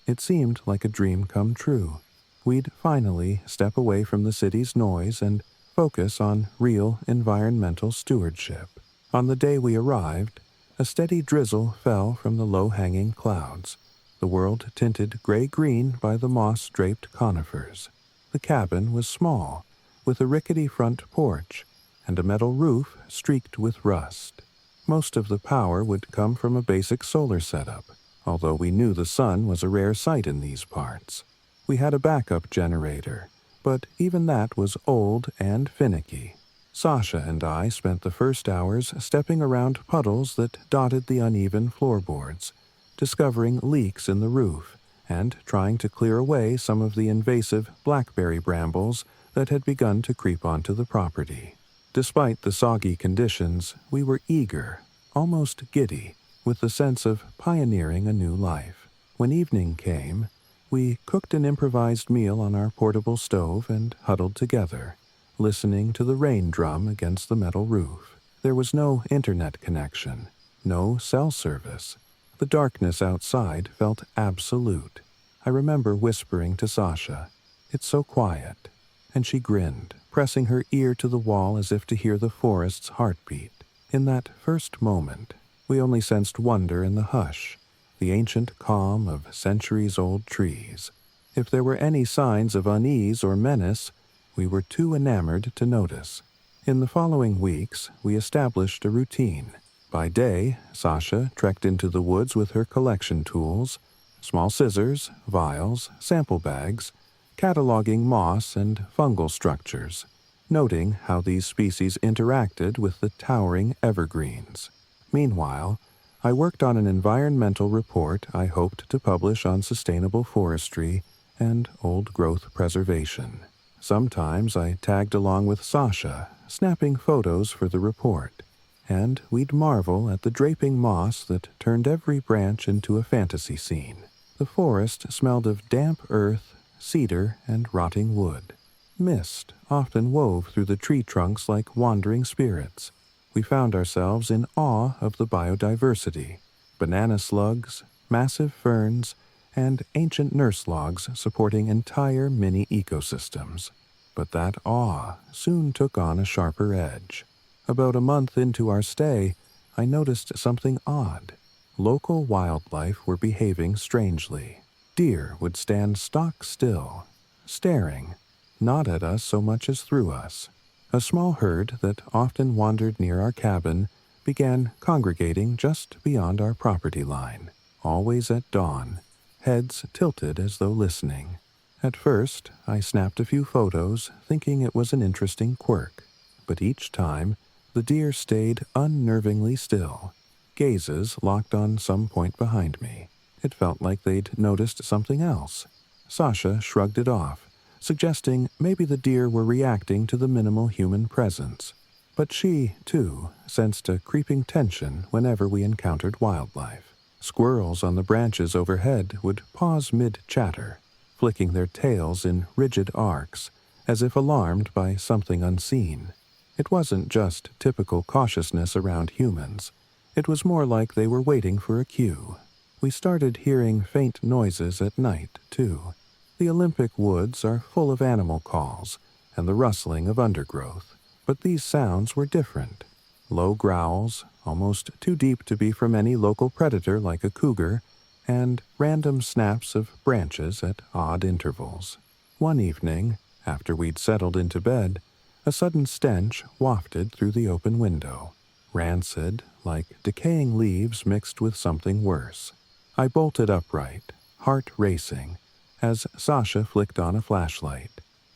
It seemed like a dream come true. We'd finally step away from the city's noise and focus on real environmental stewardship. On the day we arrived, a steady drizzle fell from the low-hanging clouds, the world tinted gray-green by the moss-draped conifers. The cabin was small, with a rickety front porch and a metal roof streaked with rust. Most of the power would come from a basic solar setup, although we knew the sun was a rare sight in these parts. We had a backup generator, but even that was old and finicky. Sasha and I spent the first hours stepping around puddles that dotted the uneven floorboards, discovering leaks in the roof, and trying to clear away some of the invasive blackberry brambles that had begun to creep onto the property. Despite the soggy conditions, we were eager, almost giddy, with the sense of pioneering a new life. When evening came, we cooked an improvised meal on our portable stove and huddled together, listening to the rain drum against the metal roof. There was no internet connection, no cell service. The darkness outside felt absolute. I remember whispering to Sasha, "It's so quiet," and she grinned, pressing her ear to the wall as if to hear the forest's heartbeat. In that first moment, we only sensed wonder in the hush, the ancient calm of centuries-old trees. If there were any signs of unease or menace, we were too enamored to notice. In the following weeks, we established a routine. By day, Sasha trekked into the woods with her collection tools, small scissors, vials, sample bags, cataloging moss and fungal structures, noting how these species interacted with the towering evergreens. Meanwhile, I worked on an environmental report I hoped to publish on sustainable forestry and old-growth preservation. Sometimes I tagged along with Sasha, snapping photos for the report, and we'd marvel at the draping moss that turned every branch into a fantasy scene. The forest smelled of damp earth, cedar, and rotting wood. Mist often wove through the tree trunks like wandering spirits. We found ourselves in awe of the biodiversity. Banana slugs, massive ferns, and ancient nurse logs supporting entire mini ecosystems. But that awe soon took on a sharper edge. About a month into our stay, I noticed something odd. Local wildlife were behaving strangely. Deer would stand stock still, staring, not at us so much as through us. A small herd that often wandered near our cabin began congregating just beyond our property line, always at dawn, heads tilted as though listening. At first, I snapped a few photos, thinking it was an interesting quirk, but each time, the deer stayed unnervingly still, gazes locked on some point behind me. It felt like they'd noticed something else. Sasha shrugged it off, suggesting maybe the deer were reacting to the minimal human presence. But she, too, sensed a creeping tension whenever we encountered wildlife. Squirrels on the branches overhead would pause mid-chatter, flicking their tails in rigid arcs, as if alarmed by something unseen. It wasn't just typical cautiousness around humans. It was more like they were waiting for a cue. We started hearing faint noises at night, too. The Olympic woods are full of animal calls and the rustling of undergrowth, but these sounds were different. Low growls, almost too deep to be from any local predator like a cougar, and random snaps of branches at odd intervals. One evening, after we'd settled into bed, a sudden stench wafted through the open window, rancid, like decaying leaves mixed with something worse. I bolted upright, heart racing, as Sasha flicked on a flashlight.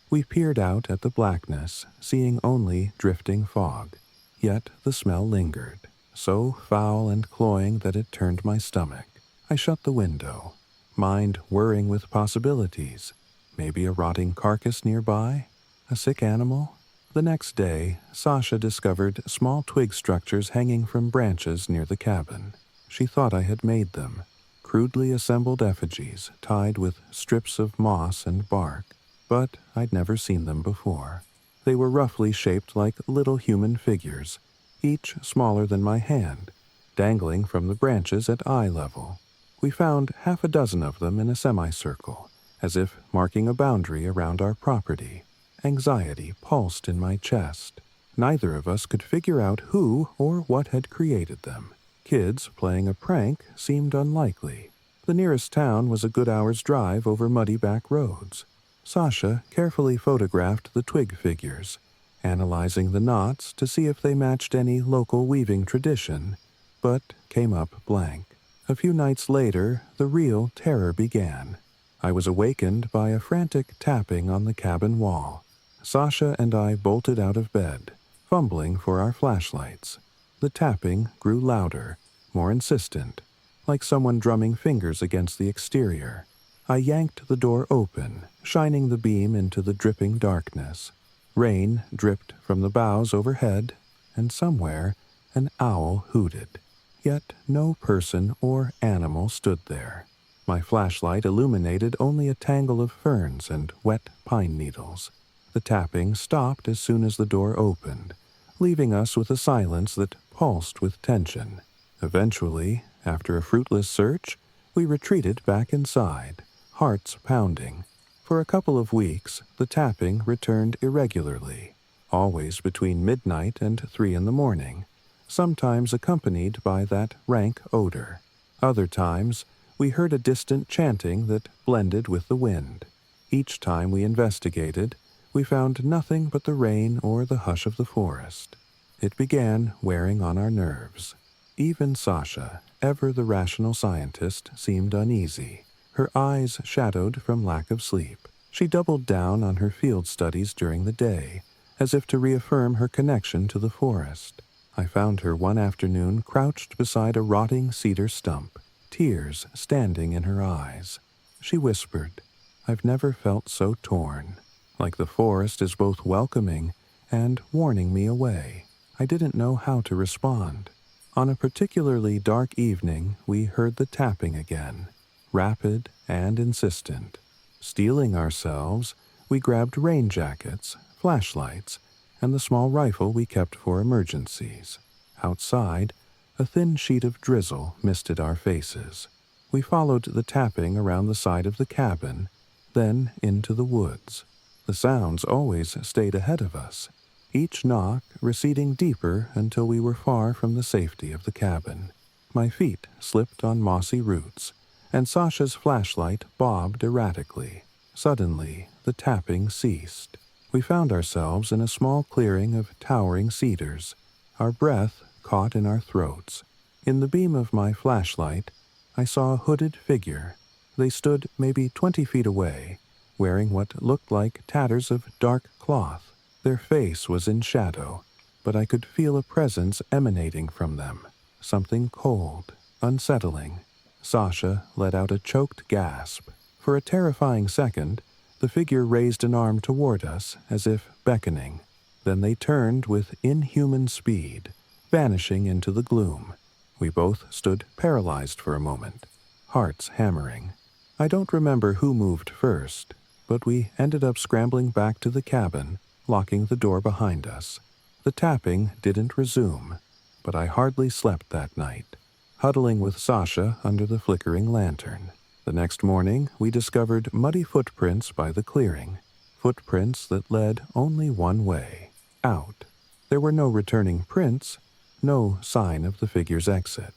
We peered out at the blackness, seeing only drifting fog. Yet the smell lingered, so foul and cloying that it turned my stomach. I shut the window, mind whirring with possibilities. Maybe a rotting carcass nearby? A sick animal? The next day, Sasha discovered small twig structures hanging from branches near the cabin. She thought I had made them, crudely assembled effigies tied with strips of moss and bark, but I'd never seen them before. They were roughly shaped like little human figures, each smaller than my hand, dangling from the branches at eye level. We found half a dozen of them in a semicircle, as if marking a boundary around our property. Anxiety pulsed in my chest. Neither of us could figure out who or what had created them. Kids playing a prank seemed unlikely. The nearest town was a good hour's drive over muddy back roads. Sasha carefully photographed the twig figures, analyzing the knots to see if they matched any local weaving tradition, but came up blank. A few nights later, the real terror began. I was awakened by a frantic tapping on the cabin wall. Sasha and I bolted out of bed, fumbling for our flashlights. The tapping grew louder, more insistent, like someone drumming fingers against the exterior. I yanked the door open, shining the beam into the dripping darkness. Rain dripped from the boughs overhead, and somewhere an owl hooted. Yet no person or animal stood there. My flashlight illuminated only a tangle of ferns and wet pine needles. The tapping stopped as soon as the door opened, leaving us with a silence that pulsed with tension. Eventually, after a fruitless search, we retreated back inside, hearts pounding. For a couple of weeks, the tapping returned irregularly, always between midnight and 3 in the morning, sometimes accompanied by that rank odor. Other times, we heard a distant chanting that blended with the wind. Each time we investigated, we found nothing but the rain or the hush of the forest. It began wearing on our nerves. Even Sasha, ever the rational scientist, seemed uneasy, her eyes shadowed from lack of sleep. She doubled down on her field studies during the day, as if to reaffirm her connection to the forest. I found her one afternoon crouched beside a rotting cedar stump, tears standing in her eyes. She whispered, "I've never felt so torn," like the forest is both welcoming and warning me away. I didn't know how to respond. On a particularly dark evening, we heard the tapping again, rapid and insistent. Steeling ourselves, we grabbed rain jackets, flashlights, and the small rifle we kept for emergencies. Outside, a thin sheet of drizzle misted our faces. We followed the tapping around the side of the cabin, then into the woods. The sounds always stayed ahead of us, each knock receding deeper until we were far from the safety of the cabin. My feet slipped on mossy roots, and Sasha's flashlight bobbed erratically. Suddenly, the tapping ceased. We found ourselves in a small clearing of towering cedars, our breath caught in our throats. In the beam of my flashlight, I saw a hooded figure. They stood maybe 20 feet away, wearing what looked like tatters of dark cloth. Their face was in shadow, but I could feel a presence emanating from them, something cold, unsettling. Sasha let out a choked gasp. For a terrifying second, the figure raised an arm toward us as if beckoning. Then they turned with inhuman speed, vanishing into the gloom. We both stood paralyzed for a moment, hearts hammering. I don't remember who moved first, but we ended up scrambling back to the cabin, locking the door behind us. The tapping didn't resume, but I hardly slept that night, huddling with Sasha under the flickering lantern. The next morning, we discovered muddy footprints by the clearing, footprints that led only one way, out. There were no returning prints, no sign of the figure's exit.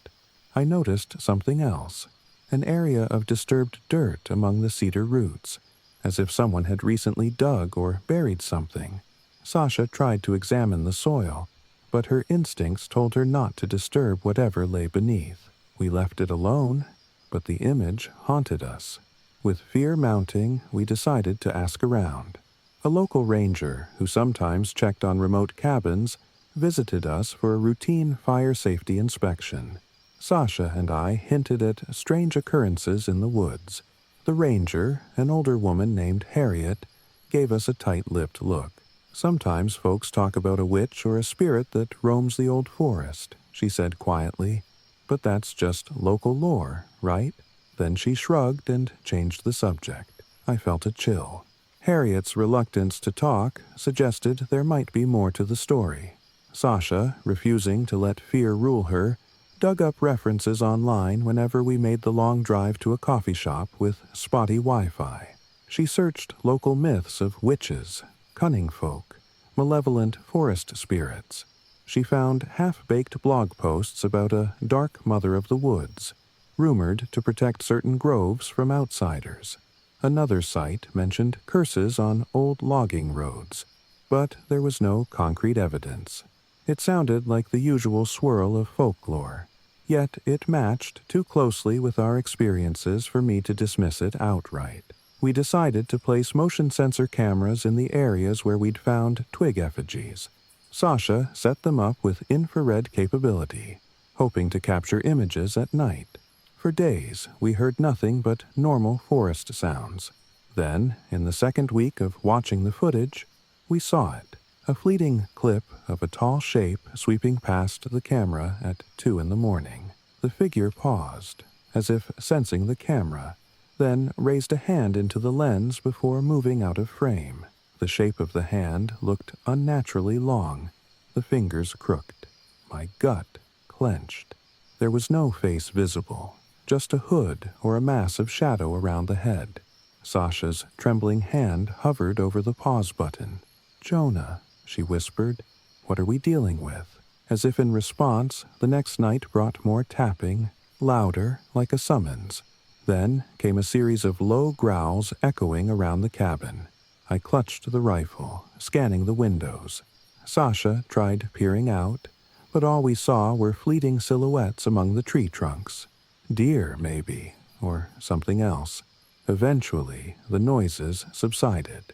I noticed something else, an area of disturbed dirt among the cedar roots, as if someone had recently dug or buried something. Sasha tried to examine the soil, but her instincts told her not to disturb whatever lay beneath. We left it alone, but the image haunted us. With fear mounting, we decided to ask around. A local ranger, who sometimes checked on remote cabins, visited us for a routine fire safety inspection. Sasha and I hinted at strange occurrences in the woods. The ranger, an older woman named Harriet, gave us a tight-lipped look. Sometimes folks talk about a witch or a spirit that roams the old forest, she said quietly. But that's just local lore, right? Then she shrugged and changed the subject. I felt a chill. Harriet's reluctance to talk suggested there might be more to the story. Sasha, refusing to let fear rule her, dug up references online whenever we made the long drive to a coffee shop with spotty Wi-Fi. She searched local myths of witches, cunning folk, malevolent forest spirits. She found half-baked blog posts about a dark mother of the woods, rumored to protect certain groves from outsiders. Another site mentioned curses on old logging roads, but there was no concrete evidence. It sounded like the usual swirl of folklore, yet it matched too closely with our experiences for me to dismiss it outright. We decided to place motion sensor cameras in the areas where we'd found twig effigies. Sasha set them up with infrared capability, hoping to capture images at night. For days, we heard nothing but normal forest sounds. Then, in the second week of watching the footage, we saw it. A fleeting clip of a tall shape sweeping past the camera at 2 a.m. The figure paused, as if sensing the camera, then raised a hand into the lens before moving out of frame. The shape of the hand looked unnaturally long, the fingers crooked. My gut clenched. There was no face visible, just a hood or a mass of shadow around the head. Sasha's trembling hand hovered over the pause button. "Jonah," she whispered, "what are we dealing with?" As if in response, the next night brought more tapping, louder, like a summons. Then came a series of low growls echoing around the cabin. I clutched the rifle, scanning the windows. Sasha tried peering out, but all we saw were fleeting silhouettes among the tree trunks. Deer, maybe, or something else. Eventually, the noises subsided.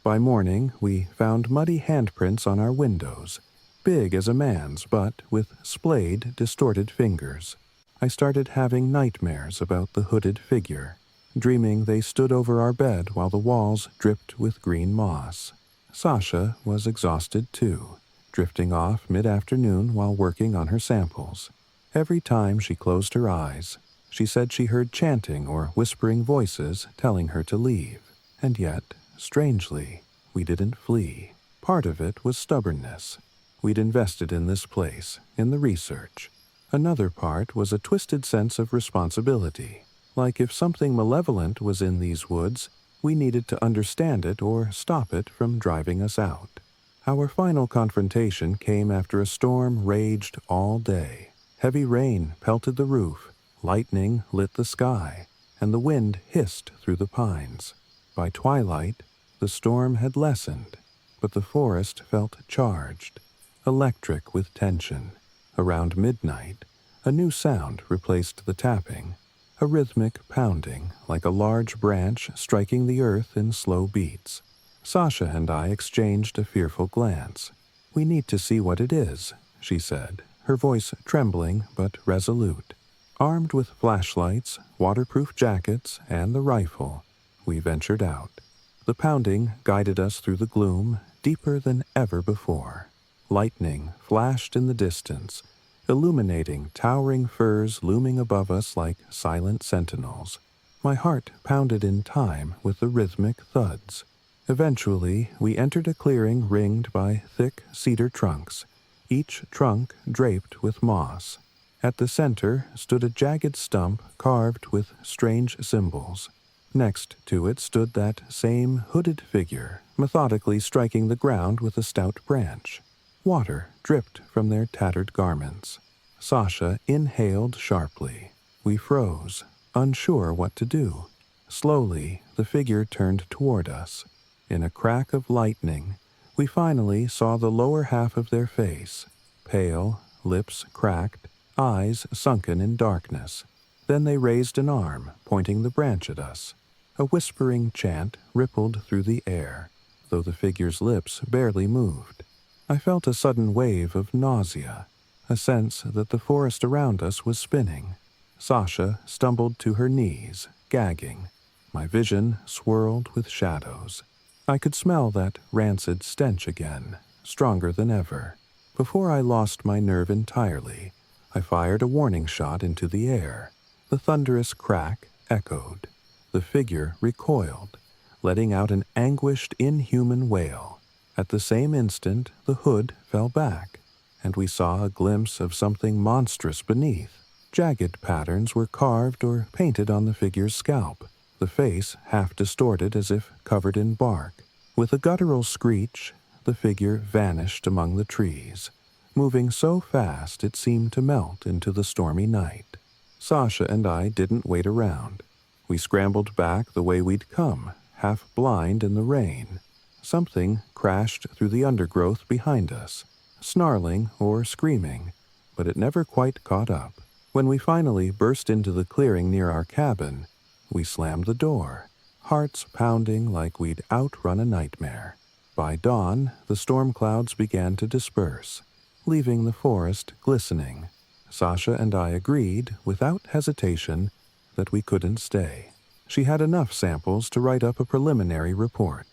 By morning, we found muddy handprints on our windows, big as a man's but with splayed, distorted fingers. I started having nightmares about the hooded figure. dreaming they stood over our bed while the walls dripped with green moss. Sasha was exhausted too, drifting off mid-afternoon while working on her samples. Every time she closed her eyes, she said she heard chanting or whispering voices telling her to leave. And yet, strangely, we didn't flee. Part of it was stubbornness. We'd invested in this place, in the research. Another part was a twisted sense of responsibility. Like if something malevolent was in these woods, we needed to understand it or stop it from driving us out. Our final confrontation came after a storm raged all day. Heavy rain pelted the roof, lightning lit the sky, and the wind hissed through the pines. By twilight, the storm had lessened, but the forest felt charged, electric with tension. Around midnight, a new sound replaced the tapping, a rhythmic pounding like a large branch striking the earth in slow beats. Sasha and I exchanged a fearful glance. "We need to see what it is," she said, her voice trembling but resolute. Armed with flashlights, waterproof jackets, and the rifle, we ventured out. The pounding guided us through the gloom, deeper than ever before. Lightning flashed in the distance, illuminating towering firs looming above us like silent sentinels. My heart pounded in time with the rhythmic thuds. Eventually, we entered a clearing ringed by thick cedar trunks, each trunk draped with moss. At the center stood a jagged stump carved with strange symbols. Next to it stood that same hooded figure, methodically striking the ground with a stout branch. Water dripped from their tattered garments. Sasha inhaled sharply. We froze, unsure what to do. Slowly, the figure turned toward us. In a crack of lightning, we finally saw the lower half of their face, pale, lips cracked, eyes sunken in darkness. Then they raised an arm, pointing the branch at us. A whispering chant rippled through the air, though the figure's lips barely moved. I felt a sudden wave of nausea, a sense that the forest around us was spinning. Sasha stumbled to her knees, gagging. My vision swirled with shadows. I could smell that rancid stench again, stronger than ever. Before I lost my nerve entirely, I fired a warning shot into the air. The thunderous crack echoed. The figure recoiled, letting out an anguished, inhuman wail. At the same instant, the hood fell back, and we saw a glimpse of something monstrous beneath. Jagged patterns were carved or painted on the figure's scalp, the face half distorted as if covered in bark. With a guttural screech, the figure vanished among the trees, moving so fast it seemed to melt into the stormy night. Sasha and I didn't wait around. We scrambled back the way we'd come, half blind in the rain. Something crashed through the undergrowth behind us, snarling or screaming, but it never quite caught up. When we finally burst into the clearing near our cabin, we slammed the door, hearts pounding like we'd outrun a nightmare. By dawn, the storm clouds began to disperse, leaving the forest glistening. Sasha and I agreed, without hesitation, that we couldn't stay. She had enough samples to write up a preliminary report.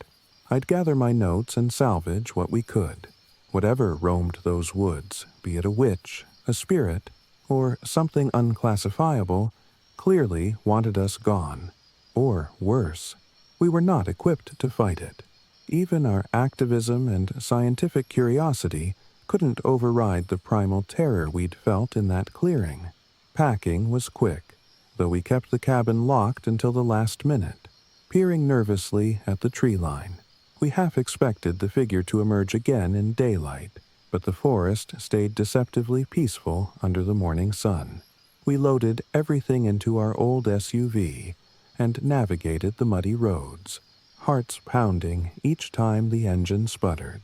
I'd gather my notes and salvage what we could. Whatever roamed those woods, be it a witch, a spirit, or something unclassifiable, clearly wanted us gone. Or worse, we were not equipped to fight it. Even our activism and scientific curiosity couldn't override the primal terror we'd felt in that clearing. Packing was quick, though we kept the cabin locked until the last minute, peering nervously at the tree line. We half expected the figure to emerge again in daylight, but the forest stayed deceptively peaceful under the morning sun. We loaded everything into our old SUV and navigated the muddy roads, hearts pounding each time the engine sputtered.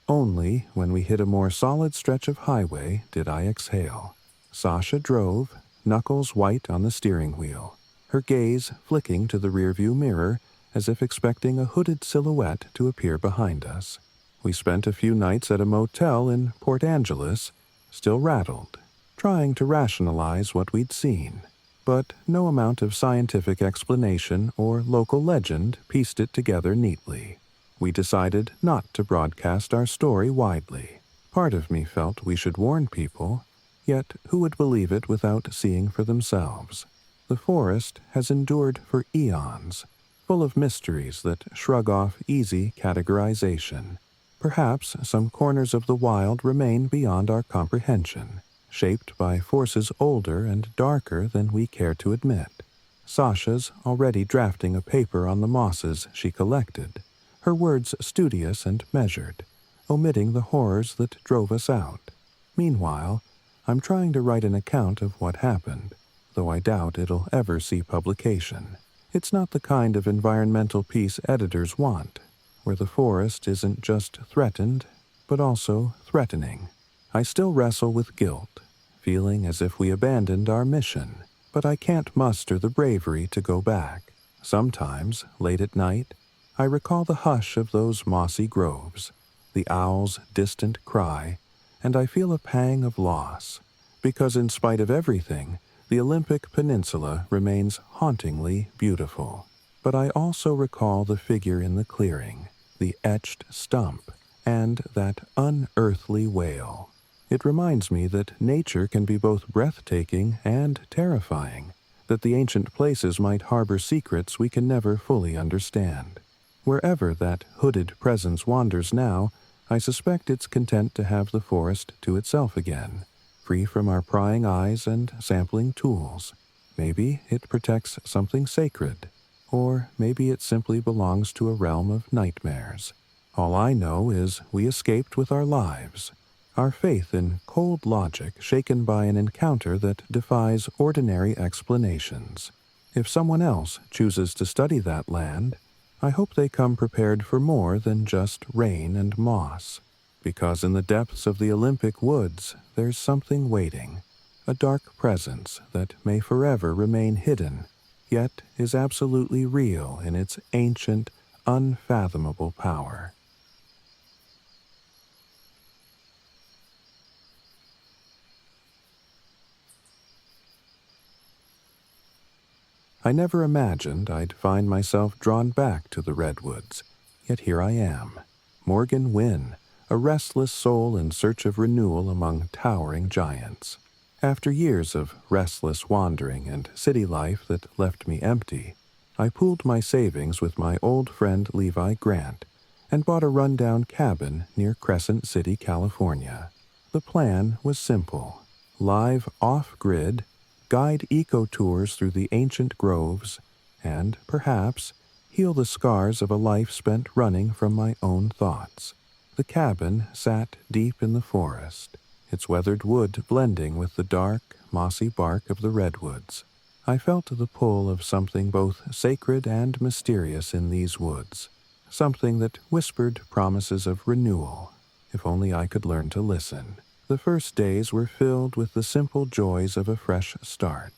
Only when we hit a more solid stretch of highway did I exhale. Sasha drove, knuckles white on the steering wheel, her gaze flicking to the rearview mirror as if expecting a hooded silhouette to appear behind us. We spent a few nights at a motel in Port Angeles, still rattled, trying to rationalize what we'd seen. but no amount of scientific explanation or local legend pieced it together neatly. We decided not to broadcast our story widely. Part of me felt we should warn people, yet who would believe it without seeing for themselves? The forest has endured for eons, full of mysteries that shrug off easy categorization. Perhaps some corners of the wild remain beyond our comprehension, shaped by forces older and darker than we care to admit. Sasha's already drafting a paper on the mosses she collected, her words studious and measured, omitting the horrors that drove us out. Meanwhile, I'm trying to write an account of what happened, though I doubt it'll ever see publication. It's not the kind of environmental piece editors want, where the forest isn't just threatened, but also threatening. I still wrestle with guilt, feeling as if we abandoned our mission, but I can't muster the bravery to go back. Sometimes, late at night, I recall the hush of those mossy groves, the owl's distant cry, and I feel a pang of loss, because in spite of everything, the Olympic Peninsula remains hauntingly beautiful. But I also recall the figure in the clearing, the etched stump, and that unearthly wail. It reminds me that nature can be both breathtaking and terrifying, that the ancient places might harbor secrets we can never fully understand. Wherever that hooded presence wanders now, I suspect it's content to have the forest to itself again, free from our prying eyes and sampling tools. Maybe it protects something sacred, or maybe it simply belongs to a realm of nightmares. All I know is we escaped with our lives, our faith in cold logic shaken by an encounter that defies ordinary explanations. If someone else chooses to study that land, I hope they come prepared for more than just rain and moss, because in the depths of the Olympic woods there's something waiting, a dark presence that may forever remain hidden, yet is absolutely real in its ancient, unfathomable power. I never imagined I'd find myself drawn back to the redwoods, yet here I am, Morgan Wynne, a restless soul in search of renewal among towering giants. After years of restless wandering and city life that left me empty, I pooled my savings with my old friend Levi Grant and bought a rundown cabin near Crescent City, California. The plan was simple: live off-grid, guide eco-tours through the ancient groves, and, perhaps, heal the scars of a life spent running from my own thoughts. The cabin sat deep in the forest, its weathered wood blending with the dark, mossy bark of the redwoods. I felt the pull of something both sacred and mysterious in these woods, something that whispered promises of renewal, if only I could learn to listen. The first days were filled with the simple joys of a fresh start.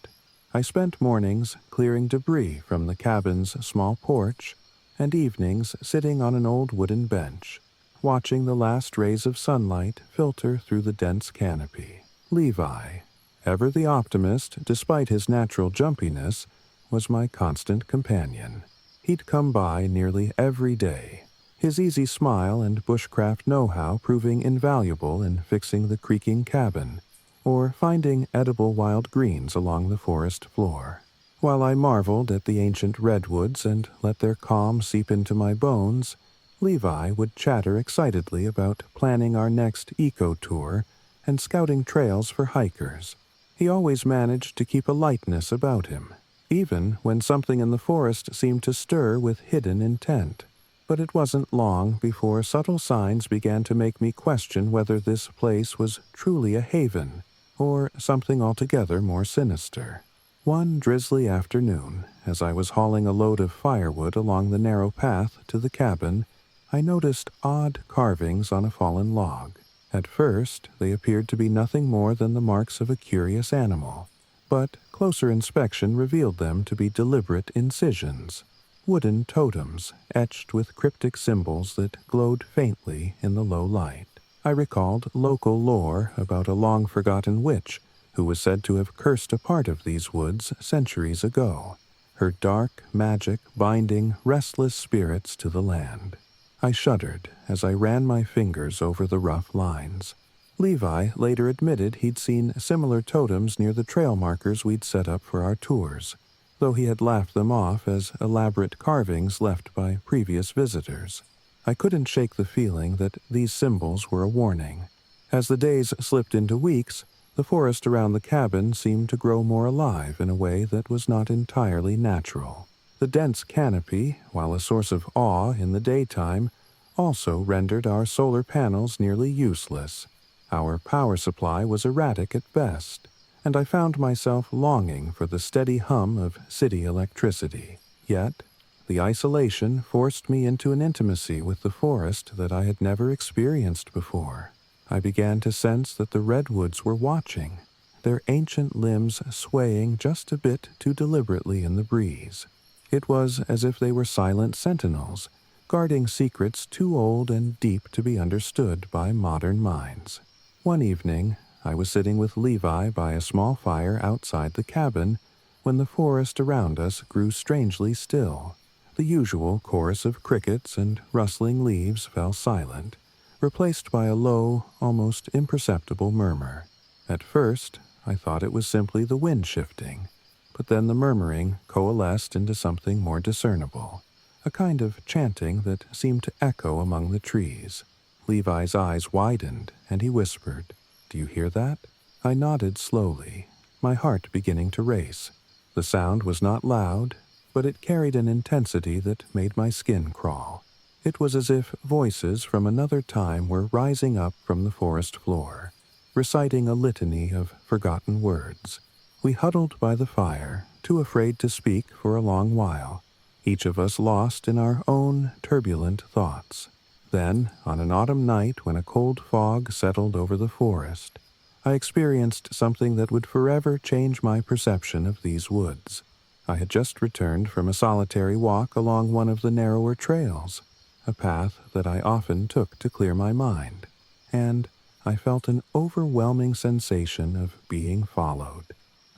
I spent mornings clearing debris from the cabin's small porch, and evenings sitting on an old wooden bench, watching the last rays of sunlight filter through the dense canopy. Levi, ever the optimist despite his natural jumpiness, was my constant companion. He'd come by nearly every day, his easy smile and bushcraft know-how proving invaluable in fixing the creaking cabin, or finding edible wild greens along the forest floor. While I marveled at the ancient redwoods and let their calm seep into my bones, Levi would chatter excitedly about planning our next eco-tour and scouting trails for hikers. He always managed to keep a lightness about him, even when something in the forest seemed to stir with hidden intent. But it wasn't long before subtle signs began to make me question whether this place was truly a haven, or something altogether more sinister. One drizzly afternoon, as I was hauling a load of firewood along the narrow path to the cabin, I noticed odd carvings on a fallen log. At first, they appeared to be nothing more than the marks of a curious animal, but closer inspection revealed them to be deliberate incisions, wooden totems etched with cryptic symbols that glowed faintly in the low light. I recalled local lore about a long-forgotten witch who was said to have cursed a part of these woods centuries ago, her dark magic binding restless spirits to the land. I shuddered as I ran my fingers over the rough lines. Levi later admitted he'd seen similar totems near the trail markers we'd set up for our tours, though he had laughed them off as elaborate carvings left by previous visitors. I couldn't shake the feeling that these symbols were a warning. As the days slipped into weeks, the forest around the cabin seemed to grow more alive in a way that was not entirely natural. The dense canopy, while a source of awe in the daytime, also rendered our solar panels nearly useless. Our power supply was erratic at best, and I found myself longing for the steady hum of city electricity. Yet, the isolation forced me into an intimacy with the forest that I had never experienced before. I began to sense that the redwoods were watching, their ancient limbs swaying just a bit too deliberately in the breeze. It was as if they were silent sentinels, guarding secrets too old and deep to be understood by modern minds. One evening, I was sitting with Levi by a small fire outside the cabin when the forest around us grew strangely still. The usual chorus of crickets and rustling leaves fell silent, replaced by a low, almost imperceptible murmur. At first, I thought it was simply the wind shifting, but then the murmuring coalesced into something more discernible, a kind of chanting that seemed to echo among the trees. Levi's eyes widened, and he whispered, "Do you hear that?" I nodded slowly, my heart beginning to race. The sound was not loud, but it carried an intensity that made my skin crawl. It was as if voices from another time were rising up from the forest floor, reciting a litany of forgotten words. We huddled by the fire, too afraid to speak for a long while, each of us lost in our own turbulent thoughts. Then, on an autumn night when a cold fog settled over the forest, I experienced something that would forever change my perception of these woods. I had just returned from a solitary walk along one of the narrower trails, a path that I often took to clear my mind, and I felt an overwhelming sensation of being followed.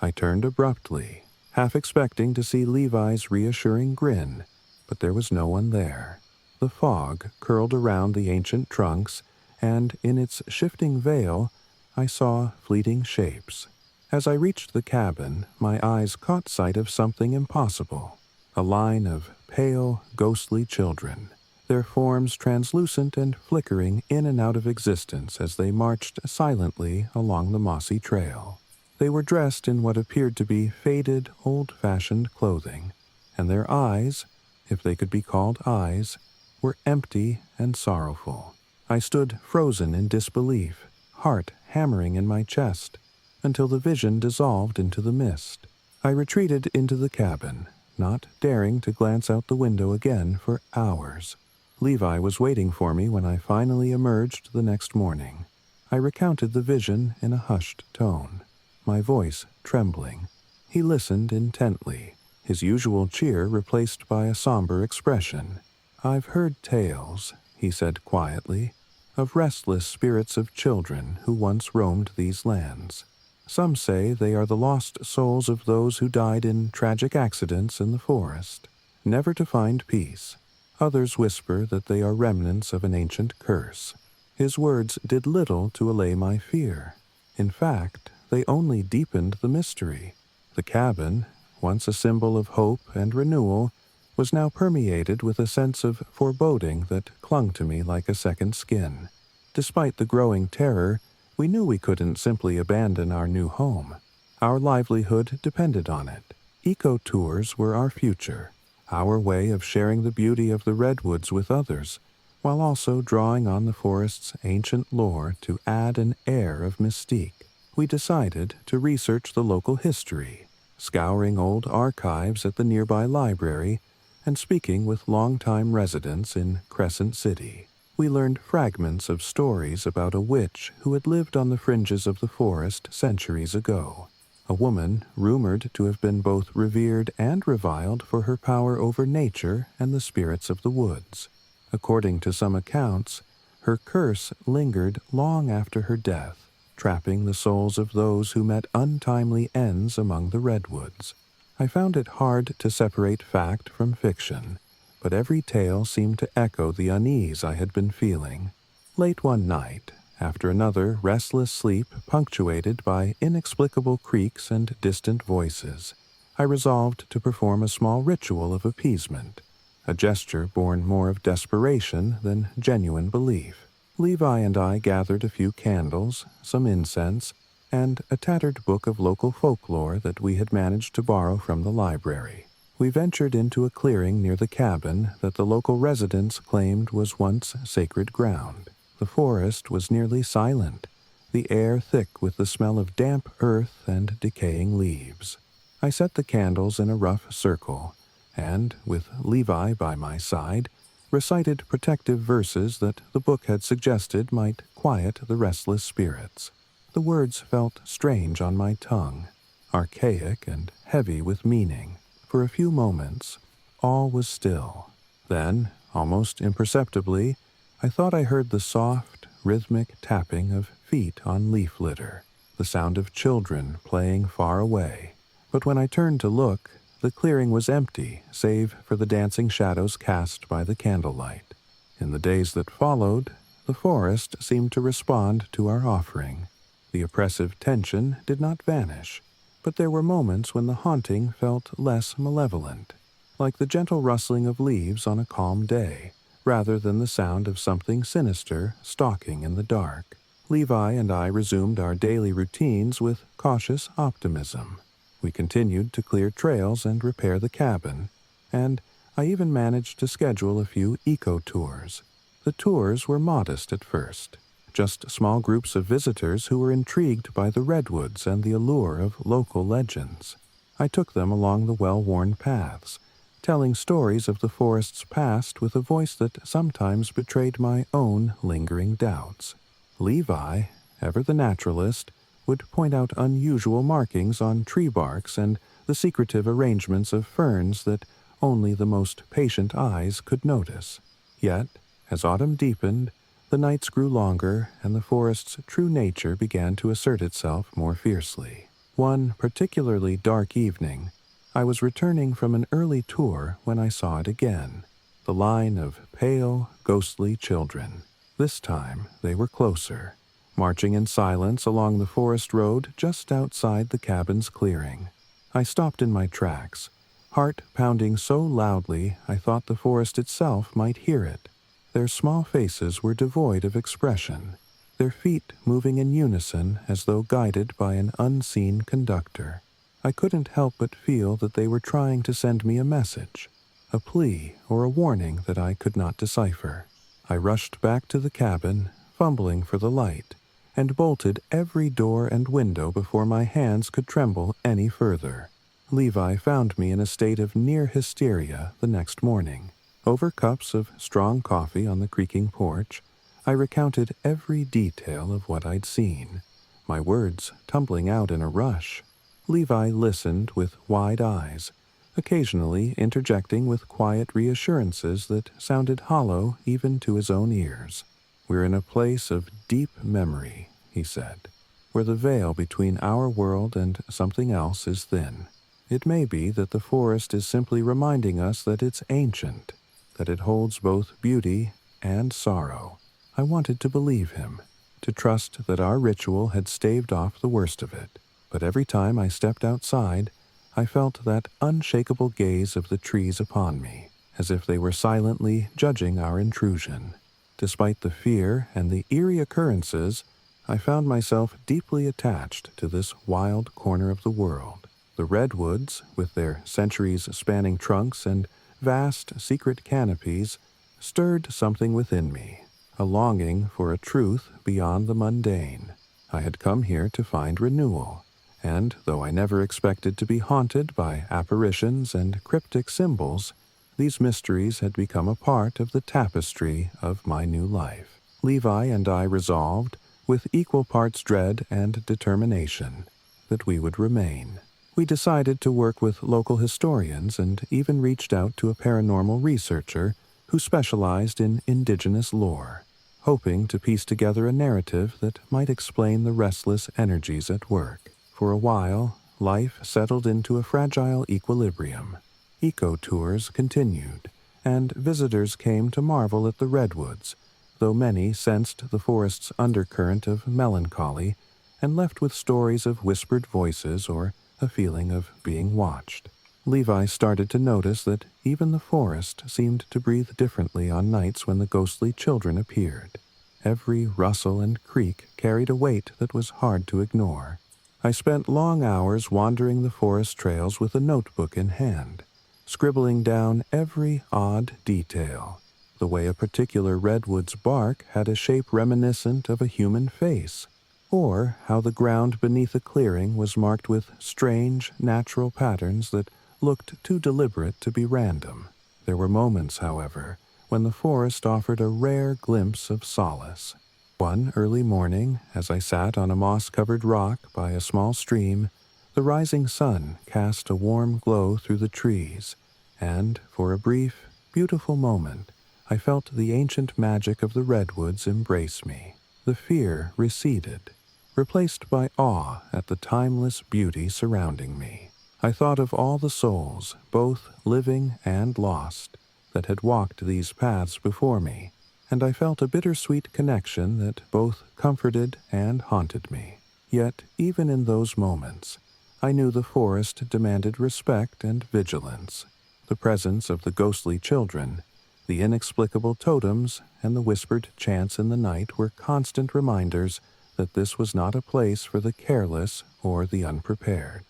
I turned abruptly, half expecting to see Levi's reassuring grin, but there was no one there. The fog curled around the ancient trunks, and in its shifting veil, I saw fleeting shapes. As I reached the cabin, my eyes caught sight of something impossible, a line of pale, ghostly children, their forms translucent and flickering in and out of existence as they marched silently along the mossy trail. They were dressed in what appeared to be faded, old-fashioned clothing, and their eyes, if they could be called eyes, were empty and sorrowful. I stood frozen in disbelief, heart hammering in my chest, until the vision dissolved into the mist. I retreated into the cabin, not daring to glance out the window again for hours. Levi was waiting for me when I finally emerged the next morning. I recounted the vision in a hushed tone, my voice trembling. He listened intently, his usual cheer replaced by a somber expression. "I've heard tales," he said quietly, "of restless spirits of children who once roamed these lands. Some say they are the lost souls of those who died in tragic accidents in the forest, never to find peace. Others whisper that they are remnants of an ancient curse." His words did little to allay my fear. In fact, they only deepened the mystery. The cabin, once a symbol of hope and renewal, was now permeated with a sense of foreboding that clung to me like a second skin. Despite the growing terror, we knew we couldn't simply abandon our new home. Our livelihood depended on it. Eco-tours were our future, our way of sharing the beauty of the redwoods with others, while also drawing on the forest's ancient lore to add an air of mystique. We decided to research the local history, scouring old archives at the nearby library and speaking with longtime residents in Crescent City. We learned fragments of stories about a witch who had lived on the fringes of the forest centuries ago, a woman rumored to have been both revered and reviled for her power over nature and the spirits of the woods. According to some accounts, her curse lingered long after her death, trapping the souls of those who met untimely ends among the redwoods. I found it hard to separate fact from fiction, but every tale seemed to echo the unease I had been feeling. Late one night, after another restless sleep punctuated by inexplicable creaks and distant voices, I resolved to perform a small ritual of appeasement, a gesture born more of desperation than genuine belief. Levi and I gathered a few candles, some incense, and a tattered book of local folklore that we had managed to borrow from the library. We ventured into a clearing near the cabin that the local residents claimed was once sacred ground. The forest was nearly silent, the air thick with the smell of damp earth and decaying leaves. I set the candles in a rough circle, and, with Levi by my side, recited protective verses that the book had suggested might quiet the restless spirits. The words felt strange on my tongue, archaic and heavy with meaning. For a few moments, all was still. Then, almost imperceptibly, I thought I heard the soft, rhythmic tapping of feet on leaf litter, the sound of children playing far away. But when I turned to look, the clearing was empty save for the dancing shadows cast by the candlelight. In the days that followed, the forest seemed to respond to our offering. The oppressive tension did not vanish, but there were moments when the haunting felt less malevolent, like the gentle rustling of leaves on a calm day, rather than the sound of something sinister stalking in the dark. Levi and I resumed our daily routines with cautious optimism. We continued to clear trails and repair the cabin, and I even managed to schedule a few eco-tours. The tours were modest at first, just small groups of visitors who were intrigued by the redwoods and the allure of local legends. I took them along the well-worn paths, telling stories of the forest's past with a voice that sometimes betrayed my own lingering doubts. Levi, ever the naturalist, would point out unusual markings on tree barks and the secretive arrangements of ferns that only the most patient eyes could notice. Yet, as autumn deepened, the nights grew longer and the forest's true nature began to assert itself more fiercely. One particularly dark evening, I was returning from an early tour when I saw it again, the line of pale, ghostly children. This time they were closer, marching in silence along the forest road just outside the cabin's clearing. I stopped in my tracks, heart pounding so loudly I thought the forest itself might hear it. Their small faces were devoid of expression, their feet moving in unison as though guided by an unseen conductor. I couldn't help but feel that they were trying to send me a message, a plea or a warning that I could not decipher. I rushed back to the cabin, fumbling for the light, and bolted every door and window before my hands could tremble any further. Levi found me in a state of near hysteria the next morning. Over cups of strong coffee on the creaking porch, I recounted every detail of what I'd seen, my words tumbling out in a rush. Levi listened with wide eyes, occasionally interjecting with quiet reassurances that sounded hollow even to his own ears. "We're in a place of deep memory," he said, "where the veil between our world and something else is thin. It may be that the forest is simply reminding us that it's ancient, that it holds both beauty and sorrow." I wanted to believe him, to trust that our ritual had staved off the worst of it, but every time I stepped outside, I felt that unshakable gaze of the trees upon me, as if they were silently judging our intrusion. Despite the fear and the eerie occurrences, I found myself deeply attached to this wild corner of the world. The redwoods, with their centuries-spanning trunks and vast secret canopies, stirred something within me, a longing for a truth beyond the mundane. I had come here to find renewal, and though I never expected to be haunted by apparitions and cryptic symbols, these mysteries had become a part of the tapestry of my new life. Levi and I resolved, with equal parts dread and determination, that we would remain. We decided to work with local historians and even reached out to a paranormal researcher who specialized in indigenous lore. hoping to piece together a narrative that might explain the restless energies at work. For a while, life settled into a fragile equilibrium. Eco-tours continued, and visitors came to marvel at the redwoods, though many sensed the forest's undercurrent of melancholy and left with stories of whispered voices or a feeling of being watched. Levi started to notice that even the forest seemed to breathe differently on nights when the ghostly children appeared. Every rustle and creak carried a weight that was hard to ignore. I spent long hours wandering the forest trails with a notebook in hand, scribbling down every odd detail. The way a particular redwood's bark had a shape reminiscent of a human face, or how the ground beneath a clearing was marked with strange, natural patterns that looked too deliberate to be random. There were moments, however, when the forest offered a rare glimpse of solace. One early morning, as I sat on a moss-covered rock by a small stream, the rising sun cast a warm glow through the trees, and, for a brief, beautiful moment, I felt the ancient magic of the redwoods embrace me. The fear receded, replaced by awe at the timeless beauty surrounding me. I thought of all the souls, both living and lost, that had walked these paths before me, and I felt a bittersweet connection that both comforted and haunted me. Yet, even in those moments, I knew the forest demanded respect and vigilance. The presence of the ghostly children, the inexplicable totems, and the whispered chants in the night were constant reminders that this was not a place for the careless or the unprepared.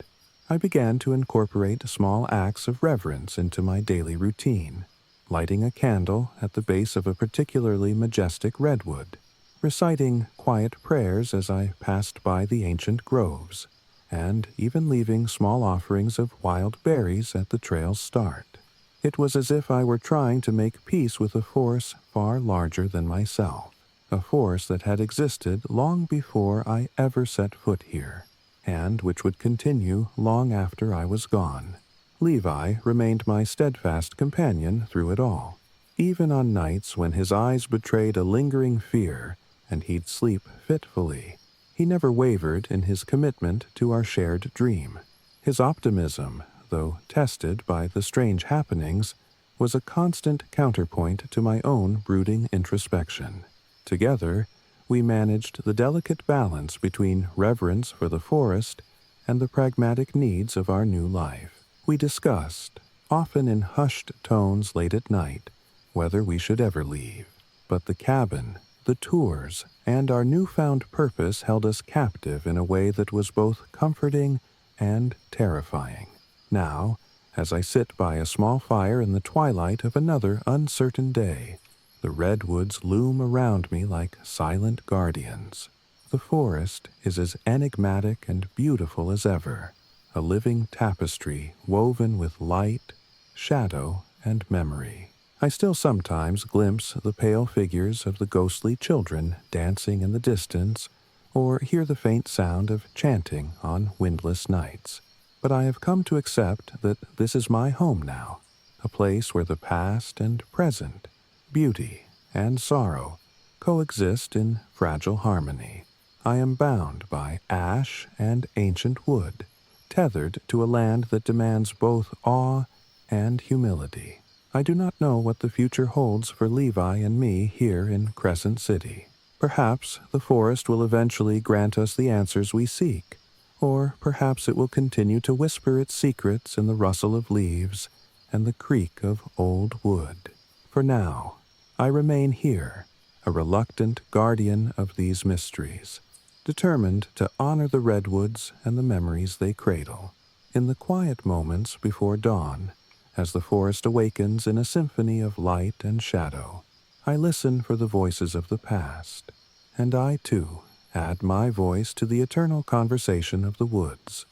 I began to incorporate small acts of reverence into my daily routine, lighting a candle at the base of a particularly majestic redwood, reciting quiet prayers as I passed by the ancient groves, and even leaving small offerings of wild berries at the trail's start. It was as if I were trying to make peace with a force far larger than myself, a force that had existed long before I ever set foot here, and which would continue long after I was gone. Levi remained my steadfast companion through it all, even on nights when his eyes betrayed a lingering fear and he'd sleep fitfully. He never wavered in his commitment to our shared dream. His optimism, though tested by the strange happenings, was a constant counterpoint to my own brooding introspection. Together, we managed the delicate balance between reverence for the forest and the pragmatic needs of our new life. We discussed, often in hushed tones late at night, whether we should ever leave. But the cabin, the tours, and our newfound purpose held us captive in a way that was both comforting and terrifying. Now, as I sit by a small fire in the twilight of another uncertain day, the redwoods loom around me like silent guardians. The forest is as enigmatic and beautiful as ever, a living tapestry woven with light, shadow, and memory. I still sometimes glimpse the pale figures of the ghostly children dancing in the distance, or hear the faint sound of chanting on windless nights. But I have come to accept that this is my home now, a place where the past and present, beauty and sorrow, coexist in fragile harmony. I am bound by ash and ancient wood, tethered to a land that demands both awe and humility. I do not know what the future holds for Levi and me here in Crescent City. Perhaps the forest will eventually grant us the answers we seek, or perhaps it will continue to whisper its secrets in the rustle of leaves and the creak of old wood. For now, I remain here, a reluctant guardian of these mysteries, determined to honor the redwoods and the memories they cradle. In the quiet moments before dawn, as the forest awakens in a symphony of light and shadow, I listen for the voices of the past, and I, too, add my voice to the eternal conversation of the woods.